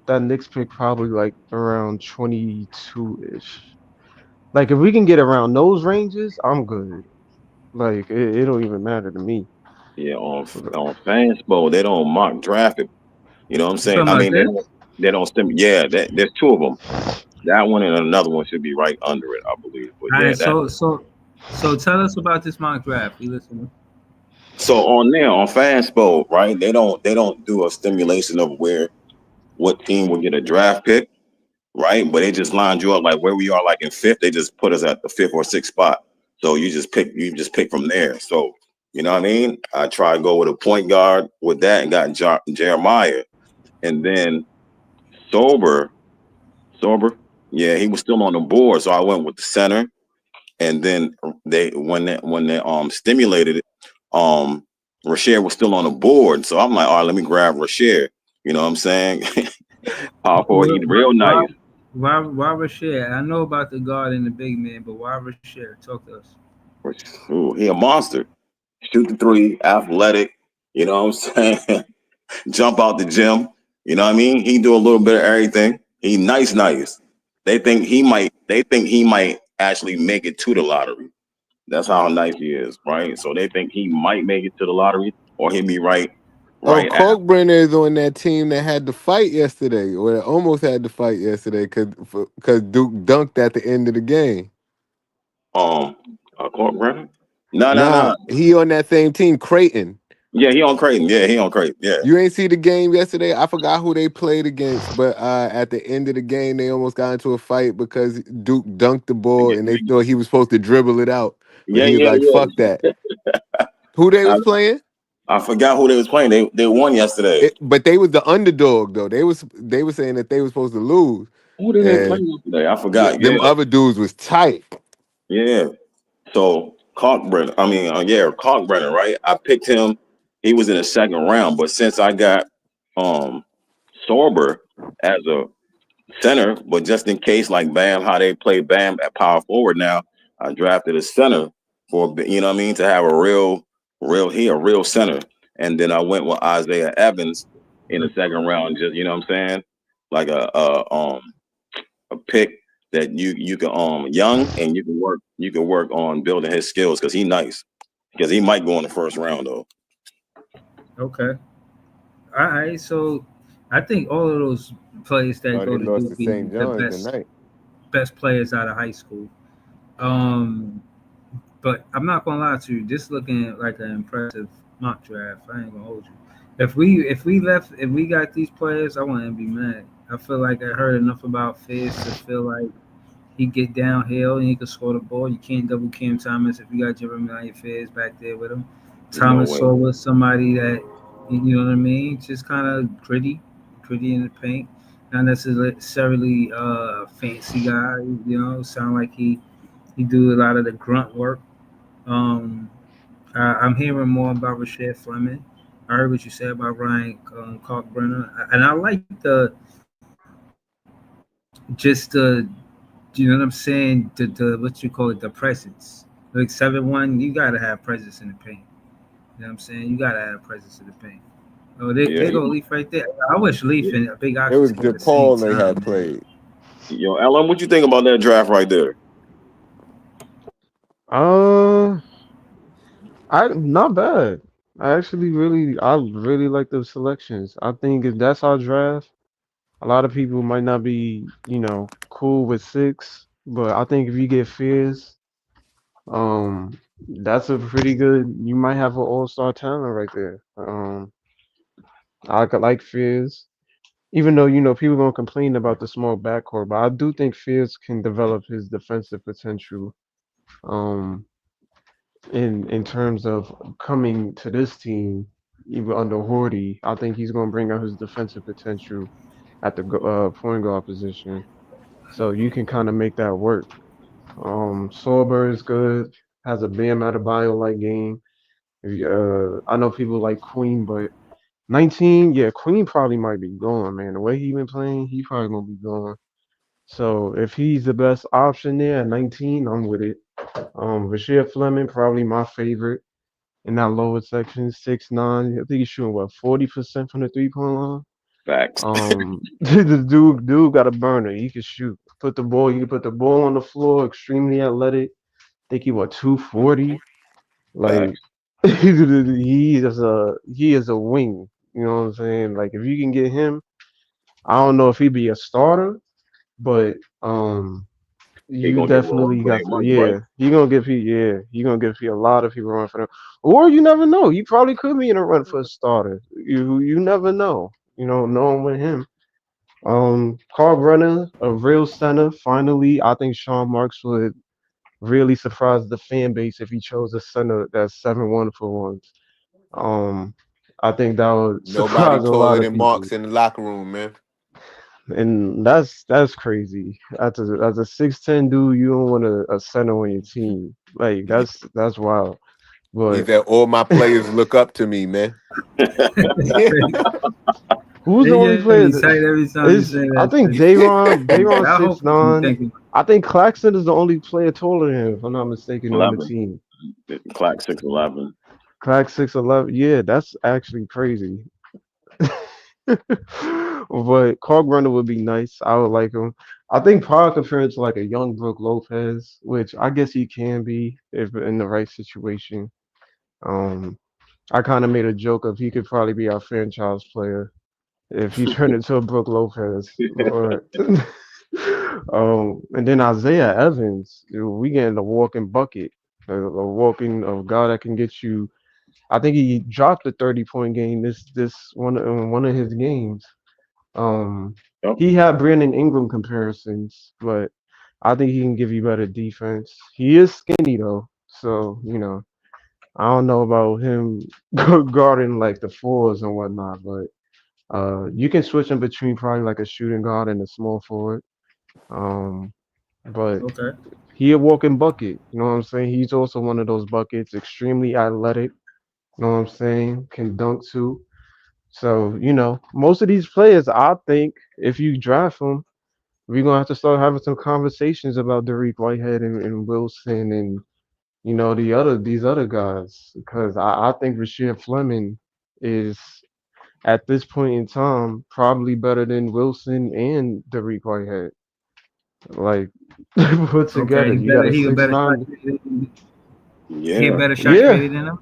that Knicks pick probably like around 22-ish. Like if we can get around those ranges, I'm good. Like it don't even matter to me. Yeah, on fanspo, they don't mock draft it. You know what I'm You saying? talking I about mean, this? they don't stem. Yeah, there's two of them. That one and another one should be right under it, I believe. But All yeah, right, that. so tell us about this mock draft. We listening. So on there on fanspo, right? They don't do a stimulation of where what team will get a draft pick, right? But they just lined you up like where we are, like in fifth. They just put us at the fifth or sixth spot. So you just pick from there. So you know what I mean? I tried to go with a point guard with that and got Jeremiah, and then sober, sober. Yeah, he was still on the board, so I went with the center. And then when they stimulated it, um, Rasher was still on the board. So I'm like, all right, let me grab Rasher. You know what I'm saying? Power forward, Why, he's real nice. why Rasher? I know about the guard and the big man, but why Rasher? Talk to us. Ooh, he a monster. Shoot the three, athletic. You know what I'm saying? Jump out the gym. You know what I mean? He do a little bit of everything. He nice. They think he might actually make it to the lottery. That's how nice he is, right? So they think he might make it to the lottery, or he'll be right, Oh, right at. Kalkbrenner is on that team that had to fight yesterday, or that almost had to fight yesterday, because Duke dunked at the end of the game. Um, Clark Brennan. No, no, Nah, no. he on that same team, Creighton. Yeah, he on Creighton. Yeah, he on Creighton. Yeah, You ain't see the game yesterday. I forgot who they played against, but at the end of the game, they almost got into a fight because Duke dunked the ball and they thought he was supposed to dribble it out, but yeah, he was yeah, like, "Fuck that." yeah. Who they I, was playing? I forgot who they was playing. They won yesterday. But they was the underdog though. They were saying that they was supposed to lose, Who did they play and yesterday? I forgot. them Yeah, other dudes was tight. yeah. So Kalkbrenner. I mean, yeah, Kalkbrenner, right? I picked him. He was in the second round, but since I got um Sorber as a center, but just in case, like Bam, how they play Bam at power forward now, I drafted a center for you know what I mean to have a real center, and then I went with Isaiah Evans in the second round, just you know what I'm saying, like a pick that you can young and you can work on building his skills because he nice because he might go in the first round though. Okay. All right. So I think all of those players that Oh, go they to lost Duke to be St. the John's tonight. best players out of high school. Um, but I'm not gonna lie to you. This looking like an impressive mock draft. I ain't gonna hold you. If we got these players, I wouldn't be mad. I feel like I heard enough about Fizz to feel like he get downhill and he could score the ball. You can't double Cam Thomas if you got Jeremiah Fizz back there with him. No Thomas way. Saw was somebody that you know what I mean, just kind of gritty in the paint. Not necessarily a fancy guy. You know, sound like he do a lot of the grunt work. Um, I'm hearing more about Rashad Fleming. I heard what you said about Ryan Kalkbrenner, and I like just the you know what I'm saying? The what you call it, the presence. Like 7-1, you gotta have presence in the paint. You know what I'm saying? You gotta have presence in the paint. Oh, Yeah, they go Leaf right there. I wish Leaf and Big It Ox was came at the same DePaul they time, had man. played. yo, Alan, what you think about that draft right there? Uh, I not bad. I really like those selections. I think if that's our draft, a lot of people might not be, cool with six, but I think if you get Fierce, that's a pretty good. You might have an all-star talent right there. I could like Fierce, even though people gonna complain about the small backcourt, but I do think Fierce can develop his defensive potential. Um, in terms of coming to this team, even under Horty, I think he's gonna bring out his defensive potential at the point guard position. So you can kind of make that work. Sorber is good, has a Bam Adebayo like game. I know people like Queen, but 19, yeah, Queen probably might be gone, man. The way he been playing, he probably gonna be gone. So if he's the best option there at 19, I'm with it. Rashid Fleming, probably my favorite in that lower section, 6'9". I think he's shooting what 40% from the 3-point line. Facts. The dude got a burner. He can shoot. He can put the ball on the floor. Extremely athletic. Think he what 240. Like Facts. he is a wing. You know what I'm saying? Like if you can get him, I don't know if he'd be a starter, but He you gonna get role definitely play got to, money, right? yeah. He gonna give you a lot of people run for them, or you never know. He probably could be in a run for a starter. You never know. Knowing with him. Carl Brenner, a real center. Finally, I think Sean Marks would really surprise the fan base if he chose a center that's 7-1 for once. Um, I think that would Nobody surprise a lot taller of than people, Marks in the locker room, man. and that's crazy. As a 6'10" dude, you don't want a center on your team. Like that's wild. He But said, all my players look up to me, man. who's the They only get me player tight that every time you say is? I that think shit. Dayron I hope what you 6'9". thinking. I think Claxton is the only player taller than him, if I'm not mistaken, on the 11. team. Clock 6'11. Clax 6'11". Yeah, that's actually crazy. But Kalkbrenner would be nice. I would like him. I think probably compared to like a young Brooke Lopez, which I guess he can be if in the right situation. Um, I kind of made a joke of he could probably be our franchise player if he turned into a Brooke Lopez. Or and then Isaiah Evans, we getting a walking bucket, a walking of guy that can get you. I think he dropped a 30-point game this one of his games. Um, Yep. he had Brandon Ingram comparisons, but I think he can give you better defense. He is skinny though, so I don't know about him guarding like the fours and whatnot, but you can switch in between probably like a shooting guard and a small forward. Um, but Okay. he a walking bucket. You know what I'm saying? He's also one of those buckets, extremely athletic. You know what I'm saying? Can dunk too. So, most of these players, I think if you draft them, we're gonna have to start having some conversations about Derek Whitehead and Wilson and these other guys because I think Rasheed Fleming is at this point in time probably better than Wilson and Derek Whitehead. Like put Okay, together, you got a he a six better shot nine. creator. He a Yeah, better shot Yeah, creator than him.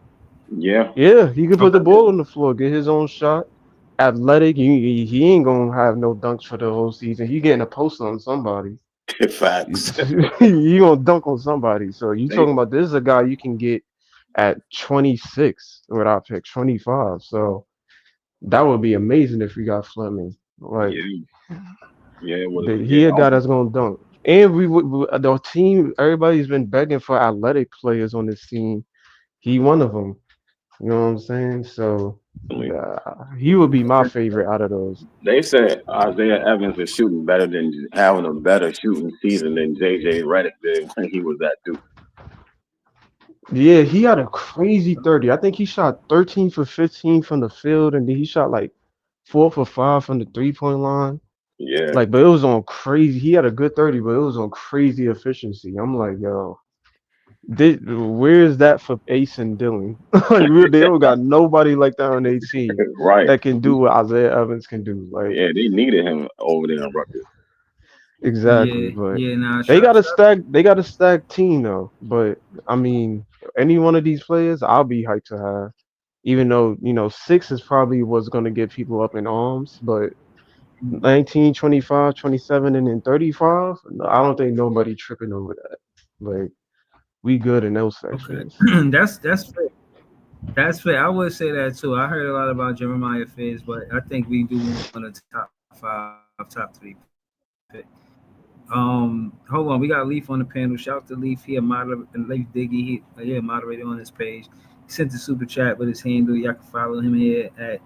yeah. yeah, he can put the Okay. ball on the floor, get his own shot. Athletic, he ain't gonna have no dunks for the whole season. He getting a post on somebody. Facts. He gonna dunk on somebody. So you They, talking about this is a guy you can get at 26 without pick 25. So that would be amazing if we got Fleming. Like yeah, yeah. Well, he yeah. a guy that's gonna dunk. And the team, everybody's been begging for athletic players on this team. He one of them. You know what I'm saying? So he would be my favorite out of those. They said Isaiah Evans is shooting better than having a better shooting season than JJ Redick did when he was at Duke. Yeah, he had a crazy 30. I think he shot 13 for 15 from the field, and then he shot like 4 for 5 from the 3-point line. Yeah, Like, but it was on crazy. He had a good 30, but it was on crazy efficiency. I'm like, yo, where is that for Ace and Dylan? Like, they don't got nobody like that on their team right. that can do what Isaiah Evans can do. Like, Yeah, they needed him over there in Rutgers. exactly. Yeah, But yeah. Nah, they shot, got a shot. stack. They got a stacked team though. But I mean, any one of these players, I'll be hyped to have. Even though six is probably what's going to get people up in arms, but 19, 25, 27, and then 35, no, I don't think nobody tripping over that. Like we good in those Okay, sections. that's fair. That's fair. I would say that too. I heard a lot about Jeremiah Fizz, but I think we do want a top five, top three pick. Hold on, we got Leaf on the panel. Shout out to Leaf. He a Leaf Diggy. He a moderator on his page. He sent the super chat with his handle. Y'all can follow him here at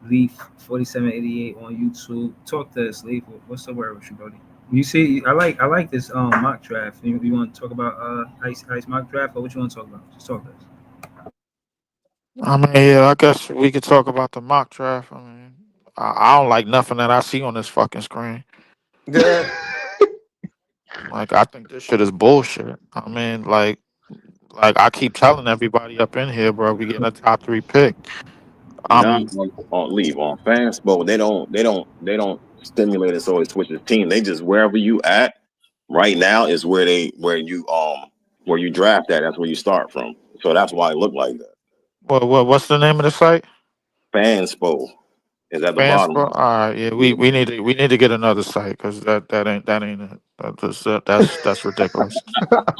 Leaf4788 on YouTube. Talk to us, Leaf. What's the word with you, buddy? You see, I like this mock draft. You want to talk about ice mock draft, or what you want to talk about? Just talk to us. I mean, yeah, I guess we could talk about the mock draft. I mean, I don't like nothing that I see on this fucking screen. Yeah. Like, I think this shit is bullshit. I mean, like I keep telling everybody up in here, bro, we getting a top three pick. Not Um, on leave on fastball. They don't stimulate it so it switches team. They just wherever you at right now is where you draft at. That's where you start from. So that's why it looked like that. what's the name of the site? Fanspo is at the bottom. Fanspo. All right, yeah, Yeah. we need to get another site because that ain't it. That's ridiculous.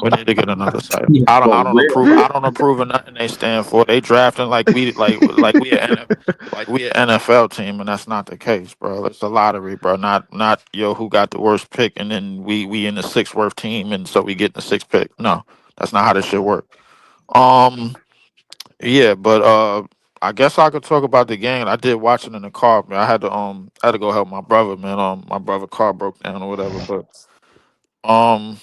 We need to get another site. Yeah. But where I don't approve of nothing they stand for. They drafting like we an NFL team, and that's not the case, bro. It's a lottery, bro. Not who got the worst pick, and then we in the sixth worst team, and so we get the sixth pick. No, that's not how this shit work. Um, yeah, but I guess I could talk about the game. I did watch it in the car, man. I had to go help my brother, man. My brother car broke down or whatever, but um.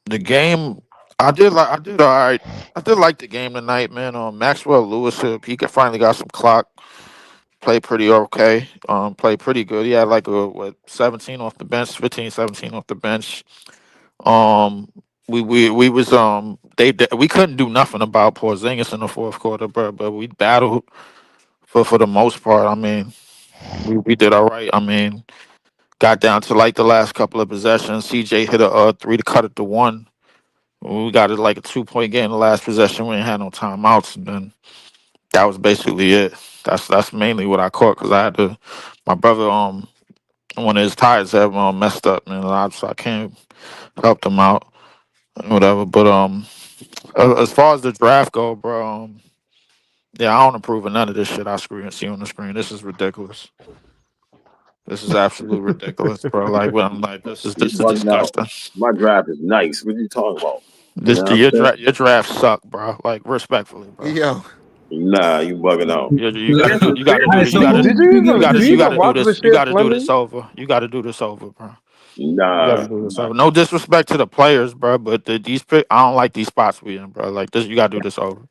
The game, I did all right. I did like the game tonight, man. Maxwell Lewis, finally got some clock. Played pretty okay. Played pretty good. He had like 17 off the bench, 15, 17 off the bench. Um, we was we couldn't do nothing about Porzingis in the fourth quarter, but we battled for the most part. I mean, we did all right. I mean, got down to like the last couple of possessions. CJ hit a three to cut it to one. We got it like a 2 point game in the last possession. We ain't had no timeouts, and then that was basically it. That's mainly what I caught because I had to. My brother, one of his tires had messed up, man. So I can't help him out and whatever. But as far as the draft go, bro, yeah, I don't approve of none of this shit see on the screen. This is ridiculous. This is absolutely ridiculous, bro. Like, when I'm like, this is you this is bugging out. disgusting. My draft is nice. What are you talking about? You This know what your I'm saying? draft your draft suck, bro. Like, respectfully, bro. Yo. Nah, you bugging out. You So got that's you got to all do right. this. So who Did did you you give You it got even to to? do you you got even to do watch this. You Rasheed got to do this Fleming? over. You got to do this over, bro. You got to Nah, do this over. No disrespect to the players, bro, but these I don't like these spots we in, bro. Like this, you got to do this over.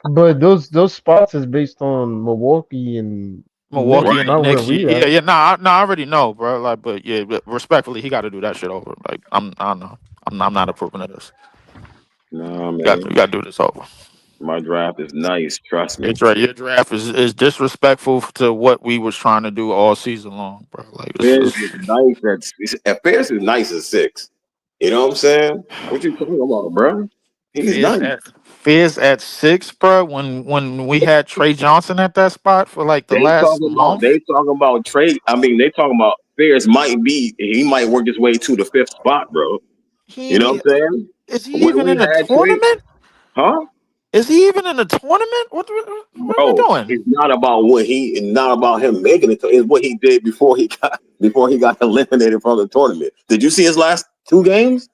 But those spots is based on Milwaukee and Milwaukee Knicks, and the right. not where Knicks. we Yeah, at. yeah. Nah, I already know, bro. Like, but yeah, but respectfully, he got to do that shit over. Like, I don't know. I'm not approving of this. Nah, You man. got to do this over. My draft is nice. Trust me. Your draft is disrespectful to what we was trying to do all season long, bro. Like, Fizz is nice at Fizz is nice at 6. You know what I'm saying? What you talking about, bro? He's Fizz nice. at Fizz at 6, bro. When we had Trey Johnson at that spot for like the last month, They talking about trade. I mean, they talking about Fizz he might work his way to the 5th spot, bro. he You ain't know what I'm saying? is he When even we in the had trade, tournament? huh? Is he even in the tournament? What are we Bro, doing? it's not about him making it. It's what he did before he got eliminated from the tournament. Did you see his last 2 games?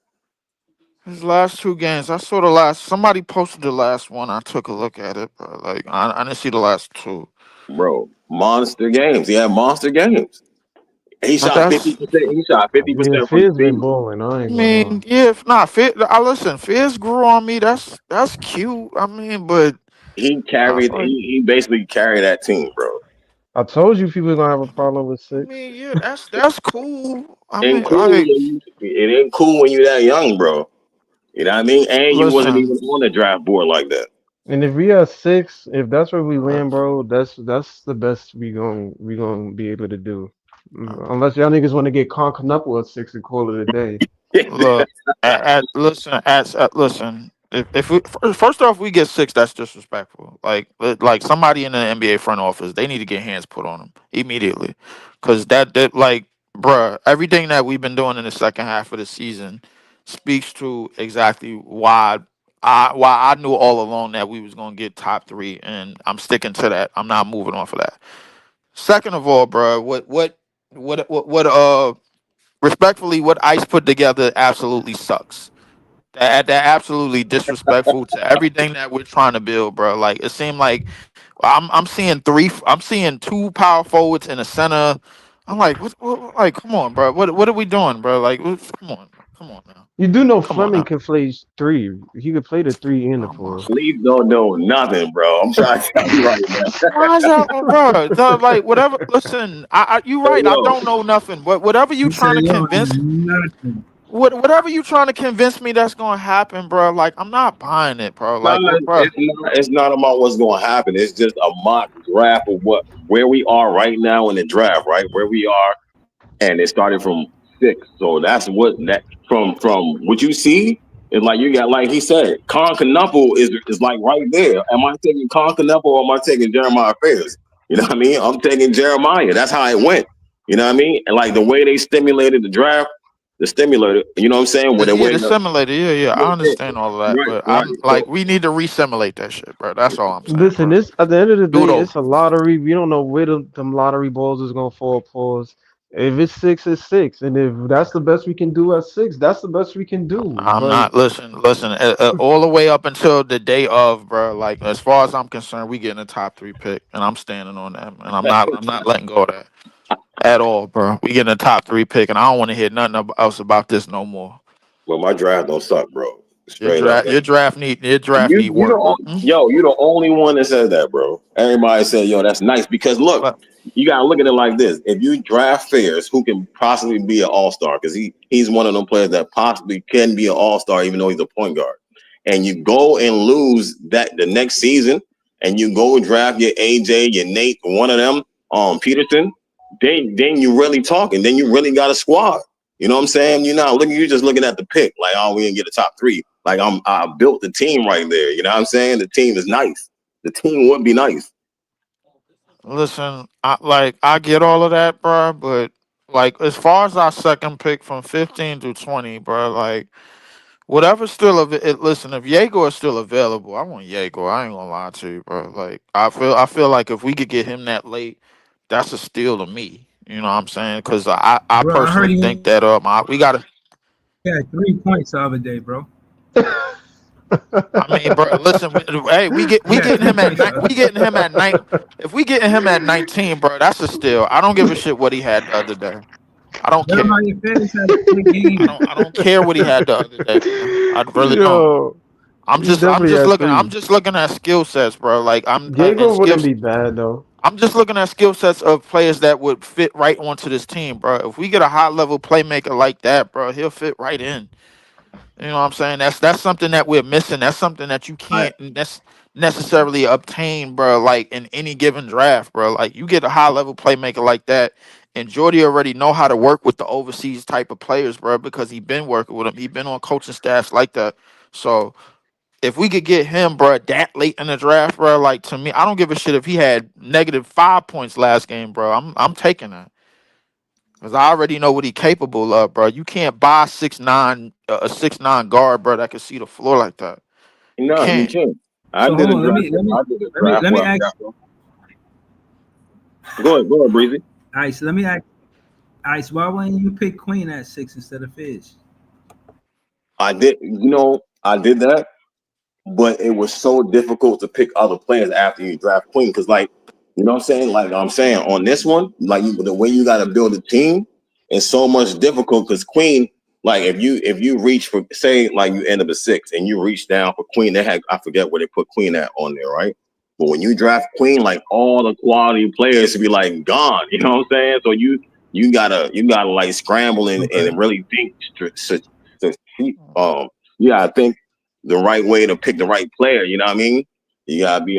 His last 2 games. I saw the last. Somebody posted the last one. I took a look at it, bro. Like I didn't see the last two. Bro, monster games. He had monster games. He But shot that's. 50%. He shot fifty Yeah, percent from Fizz been three. balling. I I ain't gonna lie. mean, yeah. If not fit, I listen. Fizz grew on me. That's cute. I mean, but I like. He basically carried that team, bro. I told you people gonna have a problem with I 6. mean, yeah. That's cool. I Ain't mean, cool like, when it ain't cool when you that young, bro. You know what I mean? And you wasn't listen. even on the draft board like that. And if we are 6, if that's where we Uh, land, bro, that's the best we gonna be able to do. Unless y'all niggas want to get Conk up at 6 and call it a day. Look, listen. If we first off we get 6, that's disrespectful. Like somebody in the NBA front office, they need to get hands put on them immediately, because that like, bruh, everything that we've been doing in the second half of the season speaks to exactly why I knew all along that we was gonna get top 3, and I'm sticking to that. I'm not moving off of that. Second of all, bruh, what respectfully, what Ice put together absolutely sucks. That absolutely disrespectful to everything that we're trying to build, bro. Like it seemed like I'm seeing I'm seeing 2 power forwards in the center. I'm like, like, come on, bro. What are we doing, bro? Like, come on now, You do know come on Fleming now. can play 3. He could play the 3 and the Come on. 4. Sleep don't know nothing, bro. I'm trying to tell you right now. Why is that, bro? Like, whatever. Listen, you Hey, right. I yo, don't know nothing, but whatever you He said trying to he don't convince. know nothing. Whatever you trying to convince me that's gonna happen, bro. Like I'm not buying it, bro. no, Like, what, bro? it's not about what's going to happen. It's just a mock draft of where we are right now in the draft, right? Where we are, and it started from 6. So that's what that from what you see is like. You got, like he said, Conknuffle is like right there. Am I taking Conknuffle or am I taking Jeremiah Fairs? You know what I mean? I'm taking Jeremiah. That's how it went. You know what I mean? And like the way they stimulated the draft, the stimulator. You know what I'm saying? With the Yeah, way the simulator. Yeah, yeah. I understand all of that, right, but right. I'm So like, we need to re-simulate that shit, bro. That's all I'm saying, Listen, bro. this at the end of the Do it day, over. it's a lottery. We don't know where them lottery balls is gonna fall. Pause. If it's 6, it's 6, and if that's the best we can do at 6, that's the best we can do. I'm But not. Listen. All the way up until the day of, bro. Like as far as I'm concerned, we getting a top 3 pick, and I'm standing on that, and I'm not letting go of that at all, bro. We getting a top 3 pick, and I don't want to hear nothing else about this no more. well, my draft don't suck, bro. Straight up. Your draft need You work. don't, yo, you the only one that says that, bro. Everybody said, yo, that's nice because look, But you gotta look at it like this. If you draft Fairs, who can possibly be an all-star, because he's one of them players that possibly can be an all-star, even though he's a point guard. And you go and lose that the next season, and you go draft your AJ, your Nate, one of them, Peterson, then you really talking. Then you really got a squad. You know what I'm saying? You're just looking at the pick, like, oh, we didn't get a top 3. Like I built the team right there. You know what I'm saying? The team is nice. The team would be nice. listen, I get all of that, bro. But like as far as our second pick from 15 to 20, bro, like whatever's still of it. Listen, if Jaeger is still available, I want Jaeger. I ain't gonna lie to you, bro. Like I feel like if we could get him that late, that's a steal to me. You know what I'm saying? Because I Bro, I heard personally think that we gotta. he had 3 points the other day, bro. I mean, bro, listen. Hey, He we had getting three him at points the we other day. getting him at night. If we getting him at 19, bro, that's a steal. I don't give a shit what he had the other day. I don't care. Jeremiah Fitz had a good game. I don't care what he had the other day, man. I really don't. Yo, he I'm definitely just had looking. three. I'm just looking at skill sets, bro. Like and Gabriel wouldn't skills. be bad though. I'm just looking at skill sets of players that would fit right onto this team, bro. If we get a high level playmaker like that, bro, he'll fit right in. You know what I'm saying? That's something that we're missing. That's something that you can't necessarily obtain, bro. Like in any given draft, bro. Like you get a high level playmaker like that, and Jordy already know how to work with the overseas type of players, bro, because he been working with them. He been on coaching staffs like that. So if we could get him, bro, that late in the draft, bro, like to me, I don't give a shit if he had -5 points last game, bro. I'm taking that. Cause I already know what he capable of, bro. You can't buy 6'9", a 6'9" guard, bro, that can see the floor like that. You No, you can't. can't. I So did hold a on, let draft. me let me I did a let me draft let me where I ask. got them. Go ahead, Breezy. All right, so let me ask. All right, so why wouldn't you pick Queen at 6 instead of Fizz? I did. I did that, but it was so difficult to pick other players after you draft Queen because, like, you know what I'm saying? Like I'm saying on this one, like the way you got to build a team is so much difficult because Queen, like if you reach for say like you end up at 6 and you reach down for Queen, they had I forget where they put Queen at on there, right? But when you draft Queen, like all the quality players to be like gone, you know what I'm saying? So you gotta like scramble Okay. and really think yeah, I think the right way to pick the right player, you know what I mean? You gotta be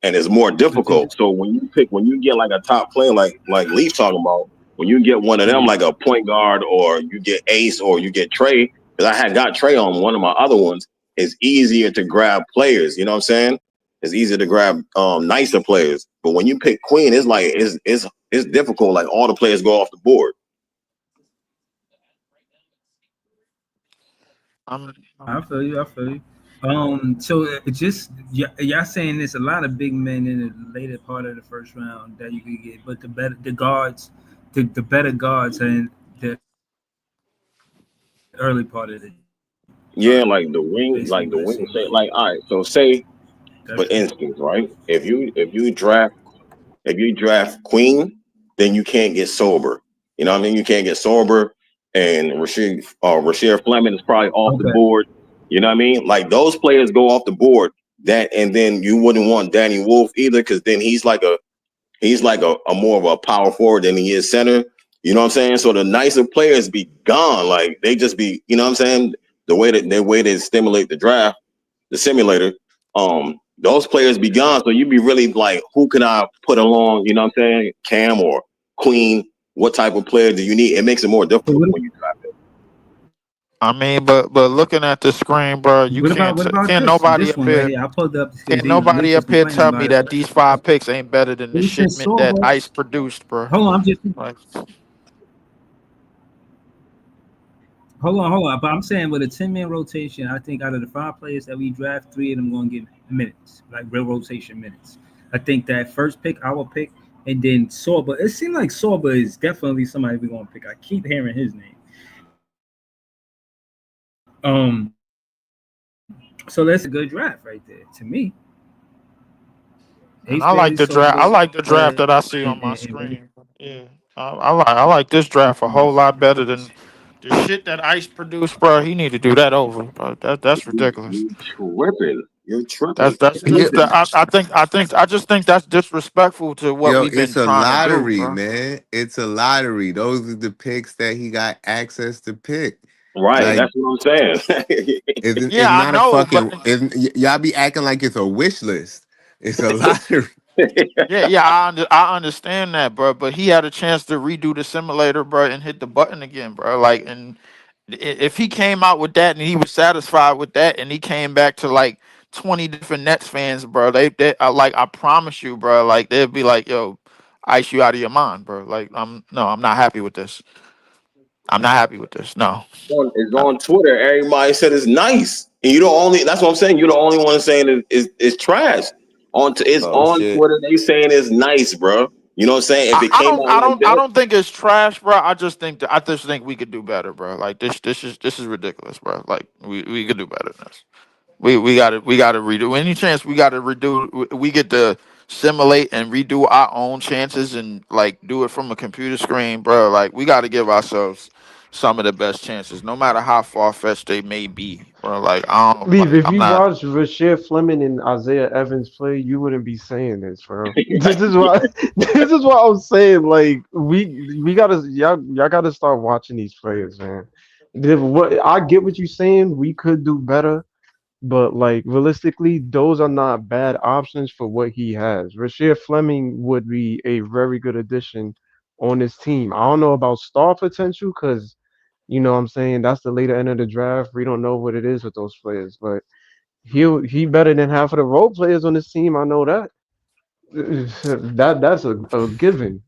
and it's more difficult. So when you get like a top player like Leaf talking about, when you get one of them like a point guard or you get Ace or you get Trey, because I had got Trey on one of my other ones, it's easier to grab players, you know what I'm saying? It's easier to grab nicer players. But when you pick Queen, it's like it's difficult, like all the players go off the board. I'm, I feel you. I feel you. So y'all saying there's a lot of big men in the later part of the first round that you could get, but the guards, the better guards are in the early part of the Yeah, basically like what the it seems wing, like. like the wing say, like all right, so say That's for true. instance, right? If you draft Queen, then you can't get sober. You know what I mean? You can't get sober, and Rasheed Fleming is probably off the Okay. board. You know what I mean? Like those players go off the board. And then you wouldn't want Danny Wolf either, because then he's like a more of a power forward than he is center. You know what I'm saying? So the nicer players be gone. Like they just be, you know what I'm saying? The way they stimulate the draft, the simulator, those players be gone. So you be really like, who can I put along? You know what I'm saying? Cam or Queen? What type of player do you need? It makes it more So difficult when you draft it. I mean, but looking at the screen, bro, you what about can't this nobody up one right here here? I pulled up because can't the nobody Leaf was up here complaining tell me about it. that these 5 picks ain't better than the They said shipment that Sorbo. Ice produced, bro. Hold on, I'm just Like, hold on. But I'm saying with a 10-man rotation, I think out of the 5 players that we draft, 3 of them going to get minutes, like real rotation minutes. I think that first pick, our pick, and then Sorba. It seems like Sorba is definitely somebody we're going to pick. I keep hearing his name. So that's a good draft right there to me. Ace and Bailey, Sorba, I like the draft that I and see on my Reed. screen. Yeah, I like this draft a whole lot better than the shit that Ice produced, bro. He need to do that over, bro. That's ridiculous. You tripping? You're tripping. Yeah, I just think that's disrespectful to what yo, we've been it's a trying to do, lottery, bro. man. It's a lottery. Those are the picks that he got access to pick. Right. Like That's what I'm saying. it's Yeah, I not a know, but fucking. Y'all be acting like it's a wish list. It's a lottery. I understand that, bro. But he had a chance to redo the simulator, bro, and hit the button again, bro. Like, and if he came out with that and he was satisfied with that, and he came back to like 20 different Nets fans, bro, they like I promise you, bro, like they'd be like, "Yo, Ice, you out of your mind, bro." Like, I'm not happy with this. I'm not happy with this. No. On Twitter. Everybody said it's nice, and you the only. That's what I'm saying. You're the only one saying it's trash. It's Oh on shit. Twitter. They saying it's nice, bro. You know what I'm saying? If it came out like I that, don't think it's trash, bro. I just think we could do better, bro. Like this is ridiculous, bro. Like we could do better than this. We got to redo. Any chance we got to redo? We get simulate and redo our own chances and like do it from a computer screen, bro. Like we got to give ourselves some of the best chances, no matter how far fetched they may be, bro. Like I don't Leave. like. If I'm you not. watch Rasheed Fleming and Isaiah Evans play, you wouldn't be saying this, bro. This is why. This is what I'm saying. Like we gotta y'all gotta start watching these players, man. What I get what you're saying. We could do better, but like realistically, those are not bad options for what he has. Rasheed Fleming would be a very good addition on this team. I don't know about star potential because you know what I'm saying that's the later end of the draft. We don't know what it is with those players, but he better than half of the role players on this team. I know that. That's a given.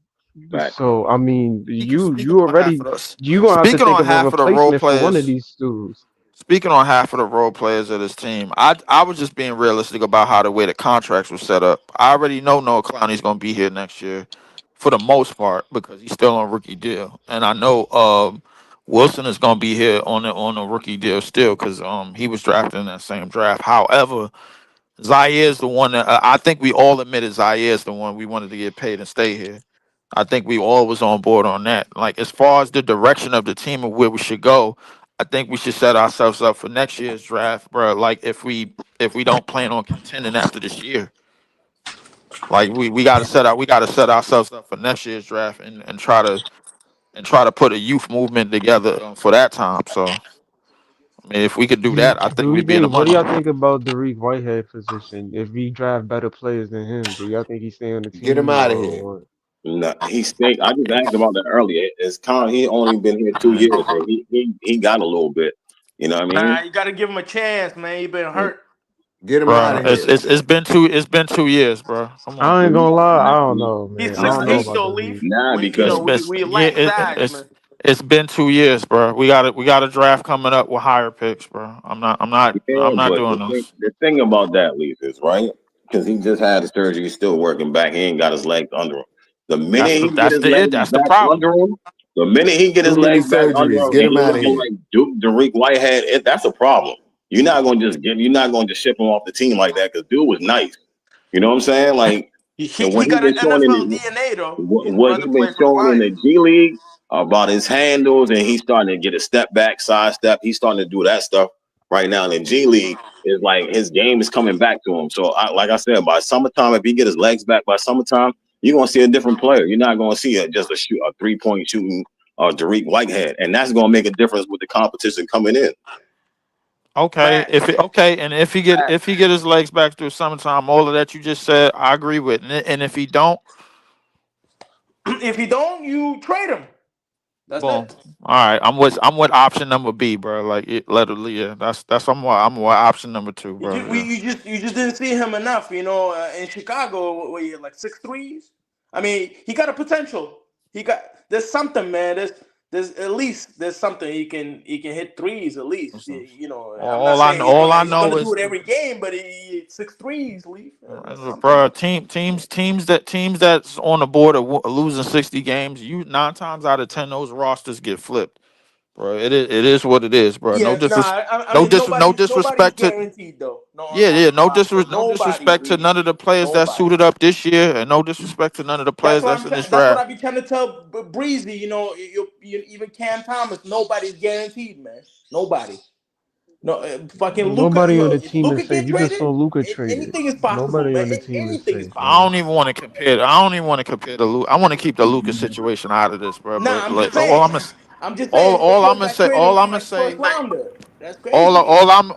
Fact. So I mean, Speaking you on half already of us. you gonna have to Speaking think on of a half of the role replacement for one of players. these dudes. Speaking on half of the role players of this team, I was just being realistic about how the way the contracts were set up. I already know Noah Clowney's gonna be here next year, for the most part, because he's still on rookie deal, and I know Wilson is gonna be here on a rookie deal still, because he was drafted in that same draft. However, Zaire is the one that I think we all admitted Zaire is the one we wanted to get paid and stay here. I think we all was on board on that. Like as far as the direction of the team and where we should go, I think we should set ourselves up for next year's draft, bro. Like if we don't plan on contending after this year, like we gotta set ourselves up for next year's draft and try to put a youth movement together for that time. So I mean, if we could do that, I think Do we we'd be in the think? What do money. y'all think about Derek Whitehead position? If we draft better players than him, do y'all think he stay on the Get him team out of or here. what? No, he stink. I just asked about that earlier. It's kind of, he only been here 2 years, and he got a little bit. You know what I Nah, mean? you gotta give him a chance, man. He been hurt. Get him out Bro, of it's here. it's it's been 2 years, bro. Come on. I ain't gonna lie. I don't Nah, know, He's man. I six don't know eight It's about though, Leaf. Derek. nah, We, you it's because know, been we yeah, lack size, man. it's been 2 years, bro. We got a draft coming up with higher picks, bro. yeah, I'm not but doing this. the thing about that, Leaf, is right because he just had the surgery. He's still working back. He ain't got his legs under him. The minute That's he the get that's his the legs it. That's the back problem. under him, the minute he get his Too many legs back under surgeries. him, Get and him he out of looking here. like Duke Derek Whitehead, that's a problem. You're not going to just ship him off the team like that because dude was nice. You know what I'm saying? Like, and what He he got an been showing in NFL DNA though. His what he brother been played for the showing in the Lions. G League about his handles, and he's starting to get a step back, side step. He's starting to do that stuff right now in the G League. Is like his game is coming back to him. So, like I said, by summertime, if he get his legs back by summertime, you're gonna see a different player. You're not gonna see just a 3-point shooting Derek Whitehead, and that's gonna make a difference with the competition coming in. Okay, Facts. and if he get his legs back through summertime, all of that you just said, I agree with. And if he don't, If you don't, you trade him. That's boom. it. All right, I'm with option number B, bro. Like literally, yeah. That's I'm with option number two, bro. Yeah. You just didn't see him enough, you know. In Chicago, where you like 6 threes. I mean, he got a potential. There's something, man. There's at least there's something he can hit threes at least. You know, I'm not saying All I he's know gonna do is it every game, but he 6 threes, Leaf. That's something, bro, man. teams that's on the board of losing 60 games, you 9 times out of 10 those rosters get flipped, bro. It is what it is, bro. Yeah, nah. I No mean, no nobody's disrespect to guaranteed though. No, yeah, on the roster, no nobody, disrespect to none Breeze. of the players that Nobody. suited up this year, and no disrespect to none of the That's players what that's in this That's what I draft. be trying to tell Breezy. You know, even Cam Thomas. Nobody's guaranteed, man. Nobody. No, fucking Luca. Nobody on the team Luca is safe. get You just traded. saw Luca traded. Anything is possible, Nobody man. on the team is Anything is safe, I man. don't even want to compare. I don't even want to compare the Luke. I want to keep the Lucas situation out of this, bro. Nah, But I'm just like, saying. I'm just saying. They all could I'm have gonna got say, traded all I'm for gonna like first say, rounder. That's crazy. all I'm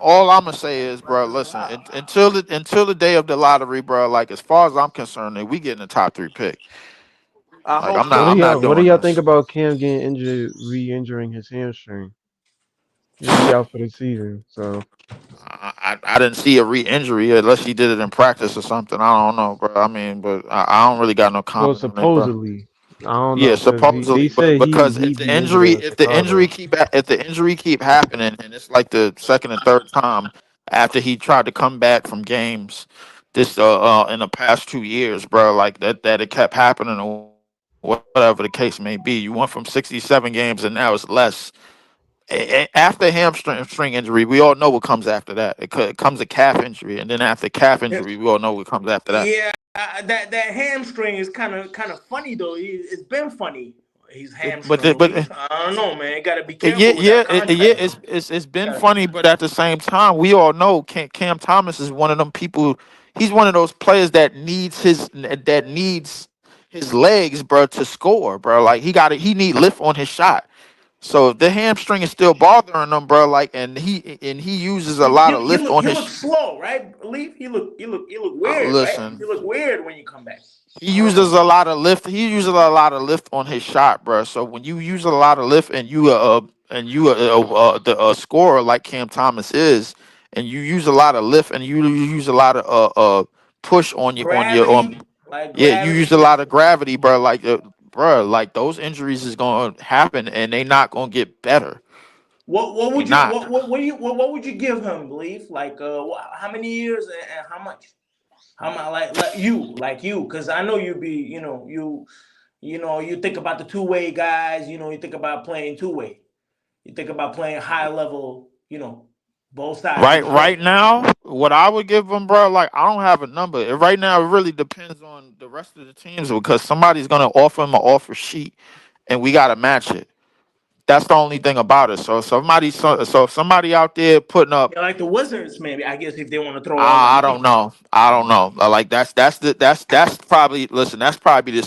gonna say is, bro. Listen, until the day of the lottery, bro. Like as far as I'm concerned, if we get in the top 3 pick, I like hope I'm so. not What do doing y'all think this. about Cam getting injured, re-injuring his hamstring? He out for the season, so I didn't see a re-injury unless he did it in practice or something. I don't know, bro. I mean, but I don't really got no well comment on it, bro. supposedly. I don't Yeah, know because they supposedly, but said because he be injured in Chicago. if the injury keep happening, and it's like the second and third time after he tried to come back from games, this in the past 2 years, bro, like that it kept happening or whatever the case may be. You went from 67 games and now it's less. After hamstring injury, we all know what comes after that. It comes a calf injury, and then after calf injury, we all know what comes after that. Yeah, that hamstring is kind of funny though. It's been funny. His But hamstring, Leaf. I don't know, man. You gotta be careful with that yeah, contract. it's been Gotta, funny, but at the same time, we all know Cam Thomas is one of them people. He's one of those players that needs his legs, bro, to score, bro. Like he need lift on his shot. So if the hamstring is still bothering him, bro, like, and he uses a lot of lift on he look his. slow, right? Leaf. He look weird, right? Listen, He look weird when you come back. he I don't know. uses a lot of lift. He uses a lot of lift on his shot, bro. So when you use a lot of lift and you the scorer like Cam Thomas is, and you use a lot of lift and you use a lot of push on Gravity, like yeah, you use gravity. a lot of gravity, bro. Like bro, like those injuries is gonna happen and they not gonna get better. What They would you not. what would you give him, Leaf? Like how many years and how much? How much like you? Because I know you be you think about the two-way guys. You think about playing two-way. You think about playing high level. Both sides of the ball. Right now, what I would give them, bro, like I don't have a number. Right now, it really depends on the rest of the teams because somebody's gonna offer him an offer sheet, and we gotta match it. That's the only thing about it. So if somebody out there putting up, Yeah, like the Wizards, maybe. I guess if they want to throw all that I money. don't know, I don't know. Like that's probably listen. That's probably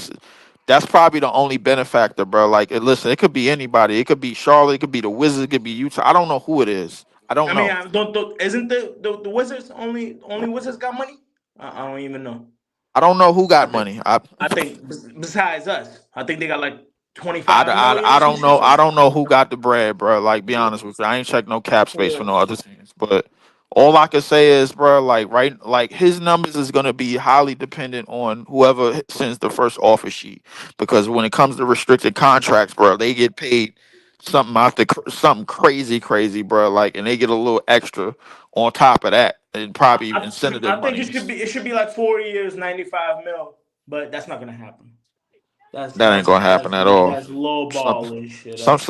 the only benefactor, bro. Like listen, it could be anybody. It could be Charlotte. It could be the Wizards. It could be Utah. I don't know who it is. I don't I mean, know. I don't isn't the Wizards only Wizards got money? I don't even know. I don't know who I got think money. I think besides us, I think they got like 25 million or I some don't shit know. like I that. don't know who got the bread, bro. Like, be honest with you, I ain't check no cap space for Yeah. no other teams. But all I can say is, bro, like his numbers is gonna be highly dependent on whoever sends the first offer sheet. Because when it comes to restricted contracts, bro, they get paid something crazy, bro. Like, and they get a little extra on top of that, and probably incentive I think monies. it should be like 4 years, 95 mil, but that's not gonna happen. That's That ain't that's gonna happen that's at all. that's low Some, ball and shit. That's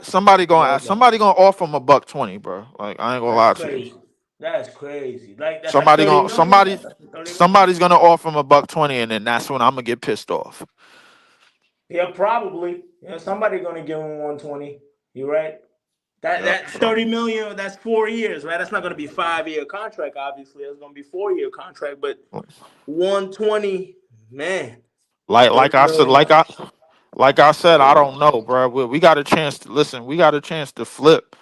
somebody gonna offer him a buck 20, bro. Like I ain't gonna that's lie to you. crazy. That's crazy. Like that's like Somebody 30 gonna million. somebody That's like 30 million. somebody's gonna offer him a buck 20, and then that's when I'm gonna get pissed off. Yeah, probably. Yeah, somebody gonna give him 120. You right? That Yep. that So 30 million, that's 4 years, right? That's not gonna be a 5 year contract, obviously. It's gonna be 4 year contract, but 120, man. like like 30 I said, million. like I said, I don't know, bro. We got a chance to listen. We got a chance to flip.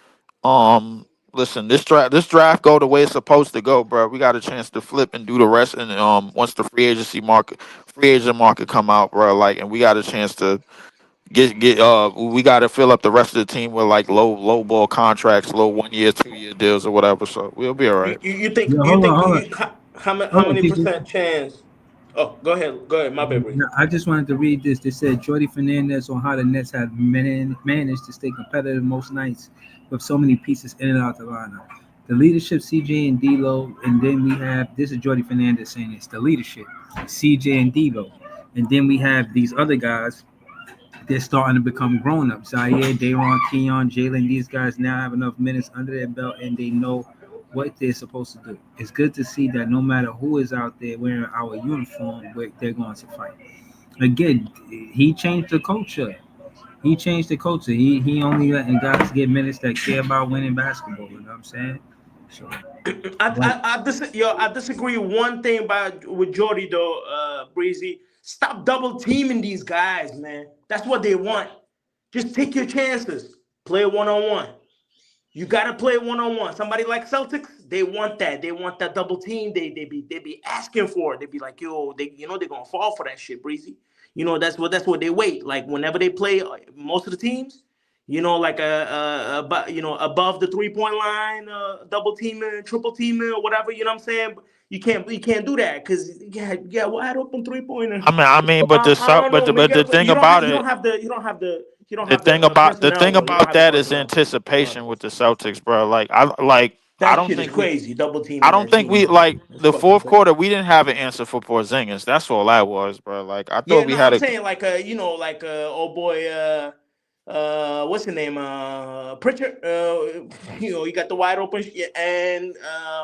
Listen, this draft go the way it's supposed to go, bro. We got a chance to flip and do the rest, and once the free agent market come out, bro. Like, and we got a chance to we got to fill up the rest of the team with like low ball contracts, low 1 year, 2 year deals or whatever. So we'll be all right. You think Yo, you think hold on, how hold on, many people. percent chance? Oh, go ahead, my baby. No, I just wanted to read this. They said Jordy Fernandez on how the Nets have managed to stay competitive most nights with so many pieces in and out the lineup. The leadership, CJ and D'Lo, and then we have this is Jordy Fernandez saying it's the leadership, CJ and D'Lo, and then we have these other guys. They're starting to become grown ups. Zaire, Dayron, Keon, Jalen. These guys now have enough minutes under their belt, and they know what they're supposed to do. It's good to see that no matter who is out there wearing our uniform, they're going to fight. Again, he changed the culture. He changed the culture. He only letting guys get minutes that care about winning basketball. You know what I'm saying? So, but I disagree one thing with Jordy though, Breezy. Stop double teaming these guys, man. That's what they want. Just take your chances. Play one on one. You gotta play one on one. Somebody like Celtics, they want that. They want that double team. They be asking for it. They be like, yo, they're gonna fall for that shit, Breezy. That's what they wait. Like whenever they play, most of the teams, like above the 3 point line, double teaming, triple teaming, or whatever. You know what I'm saying? But you can't do that because yeah, wide open 3 pointer. I mean, but I don't know, man. the thing about it, You don't have the the personnel thing though. You don't about have the that is personnel. anticipation with the Celtics, bro. I That don't shit is think we crazy. Double I teaming don't that think team, we man. like It's the fucking fourth crazy. quarter. We didn't have an answer for Porzingis. That's all that was, bro. Like I Yeah, thought we no, had I'm a. saying like old boy, what's the name? Pritchard. You got the wide open, and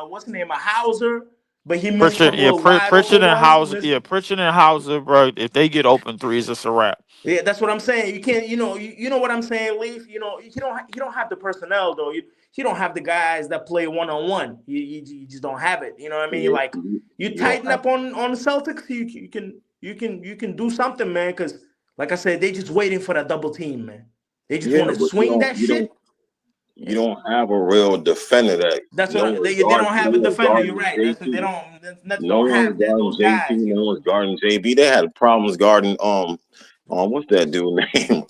what's the name? Hauser. but he missed a Pritchard, couple of wide Pritchard open and ones. Hauser, Pritchard and Hauser, bro. If they get open threes, it's a wrap. Yeah, that's what I'm saying. You can't, you know what I'm saying, Leaf. You don't have the personnel though. You don't have the guys that play 1-on-1. You just don't have it. You know what I mean? Yeah, Like you you don't tighten have up on the Celtics, you can do something, man. Because like I said, they just waiting for that double team, man. They just yeah, want to but swing that shit. you don't have a real defender that That's no what one's they don't have a defender. You're guarding right. That's what they JT. don't. Nets No don't one's have guarding those JT. guys. No one's guarding JB. They had problems guarding what's that dude name?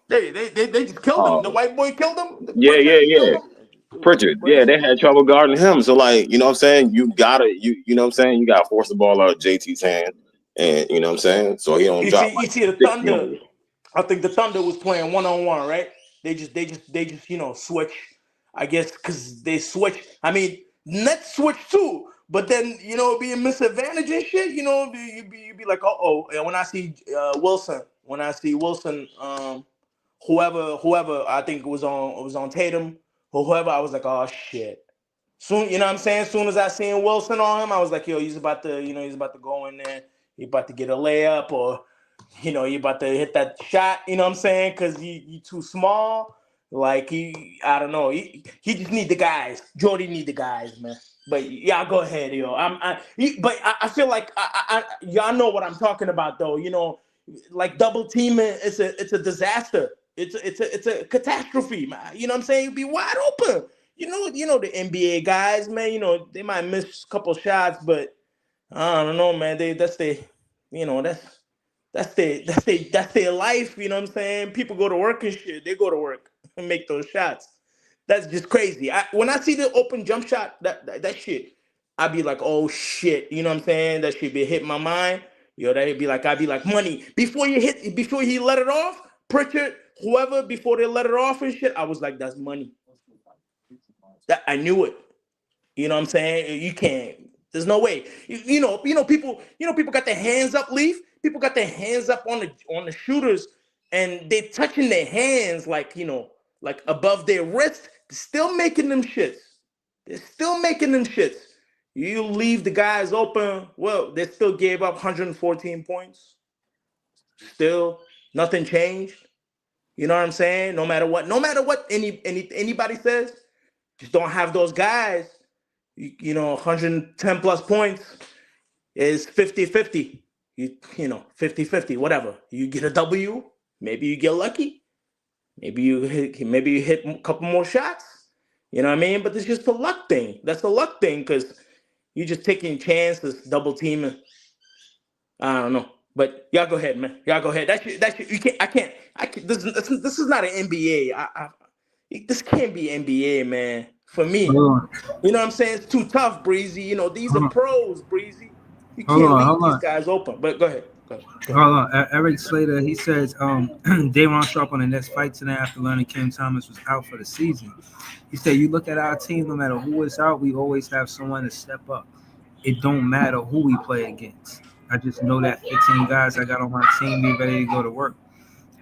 They just killed him. The white boy killed him. The Yeah, Pritchard yeah. killed him. Pritchard. Yeah, they had trouble guarding him. So like, you know what I'm saying? You gotta you know what I'm saying? You gotta force the ball out of JT's hand. And you know what I'm saying? So he don't drop You like see the 60 Thunder. on you. I think the Thunder was playing 1-on-1, right? They just switch. I guess because they switch. I mean, Nets switch too, but then be a misadvantage and shit. You be like, oh. And when I see Wilson, whoever I think it was on Tatum or whoever, I was like, oh shit. Soon, you know what I'm saying? Soon as I seen Wilson on him, I was like, yo, he's about to go in there. He about to get a layup or, he about to hit that shot, you know what I'm saying? Because he too small. Like, I don't know. He just need the guys. Jordy need the guys, man. But y'all go ahead, yo. I feel like y'all know what I'm talking about, though. Like double teaming, it's a disaster. It's a catastrophe, man. You know what I'm saying? You'd be wide open. The NBA guys, man. They might miss a couple shots, but I don't know, man. That's their life. You know what I'm saying? People go to work and shit. They go to work and make those shots. That's just crazy. When I see the open jump shot, that shit, I'd be like, oh shit. You know what I'm saying? That shit be hitting my mind. I'd be like, money. Before he let it off, Pritchard, whoever, before they let it off and shit, I was like, that's money. That I knew it. You know what I'm saying? You can't. There's no way. People got their hands up, Leaf. People got their hands up on the shooters, and they touching their hands like above their wrist. They're still making them shits. They're still making them shits. You leave the guys open. Well, they still gave up 114 points. Still, nothing changed. You know what I'm saying? No matter what anybody says, just don't have those guys. 110 plus points is 50-50. 50-50, whatever. You get a W, maybe you get lucky. Maybe you hit a couple more shots. You know what I mean? But it's just a luck thing. That's a luck thing because you're just taking chances, double teaming. I don't know. But y'all go ahead, man. Y'all go ahead. You can't. I can't. This is not an NBA. This can't be NBA, man. For me, you know what I'm saying? It's too tough, Breezy. These are pros, Breezy. You can't leave these guys open. But go ahead. Hold on. Eric Slater, he says, Day'Ron Sharpe on the next fight tonight after learning Kim Thomas was out for the season. He said, you look at our team, no matter who is out, we always have someone to step up. It don't matter who we play against. I just know that 15 guys I got on my team be ready to go to work.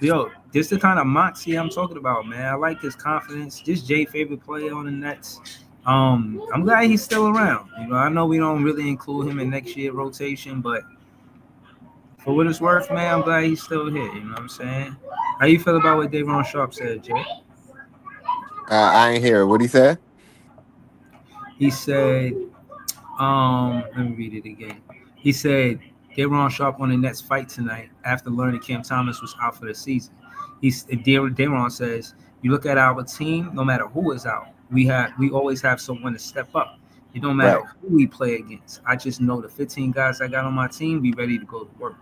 Yo, this the kind of moxie I'm talking about, man. I like his confidence. This Jay favorite player on the Nets. I'm glad he's still around. I know we don't really include him in next year rotation, but for what it's worth, man, I'm glad he's still here. You know what I'm saying? How you feel about what Day'Ron Sharpe said, Jay? I ain't hear it. What'd he say? He said, let me read it again. He said, Day'Ron Sharpe on the Nets fight tonight after learning Cam Thomas was out for the season. Day'Ron says, you look at our team, no matter who is out, we always have someone to step up. It don't matter who we play against. I just know the 15 guys I got on my team be ready to go to work.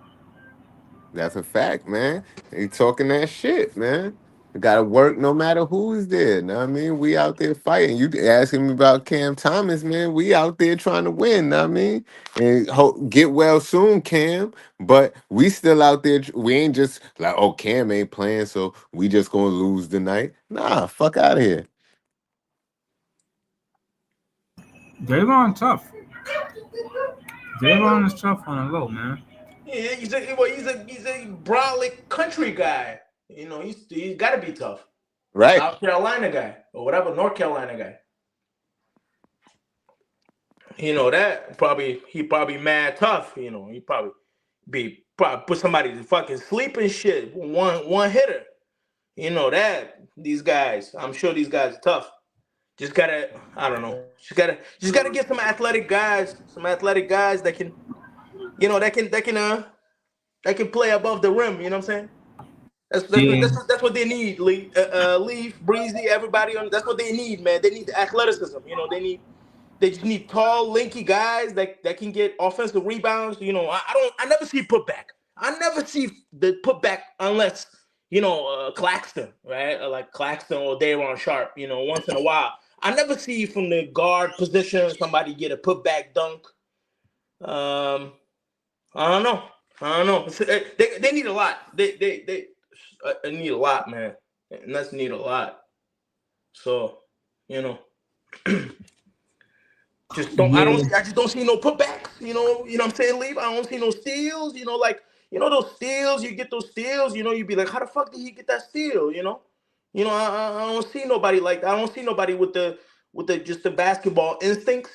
That's a fact, man. He talking that shit, man. We gotta work no matter who's there. Know what I mean? We out there fighting. You asking me about Cam Thomas, man. We out there trying to win, know what I mean? And get well soon, Cam. But we still out there. We ain't just like, oh, Cam ain't playing, so we just gonna lose tonight. Nah, fuck out of here. Day'Ron tough. Day'Ron is tough on the low, man. Yeah, he's a Brawley country guy. He's got to be tough. Right. South Carolina guy or whatever, North Carolina guy. You know that he probably mad tough. You know he probably put somebody to fucking sleep and shit. One hitter. You know that these guys. I'm sure these guys are tough. Just gotta, I don't know. Just gotta get some athletic guys. Some athletic guys that can, that can play above the rim. You know what I'm saying? Yeah, That's what they need. Leaf, Breezy, everybody on. That's what they need, man. They need athleticism. You know, they just need tall, lanky guys that can get offensive rebounds. You know, I never see putback. I never see the putback unless Claxton, right? Or like Claxton or Dayron Sharp. You know, once in a while. I never see from the guard position somebody get a putback dunk. I don't know. They need a lot. They need a lot, man. And that's need a lot. So, you know, yeah, I just don't see no putbacks. You know what I'm saying, Leave. I don't see no steals. Those steals. You get those steals. You be like, how the fuck did he get that steal? I don't see nobody like that. I don't see nobody with the just the basketball instincts.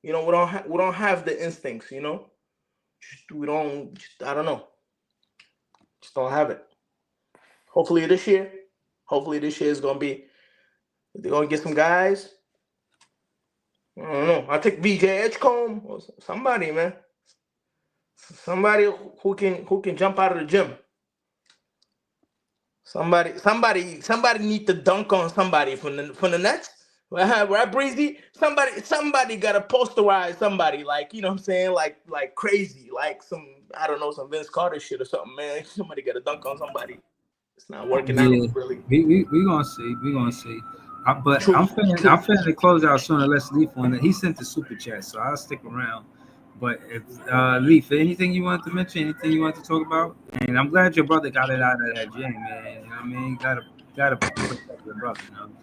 We don't have the instincts. We don't. I don't know. Just don't have it. Hopefully this year is gonna be. They're gonna get some guys. I don't know. I take VJ Edgecombe or somebody, man. Somebody who can jump out of the gym. Somebody need to dunk on somebody from the Nets. Right, Breezy? Somebody gotta posterize somebody, like, you know what I'm saying, like crazy, like some, I don't know, some Vince Carter shit or something, man. Somebody gotta dunk on somebody. It's not working out yeah. really. We gonna see. We gonna see. But I'm finna to close out soon. Let's Leaf on it. He sent the super chat, so I'll stick around. But if Leaf, anything you want to mention, anything you want to talk about, and I'm glad your brother got it out of that gym, man. You know what I mean? Gotta protect your brother. You know what I'm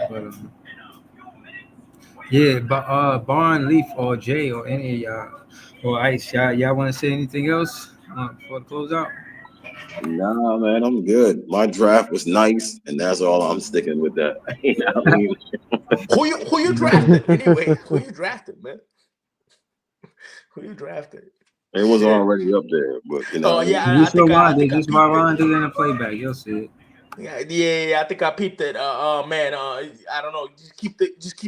saying? But yeah, but Barn, Leaf, or Jay, or any of y'all, or Ice, y'all want to say anything else before the close out? Nah, man, I'm good. My draft was nice, and that's all. I'm sticking with that. You know what I mean? Who you drafted anyway? Who you drafted, man? Who you drafted? It was Shit. already up there, but you know Oh what I mean? yeah, I think I Just peeped it. Ron did in a playback. You'll see it. Yeah, I think I peeped it. Man, I don't know. Just keep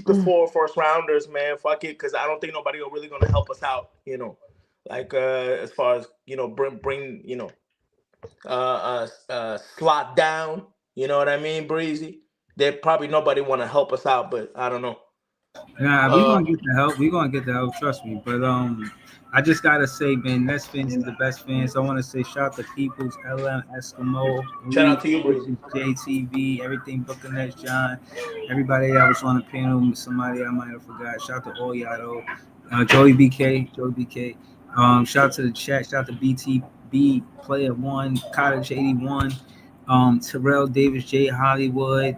the 4 first rounders, man. Fuck it, because I don't think nobody are really gonna help us out. Like as far as bring slot down. You know what I mean, Breezy? There probably nobody want to help us out, but I don't know. Nah, we gonna get the help. We gonna get the help. Trust me. But I just gotta say, man, Nets fans is the best fans. I want to say shout out to Peoples, LM, Eskimo, Shout Reed, out to you, Breezy. JTV, everything, Booker Nets, John, everybody that was on the panel. Somebody I might have forgot. Shout out to all y'all though. Joey BK. Shout out to the chat. Shout out to BTB Player One, Cottage 81, Terrell Davis, J Hollywood.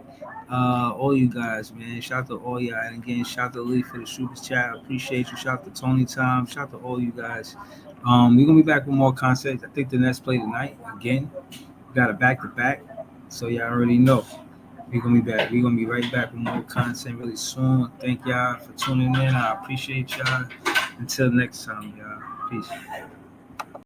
All you guys, man. Shout out to all y'all. And again, shout out to Lee for the super chat. Appreciate you. Shout out to Tony Tom. Shout out to all you guys. We're gonna be back with more content. I think the Nets play tonight again. We got a back to back. So y'all already know. We're gonna be back. We're gonna be right back with more content really soon. Thank y'all for tuning in. I appreciate y'all. Until next time, y'all. Peace.